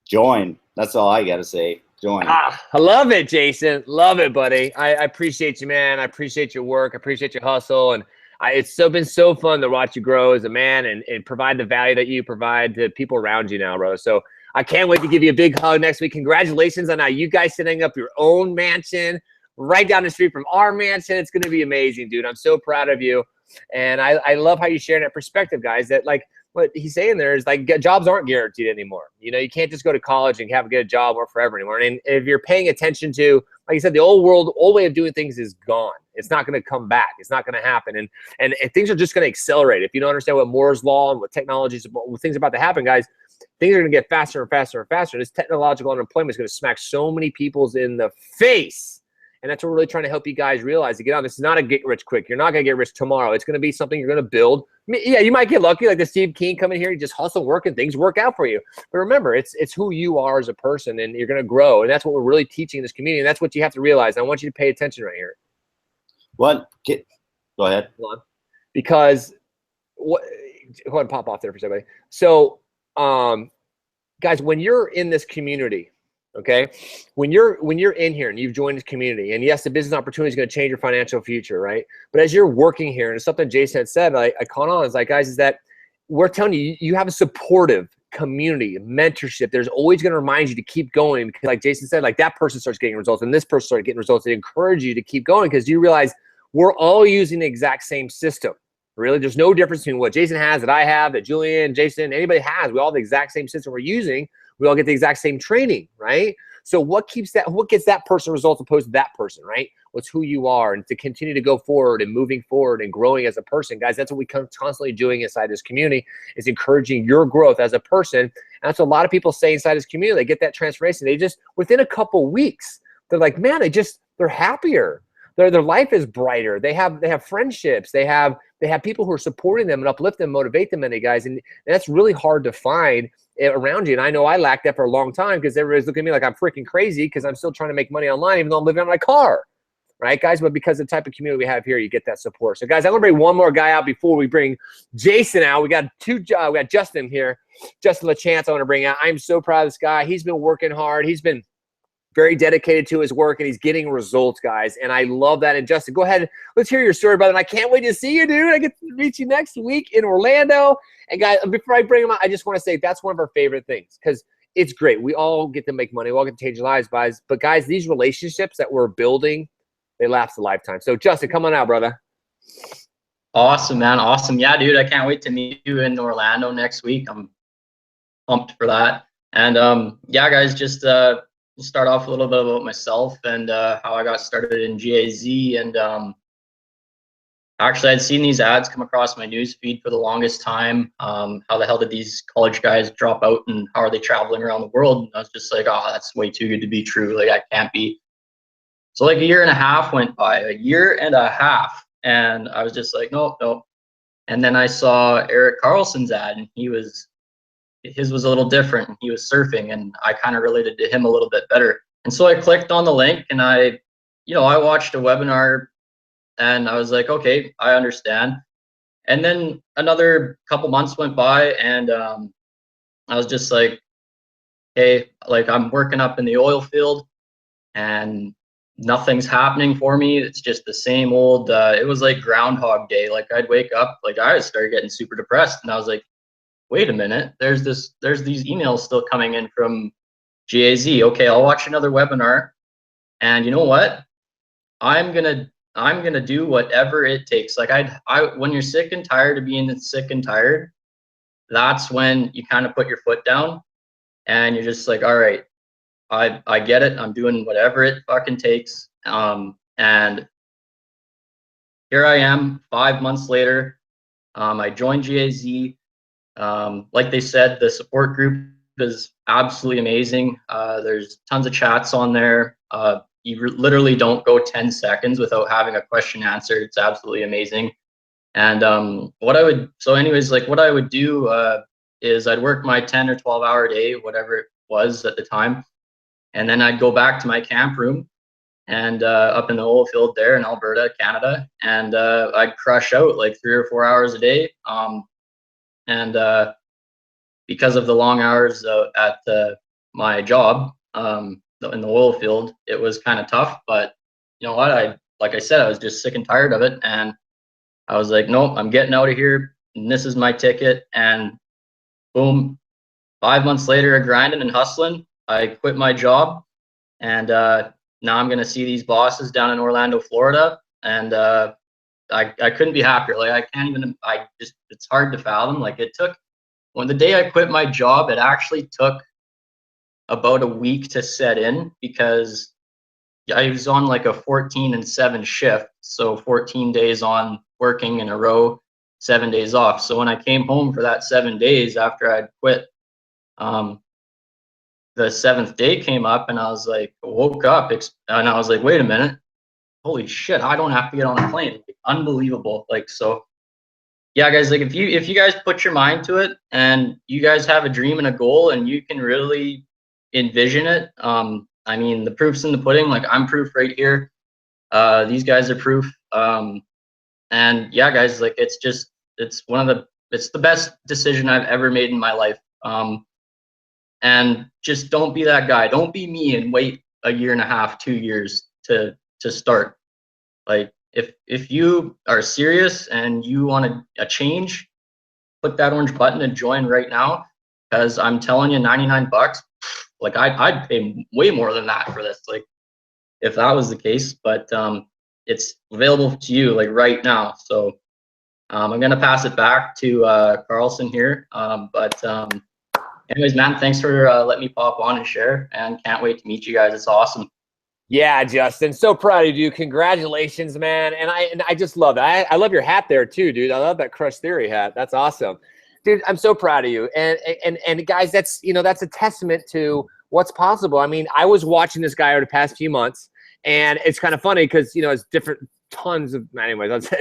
join. That's all I got to say. Join. I love it, Jason. Love it, buddy. I appreciate you, man. I appreciate your work. I appreciate your hustle. And it's been so fun to watch you grow as a man and provide the value that you provide to people around you now, bro. So I can't wait to give you a big hug next week. Congratulations on you guys setting up your own mansion right down the street from our mansion. It's going to be amazing, dude. I'm so proud of you. And I love how you share that perspective, guys, that like what he's saying there is like jobs aren't guaranteed anymore. You know, you can't just go to college and get a job work forever anymore. And if you're paying attention to, like you said, the old way of doing things is gone. It's not going to come back. It's not going to happen. And things are just going to accelerate. If you don't understand what Moore's law and what technologies, what things are about to happen, guys, things are going to get faster and faster and faster. This technological unemployment is going to smack so many people's in the face. And that's what we're really trying to help you guys realize to get on. This is not a get rich quick. You're not going to get rich tomorrow. It's going to be something you're going to build. I mean, yeah, you might get lucky like the Steve King coming here. You just hustle, work, and things work out for you. But remember, it's who you are as a person, and you're going to grow. And that's what we're really teaching in this community. And that's what you have to realize. I want you to pay attention right here. What? Go ahead. Hold on. Because go ahead and pop off there for somebody. So, guys, when you're in this community, Okay, when you're in here and you've joined this community, and yes, the business opportunity is going to change your financial future, right? But as you're working here, and it's something Jason had said, I caught on, is like, guys, is that we're telling you, you have a supportive community, mentorship. There's always going to remind you to keep going, because like Jason said, like that person starts getting results and this person starts getting results. They encourage you to keep going, because you realize we're all using the exact same system. Really, there's no difference between what Jason has, that I have, that Julian, Jason, anybody has. We all have the exact same system we're using. We all get the exact same training, right? So what gets that person results opposed to that person, right? What's who you are, and to continue to go forward and moving forward and growing as a person. Guys, that's what we constantly doing inside this community, is encouraging your growth as a person. And that's what a lot of people say inside this community. They get that transformation. They just, within a couple weeks, they're like, man, they're happier. Their life is brighter. They have friendships. They have people who are supporting them and uplift them, motivate them, and guys, and that's really hard to find around you. And I know I lacked that for a long time, because everybody's looking at me like I'm freaking crazy because I'm still trying to make money online, even though I'm living in my car, right, guys? But because of the type of community we have here, you get that support. So, guys, I'm gonna bring one more guy out before we bring Jason out. We got Justin here, Justin LaChance. I want to bring out. I'm so proud of this guy. He's been working hard. He's been very dedicated to his work, and he's getting results, guys. And I love that. And Justin, go ahead. Let's hear your story, brother. And I can't wait to see you, dude. I get to meet you next week in Orlando. And guys, before I bring him out, I just want to say that's one of our favorite things, because it's great. We all get to make money. We all get to change lives, guys. But guys, these relationships that we're building, they last a lifetime. So Justin, come on out, brother. Awesome, man. Awesome. Yeah, dude, I can't wait to meet you in Orlando next week. I'm pumped for that. And yeah, guys, just start off a little bit about myself and how I got started in GAZ. And actually, I'd seen these ads come across my news feed for the longest time. How the hell did these college guys drop out, and how are they traveling around the world? And I was just like, oh, that's way too good to be true. Like, I can't be. So like a year and a half went by, and I was just like, nope, nope. And then I saw Eric Carlson's ad, and his was a little different. He was surfing, and I kind of related to him a little bit better. And so I clicked on the link, and I watched a webinar, and I was like, okay, I understand. And then another couple months went by, and I was just like, hey, like, I'm working up in the oil field, and nothing's happening for me. It's just the same old, it was like Groundhog Day. Like, I'd wake up, like, I started getting super depressed, and I was like, wait a minute, there's these emails still coming in from GAZ. Okay, I'll watch another webinar, and you know what? I'm gonna do whatever it takes. Like, when you're sick and tired of being sick and tired, that's when you kind of put your foot down, and you're just like, all right, I get it. I'm doing whatever it fucking takes. And here I am, 5 months later. I joined GAZ. Like they said, the support group is absolutely amazing. There's tons of chats on there. You literally don't go 10 seconds without having a question answered. It's absolutely amazing. And what I would do is I'd work my 10 or 12 hour day, whatever it was at the time. And then I'd go back to my camp room and up in the oil field there in Alberta, Canada. And I'd crush out like 3 or 4 hours a day. And because of the long hours at my job in the oil field, it was kind of tough. But you know what? Like I said, I was just sick and tired of it. And I was like, nope, I'm getting out of here. And this is my ticket. And boom, 5 months later, grinding and hustling, I quit my job. And now I'm going to see these bosses down in Orlando, Florida. And I couldn't be happier. Like, I can't even, it's hard to fathom. Like, when the day I quit my job, it actually took about a week to set in, because I was on like a 14-7 shift. So 14 days on working in a row, 7 days off. So when I came home for that 7 days after I'd quit, the 7th day came up, and I was like, woke up, and I was like, wait a minute, holy shit, I don't have to get on a plane. Like, unbelievable. Like, so yeah, guys, like, if you guys put your mind to it, and you guys have a dream and a goal, and you can really envision it, I mean, the proof's in the pudding. Like, I'm proof right here. These guys are proof. And yeah, guys, like, it's the best decision I've ever made in my life. And just don't be that guy. Don't be me and wait a year and a half, 2 years to start. Like if you are serious and you want a change, click that orange button and join right now. Because I'm telling you, 99 bucks, like I'd pay way more than that for this. Like if that was the case, but it's available to you like right now. So I'm gonna pass it back to Carlson here. Anyways, man, thanks for letting me pop on and share, and can't wait to meet you guys. It's awesome. Yeah, Justin, so proud of you. Congratulations, man. And I just love that. I love your hat there too, dude. I love that Crush Theory hat. That's awesome. Dude, I'm so proud of you. And guys, that's, you know, that's a testament to what's possible. I mean, I was watching this guy over the past few months, and it's kind of funny because, you know, it's different tons of, anyways,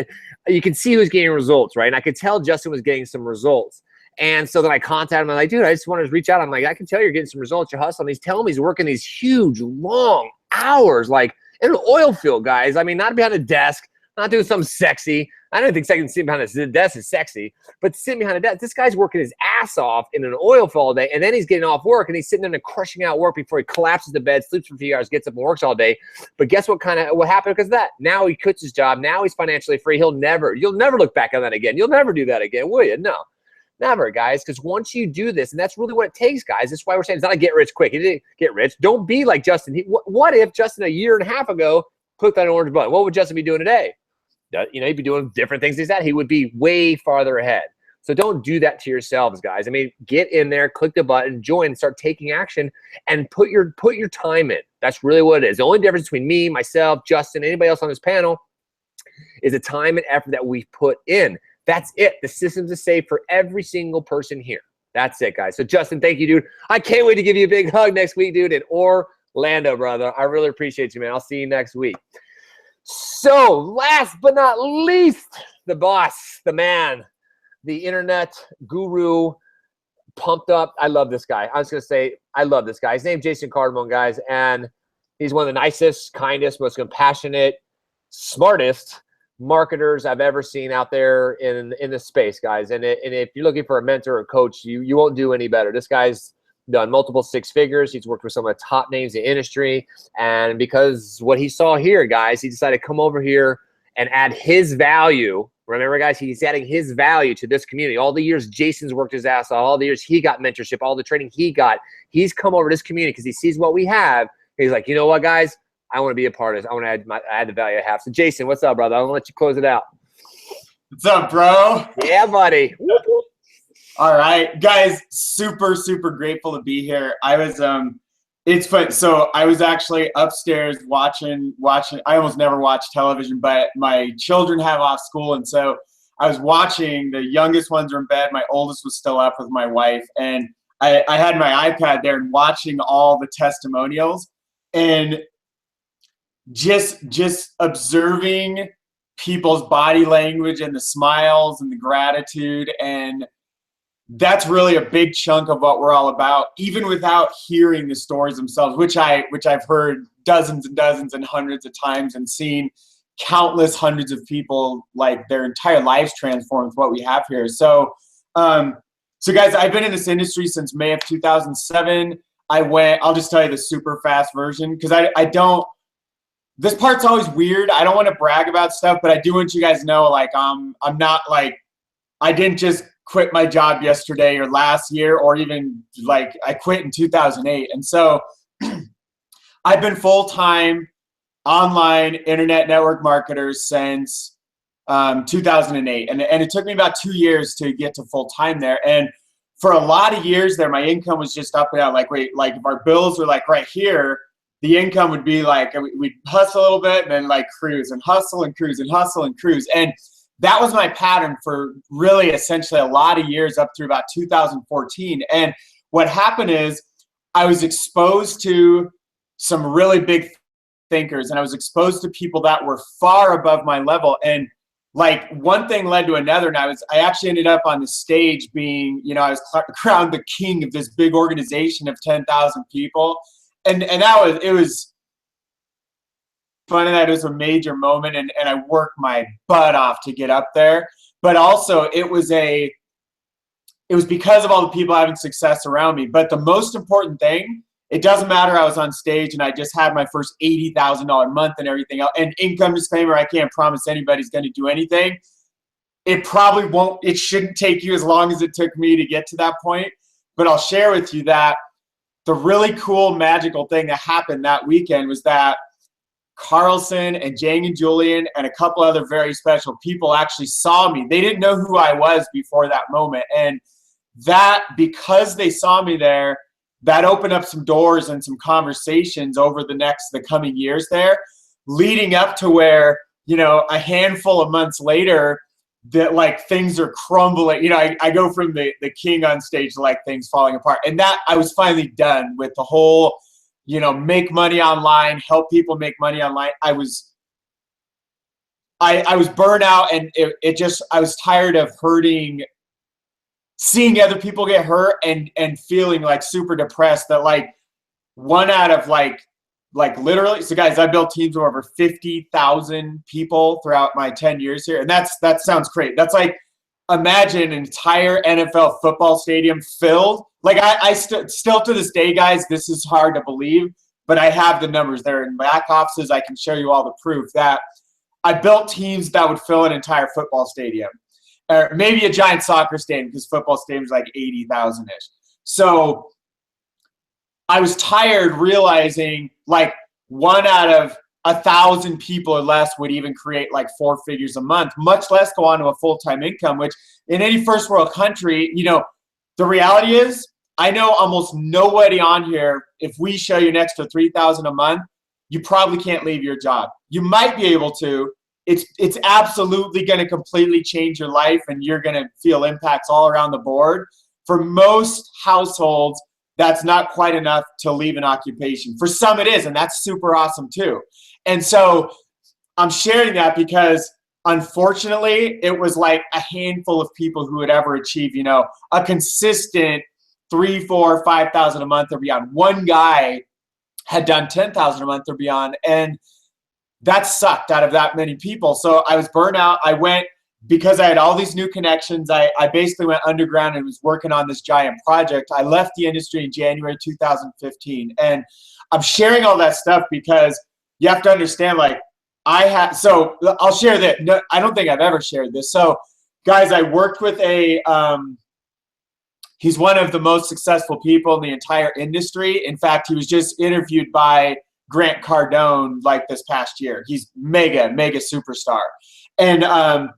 you can see who's getting results, right? And I could tell Justin was getting some results. And so then I contacted him. I'm like, dude, I just wanted to reach out. I'm like, I can tell you're getting some results. You're hustling. He's telling me he's working these huge, long hours, like in an oil field, guys. I mean, not behind a desk, not doing something sexy. I don't think sitting behind a desk is sexy, but sitting behind a desk, this guy's working his ass off in an oil field all day, and then he's getting off work, and he's sitting there and crushing out work before he collapses to bed, sleeps for a few hours, gets up and works all day. But guess what happened because of that? Now he quits his job. Now he's financially free. You'll never look back on that again. You'll never do that again, will you? No. Never, guys, because once you do this, and that's really what it takes, guys. That's why we're saying it's not a get rich quick. He didn't get rich. Don't be like Justin. What if Justin a year and a half ago clicked that orange button? What would Justin be doing today? You know, he'd be doing different things. He would be way farther ahead. So don't do that to yourselves, guys. I mean, get in there, click the button, join, start taking action, and put your time in. That's really what it is. The only difference between me, myself, Justin, anybody else on this panel is the time and effort that we put in. That's it. The system's the same for every single person here. That's it, guys. So, Justin, thank you, dude. I can't wait to give you a big hug next week, dude, in Orlando, brother. I really appreciate you, man. I'll see you next week. So, last but not least, the boss, the man, the internet guru, pumped up. I love this guy. I was going to say, I love this guy. His name's Jason Cardamone, guys, and he's one of the nicest, kindest, most compassionate, smartest marketers I've ever seen out there in this space, guys. And if you're looking for a mentor or coach, you won't do any better. This guy's done multiple six figures. He's worked with some of the top names in the industry. And because what he saw here, guys, he decided to come over here and add his value. Remember, guys, he's adding his value to this community. All the years Jason's worked his ass off, all the years he got mentorship, all the training he got, he's come over to this community because he sees what we have. He's like, you know what, guys? I want to be a part of this. I want to add the value I have. So, Jason, what's up, brother? I'm going to let you close it out. What's up, bro? Yeah, buddy. All right, guys, super grateful to be here. I was it's fun. So I was actually upstairs watching. I almost never watch television, but my children have off school, and so I was watching. The youngest ones are in bed. My oldest was still up with my wife, and I had my iPad there and watching all the testimonials and just observing people's body language and the smiles and the gratitude, and that's really a big chunk of what we're all about, even without hearing the stories themselves, which I've heard dozens and dozens and hundreds of times and seen countless hundreds of people like their entire lives transformed with what we have here. So guys, I've been in this industry since May of 2007. I'll just tell you the super fast version because I don't. This part's always weird. I don't want to brag about stuff, but I do want you guys to know, like, I'm not like, I didn't just quit my job yesterday or last year, or even like I quit in 2008. And so I've been full-time online internet network marketer since 2008. And it took me about 2 years to get to full-time there. And for a lot of years there, my income was just up and down. Like, like if our bills were like right here, the income would be like, we'd hustle a little bit and then like cruise and hustle and cruise and hustle and cruise. And that was my pattern for really essentially a lot of years up through about 2014. And what happened is I was exposed to some really big thinkers, and I was exposed to people that were far above my level. And like one thing led to another, and I actually ended up on the stage being, you know, I was crowned the king of this big organization of 10,000 people. And it was fun, and that was a major moment, and I worked my butt off to get up there. But also it was it was because of all the people having success around me. But the most important thing, it doesn't matter. I was on stage and I just had my first $80,000 month and everything else. And income disclaimer, I can't promise anybody's going to do anything. It probably won't, it shouldn't take you as long as it took me to get to that point. But I'll share with you that the really cool, magical thing that happened that weekend was that Carlson and Jang and Julian and a couple other very special people actually saw me. They didn't know who I was before that moment. And that, because they saw me there, that opened up some doors and some conversations over the coming years there, leading up to where, you know, a handful of months later, that like things are crumbling. You know, I go from the king on stage to like things falling apart. And that I was finally done with the whole, you know, make money online, help people make money online. I was burned out, and I was tired of seeing other people get hurt and feeling like super depressed that like one out of like literally, so guys, I built teams of over 50,000 people throughout my 10 years here. And that sounds great. That's like, imagine an entire NFL football stadium filled. Like I still to this day, guys, this is hard to believe, but I have the numbers there in back offices. I can show you all the proof that I built teams that would fill an entire football stadium, or maybe a giant soccer stadium, because football stadiums like 80,000-ish. So I was tired realizing like 1 out of 1,000 people or less would even create like 4 figures a month, much less go on to a full-time income, which in any first world country, you know, the reality is I know almost nobody on here, if we show you an extra $3,000 a month, you probably can't leave your job. You might be able to. It's absolutely going to completely change your life, and you're going to feel impacts all around the board. For most households, that's not quite enough to leave an occupation. For some it is, and that's super awesome too. And so I'm sharing that because unfortunately it was like a handful of people who would ever achieve, you know, a consistent 3, 4, 5,000 a month or beyond. One guy had done 10,000 a month or beyond, and that sucked out of that many people. So I was burnt out. I went, because I had all these new connections, I basically went underground and was working on this giant project. I left the industry in January 2015. And I'm sharing all that stuff because you have to understand, like, so I'll share that. No, I don't think I've ever shared this. So guys, I worked with he's one of the most successful people in the entire industry. In fact, he was just interviewed by Grant Cardone like this past year. He's mega superstar. And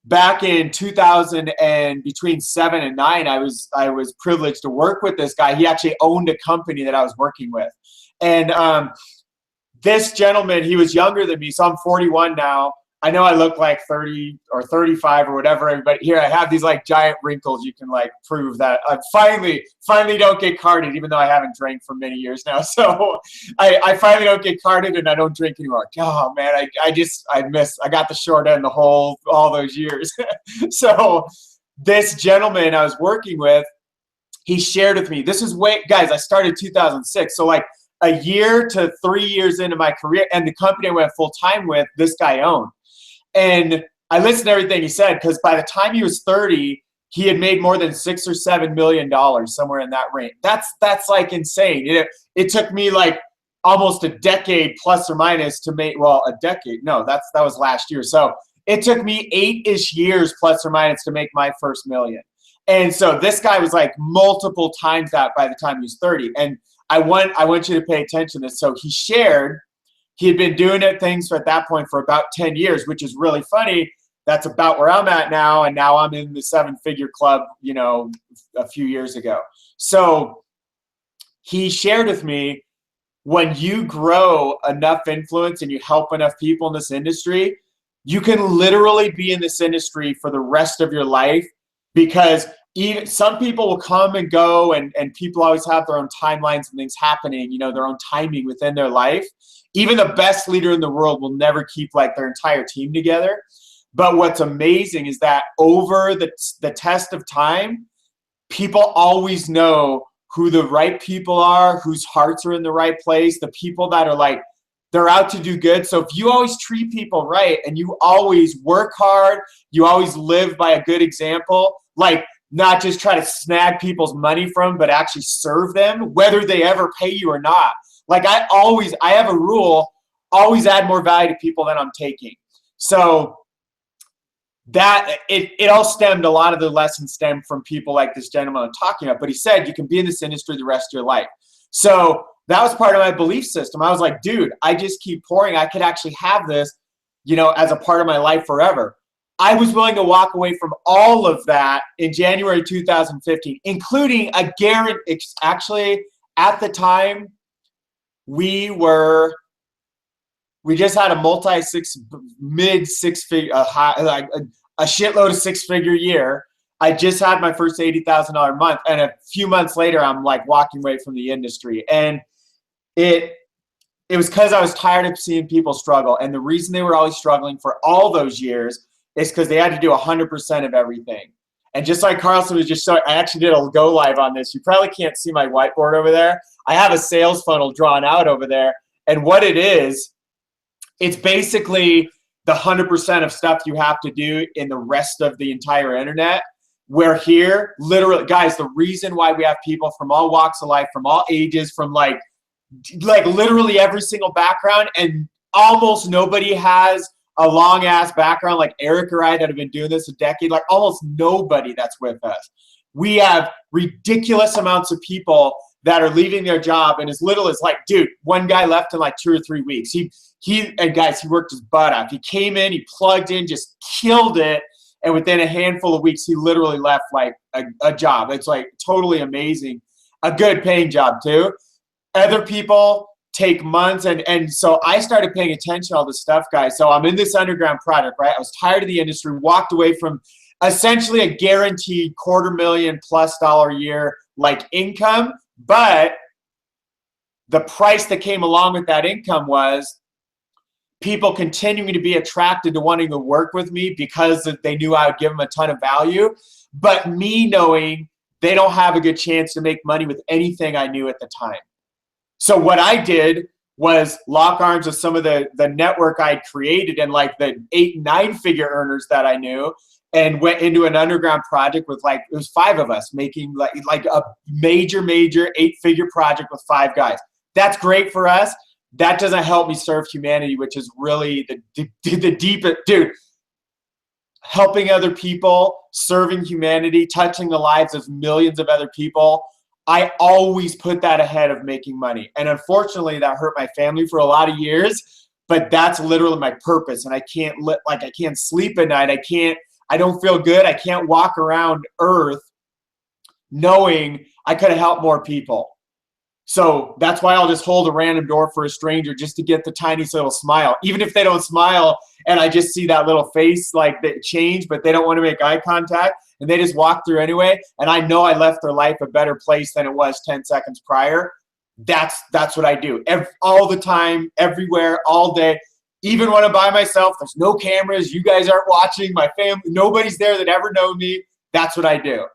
back in 2000 and between 7 and 9, I was privileged to work with this guy. He actually owned a company that I was working with. And this gentleman, he was younger than me, so I'm 41 now. I know I look like 30 or 35 or whatever, everybody. Here, I have these like giant wrinkles. You can like prove that I finally don't get carded, even though I haven't drank for many years now. So I finally don't get carded and I don't drink anymore. Oh man, I got the short end all those years. So this gentleman I was working with, he shared with me, guys, I started 2006. So like a year to 3 years into my career, and the company I went full time with, this guy owned. And I listened to everything he said, because by the time he was 30, he had made more than $6 or $7 million, somewhere in that range. That's like insane. It took me like almost a decade plus or minus to make, well, a decade. No, that was last year. So it took me 8-ish years plus or minus to make my first million. And so this guy was like multiple times that by the time he was 30. And I want you to pay attention to this. So he shared, he had been doing things at that point for about 10 years, which is really funny. That's about where I'm at now. And now I'm in the 7-figure club, you know, a few years ago. So he shared with me, when you grow enough influence and you help enough people in this industry, you can literally be in this industry for the rest of your life, because even some people will come and go, and people always have their own timelines and things happening, you know, their own timing within their life. Even the best leader in the world will never keep like their entire team together. But what's amazing is that over the test of time, people always know who the right people are, whose hearts are in the right place, the people that are like, they're out to do good. So if you always treat people right and you always work hard, you always live by a good example, like not just try to snag people's money from, but actually serve them, whether they ever pay you or not. Like I have a rule, always add more value to people than I'm taking. So that it all stemmed, a lot of the lessons stemmed from people like this gentleman I'm talking about. But he said you can be in this industry the rest of your life. So that was part of my belief system. I was like, dude, I just keep pouring. I could actually have this, you know, as a part of my life forever. I was willing to walk away from all of that in January 2015, including a guarantee. Actually, at the time, we just had a mid six figure, like a shitload of six-figure year. I just had my first $80,000 month, and a few months later, I'm like walking away from the industry. And it was because I was tired of seeing people struggle. And the reason they were always struggling for all those years is because they had to do 100% of everything. And just like Carlson was just showing, I actually did a go live on this. You probably can't see my whiteboard over there. I have a sales funnel drawn out over there. And what it is, it's basically the 100% of stuff you have to do in the rest of the entire internet. Where here, literally, guys, the reason why we have people from all walks of life, from all ages, from like literally every single background, and almost nobody has a long ass background like Eric or I that have been doing this a decade, like almost nobody that's with us. We have ridiculous amounts of people that are leaving their job, and as little as like, dude, one guy left in like 2 or 3 weeks. And guys, he worked his butt off. He came in, he plugged in, just killed it. And within a handful of weeks, he literally left like a job. It's like totally amazing. A good paying job too. Other people take months. And so I started paying attention to all this stuff, guys. So I'm in this underground product, right? I was tired of the industry, walked away from essentially a guaranteed $250,000+ a year like income. But the price that came along with that income was people continuing to be attracted to wanting to work with me because they knew I would give them a ton of value, but me knowing they don't have a good chance to make money with anything I knew at the time. So what I did was lock arms with some of the network I'd created and like the 8 and 9 figure earners that I knew, and went into an underground project with like, it was 5 of us making like a major 8-figure project with 5 guys. That's great for us. That doesn't help me serve humanity, which is really the deepest, dude. Helping other people, serving humanity, touching the lives of millions of other people. I always put that ahead of making money. And unfortunately, that hurt my family for a lot of years, but that's literally my purpose. And I can't I can't sleep at night. I don't feel good. I can't walk around Earth knowing I could have helped more people. So that's why I'll just hold a random door for a stranger just to get the tiniest little smile. Even if they don't smile and I just see that little face like that change, but they don't want to make eye contact and they just walk through anyway. And I know I left their life a better place than it was 10 seconds prior. That's what I do all the time, everywhere, all day. Even when I'm by myself, there's no cameras. You guys aren't watching. My family, nobody's there that ever know me. That's what I do.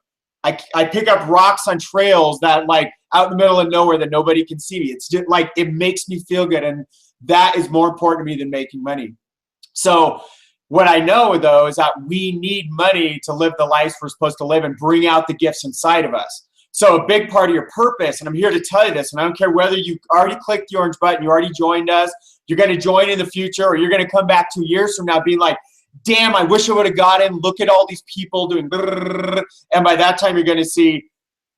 I pick up rocks on trails that like out in the middle of nowhere that nobody can see me. It's just like, it makes me feel good. And that is more important to me than making money. So what I know though, is that we need money to live the lives we're supposed to live and bring out the gifts inside of us. So a big part of your purpose, and I'm here to tell you this, and I don't care whether you already clicked the orange button, you already joined us, you're going to join in the future, or you're going to come back 2 years from now being like, damn, I wish I would have got in. Look at all these people doing, and by that time you're going to see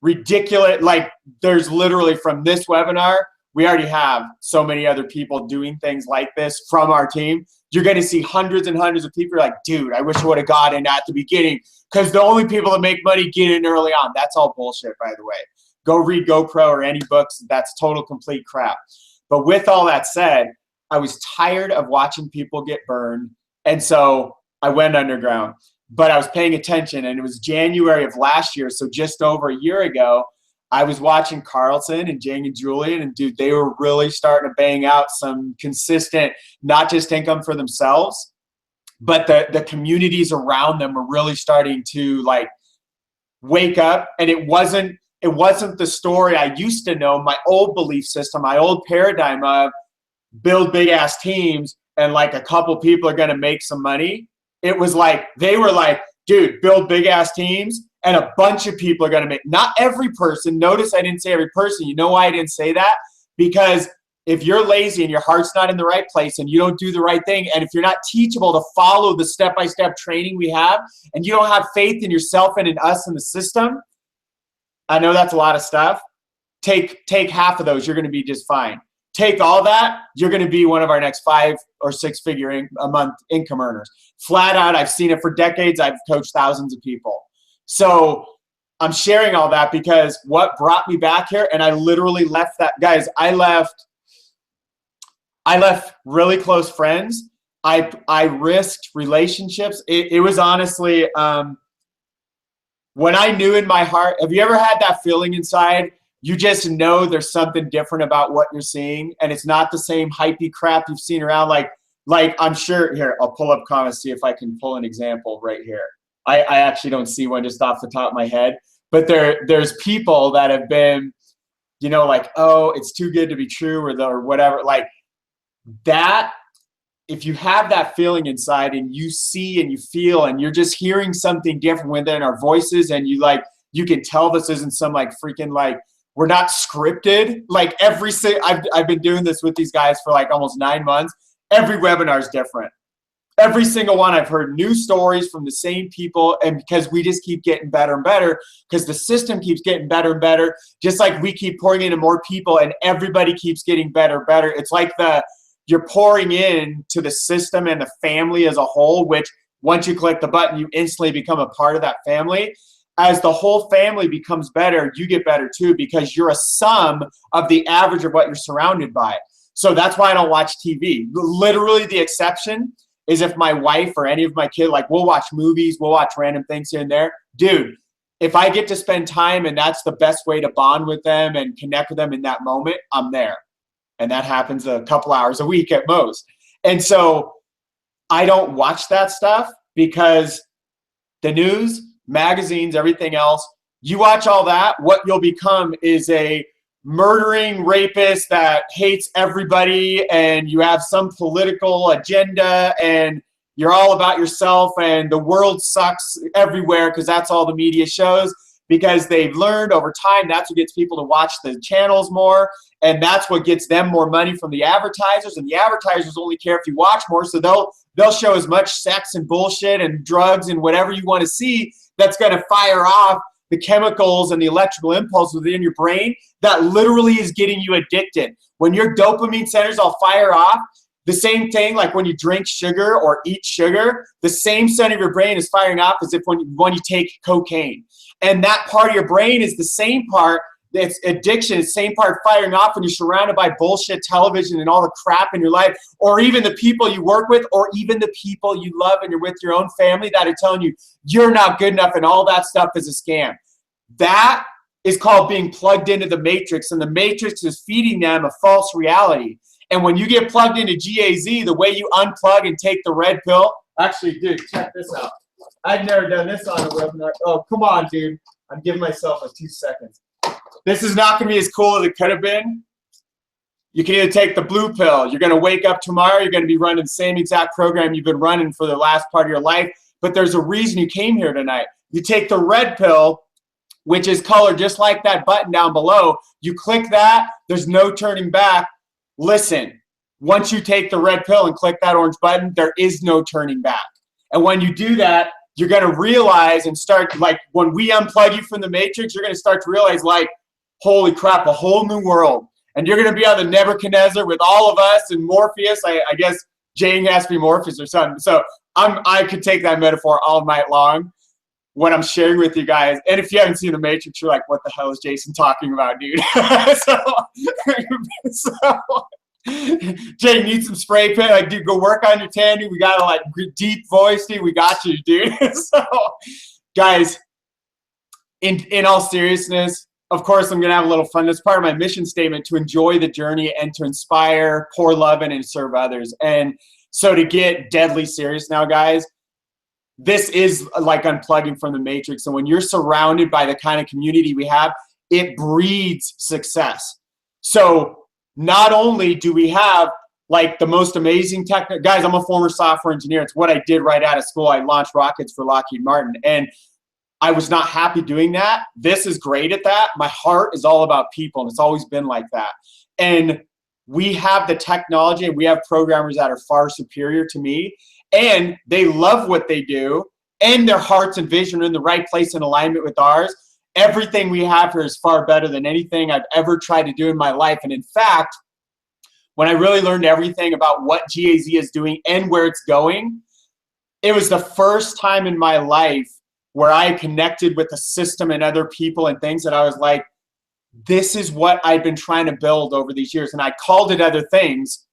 ridiculous, like there's literally from this webinar, we already have so many other people doing things like this from our team. You're going to see hundreds and hundreds of people like, dude, I wish I would have got in at the beginning, because the only people that make money get in early on. That's all bullshit, by the way. Go read GoPro or any books. That's total complete crap. But with all that said, I was tired of watching people get burned. And so I went underground, but I was paying attention, and it was January of last year. So just over a year ago, I was watching Carlson and Jane and Julian, and dude, they were really starting to bang out some consistent, not just income for themselves, but the communities around them were really starting to like wake up. And it wasn't the story I used to know, my old belief system, my old paradigm of build big ass teams and like a couple people are going to make some money. It was like, they were like, dude, build big ass teams and a bunch of people are going to make, not every person. Notice I didn't say every person. You know why I didn't say that? Because if you're lazy and your heart's not in the right place and you don't do the right thing, and if you're not teachable to follow the step-by-step training we have, and you don't have faith in yourself and in us and the system, I know that's a lot of stuff. Take half of those, you're going to be just fine. Take all that, you're going to be one of our next 5 or 6 figure a month income earners. Flat out, I've seen it for decades. I've coached thousands of people. So I'm sharing all that because what brought me back here, and I literally left that, guys, I left really close friends. I risked relationships. It was honestly, when I knew in my heart, have you ever had that feeling inside? You just know there's something different about what you're seeing, and it's not the same hypey crap you've seen around. Like I'm sure, here, I'll pull up comments, see if I can pull an example right here. I actually don't see one just off the top of my head, but there's people that have been, you know, like, oh, it's too good to be true, or whatever. Like that, if you have that feeling inside and you see and you feel and you're just hearing something different within our voices, and you can tell this isn't some like freaking like, we're not scripted. Like I've been doing this with these guys for like almost 9 months. Every webinar is different. Every single one, I've heard new stories from the same people, and because we just keep getting better and better, because the system keeps getting better and better, just like we keep pouring into more people and everybody keeps getting better and better. It's like you're pouring in to the system and the family as a whole, which once you click the button, you instantly become a part of that family. As the whole family becomes better, you get better too, because you're a sum of the average of what you're surrounded by. So that's why I don't watch TV. Literally the exception is if my wife or any of my kids, like we'll watch movies, we'll watch random things here and there. Dude, if I get to spend time and that's the best way to bond with them and connect with them in that moment, I'm there. And that happens a couple hours a week at most. And so I don't watch that stuff because the news, magazines, everything else, you watch all that, what you'll become is a murdering rapist that hates everybody, and you have some political agenda, and you're all about yourself, and the world sucks everywhere because that's all the media shows, because they've learned over time that's what gets people to watch the channels more, and that's what gets them more money from the advertisers, and the advertisers only care if you watch more, so they'll show as much sex and bullshit and drugs and whatever you want to see that's going to fire off the chemicals and the electrical impulse within your brain that literally is getting you addicted. When your dopamine centers all fire off, the same thing like when you drink sugar or eat sugar, the same center of your brain is firing off as if when you take cocaine. And that part of your brain is the same part that's addiction, it's the same part firing off when you're surrounded by bullshit television and all the crap in your life, or even the people you work with, or even the people you love and you're with your own family that are telling you you're not good enough and all that stuff is a scam. That is called being plugged into the matrix, and the matrix is feeding them a false reality. And when you get plugged into GAZ, the way you unplug and take the red pill, actually, dude, check this out. I've never done this on a webinar. Oh, come on, dude. I'm giving myself a 2 seconds. This is not going to be as cool as it could have been. You can either take the blue pill. You're going to wake up tomorrow. You're going to be running the same exact program you've been running for the last part of your life. But there's a reason you came here tonight. You take the red pill, which is colored just like that button down below. You click that. There's no turning back. Listen, once you take the red pill and click that orange button, there is no turning back. And when you do that, you're going to realize and start, like when we unplug you from the matrix, you're going to start to realize, like, holy crap, a whole new world. And you're going to be on the Nebuchadnezzar with all of us and Morpheus. I guess Jane has to be Morpheus or something. So I could take that metaphor all night long when I'm sharing with you guys. And if you haven't seen The Matrix, you're like, what the hell is Jason talking about, dude? so Jay, need some spray paint? Like, dude, go work on your tan, dude. We got a like deep voice, dude. We got you, dude. So, guys, in all seriousness, of course, I'm gonna have a little fun. That's part of my mission statement, to enjoy the journey and to inspire, pour love in, and serve others. And so, to get deadly serious now, guys, this is like unplugging from the matrix. And when you're surrounded by the kind of community we have, it breeds success. So not only do we have like the most amazing guys, I'm a former software engineer. It's what I did right out of school. I launched rockets for Lockheed Martin. And I was not happy doing that. This is great at that. My heart is all about people, and it's always been like that. And we have the technology, and we have programmers that are far superior to me, and they love what they do, and their hearts and vision are in the right place in alignment with ours. Everything we have here is far better than anything I've ever tried to do in my life. And in fact, when I really learned everything about what GAZ is doing and where it's going, it was the first time in my life where I connected with the system and other people and things that I was like, this is what I've been trying to build over these years. And I called it other things,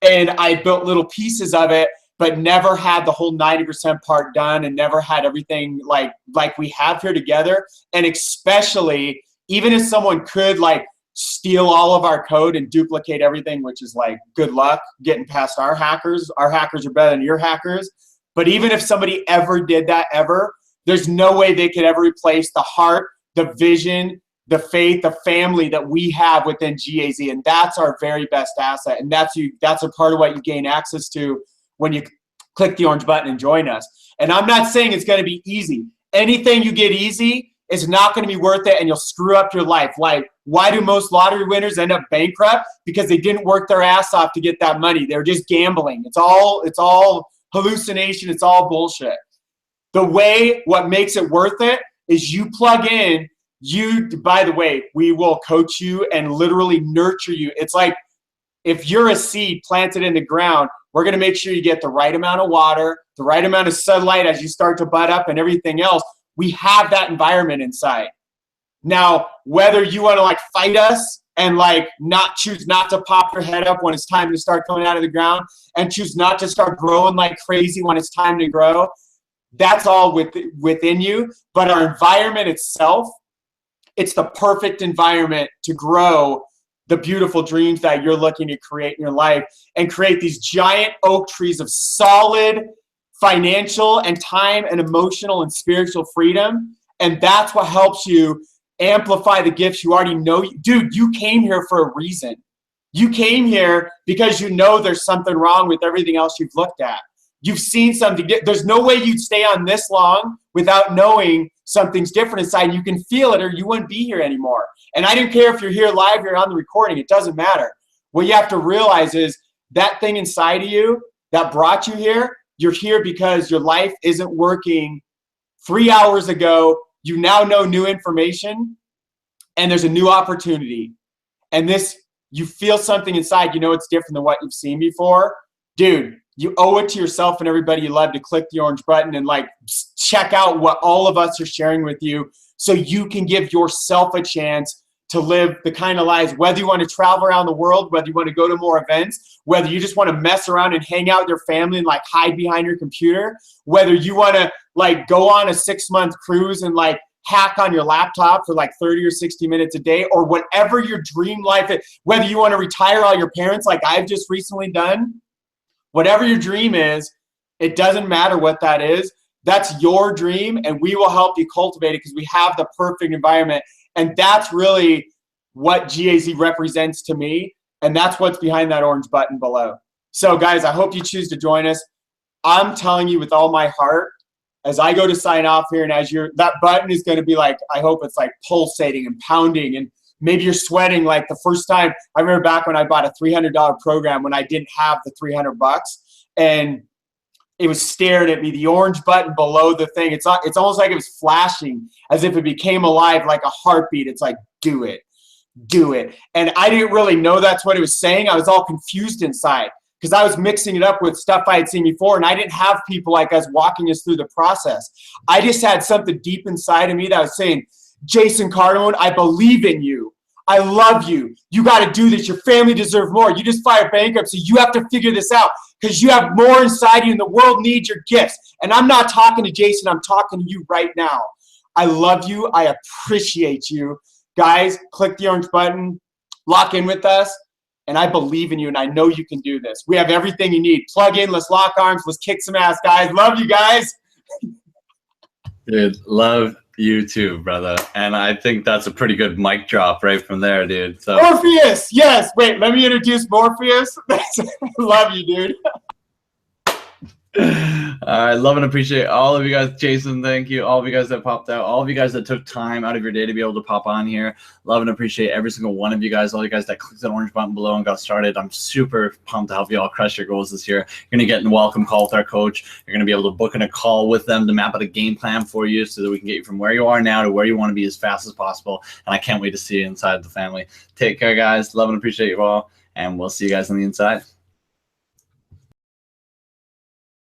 and I built little pieces of it, but never had the whole 90% part done, and never had everything like we have here together. And especially, even if someone could like steal all of our code and duplicate everything, which is like, good luck getting past our hackers. Our hackers are better than your hackers. But even if somebody ever did that ever, there's no way they could ever replace the heart, the vision, the faith, the family that we have within GAZ. And that's our very best asset. And that's a part of what you gain access to when you click the orange button and join us. And I'm not saying it's going to be easy. Anything you get easy is not going to be worth it, and you'll screw up your life. Like, why do most lottery winners end up bankrupt? Because they didn't work their ass off to get that money. They're just gambling. It's all hallucination. It's all bullshit. What makes it worth it is you plug in. By the way, we will coach you and literally nurture you. It's like if you're a seed planted in the ground, we're going to make sure you get the right amount of water, the right amount of sunlight as you start to bud up and everything else. We have that environment inside. Now, whether you want to like fight us and like choose not to pop your head up when it's time to start coming out of the ground, and choose not to start growing like crazy when it's time to grow, that's all within you. But our environment itself, it's the perfect environment to grow the beautiful dreams that you're looking to create in your life, and create these giant oak trees of solid financial and time and emotional and spiritual freedom. And that's what helps you amplify the gifts you already know. Dude, you came here for a reason. You came here because you know there's something wrong with everything else you've looked at. You've seen something. There's no way you'd stay on this long without knowing something's different inside. You can feel it, or you wouldn't be here anymore. And I don't care if you're here live or on the recording. It doesn't matter. What you have to realize is that thing inside of you that brought you here, you're here because your life isn't working 3 hours ago. You now know new information, and there's a new opportunity. And you feel something inside. You know it's different than what you've seen before. Dude, you owe it to yourself and everybody you love to click the orange button and like check out what all of us are sharing with you, so you can give yourself a chance to live the kind of lives, whether you want to travel around the world, whether you want to go to more events, whether you just want to mess around and hang out with your family and like hide behind your computer, whether you want to like go on a 6-month cruise and like hack on your laptop for like 30 or 60 minutes a day, or whatever your dream life is, whether you want to retire all your parents like I've just recently done. Whatever your dream is, it doesn't matter what that is. That's your dream, and we will help you cultivate it because we have the perfect environment. And that's really what GAZ represents to me, and that's what's behind that orange button below. So, guys, I hope you choose to join us. I'm telling you with all my heart, as I go to sign off here, and as that button is going to be like, I hope it's like pulsating and pounding, and maybe you're sweating like the first time. I remember back when I bought a $300 program when I didn't have the $300, and it was staring at me, the orange button below the thing. It's almost like it was flashing as if it became alive like a heartbeat. It's like, do it, do it. And I didn't really know that's what it was saying. I was all confused inside because I was mixing it up with stuff I had seen before, and I didn't have people like us walking us through the process. I just had something deep inside of me that was saying, Jason Cardone, I believe in you. I love you. You got to do this. Your family deserves more. You just filed bankruptcy. You have to figure this out because you have more inside you, and the world needs your gifts. And I'm not talking to Jason. I'm talking to you right now. I love you. I appreciate you. Guys, click the orange button. Lock in with us. And I believe in you, and I know you can do this. We have everything you need. Plug in. Let's lock arms. Let's kick some ass, guys. Love you guys. Dude, love you too, brother. And I think that's a pretty good mic drop right from there, dude. So Morpheus, yes. Wait, let me introduce Morpheus. Love you, dude. I love and appreciate all of you guys. Jason, thank you. All of you guys that popped out, all of you guys that took time out of your day to be able to pop on here. Love and appreciate every single one of you guys. All you guys that clicked that orange button below and got started. I'm super pumped to help you all crush your goals this year. You're going to get a welcome call with our coach. You're going to be able to book in a call with them to map out a game plan for you so that we can get you from where you are now to where you want to be as fast as possible. And I can't wait to see you inside the family. Take care, guys. Love and appreciate you all. And we'll see you guys on the inside.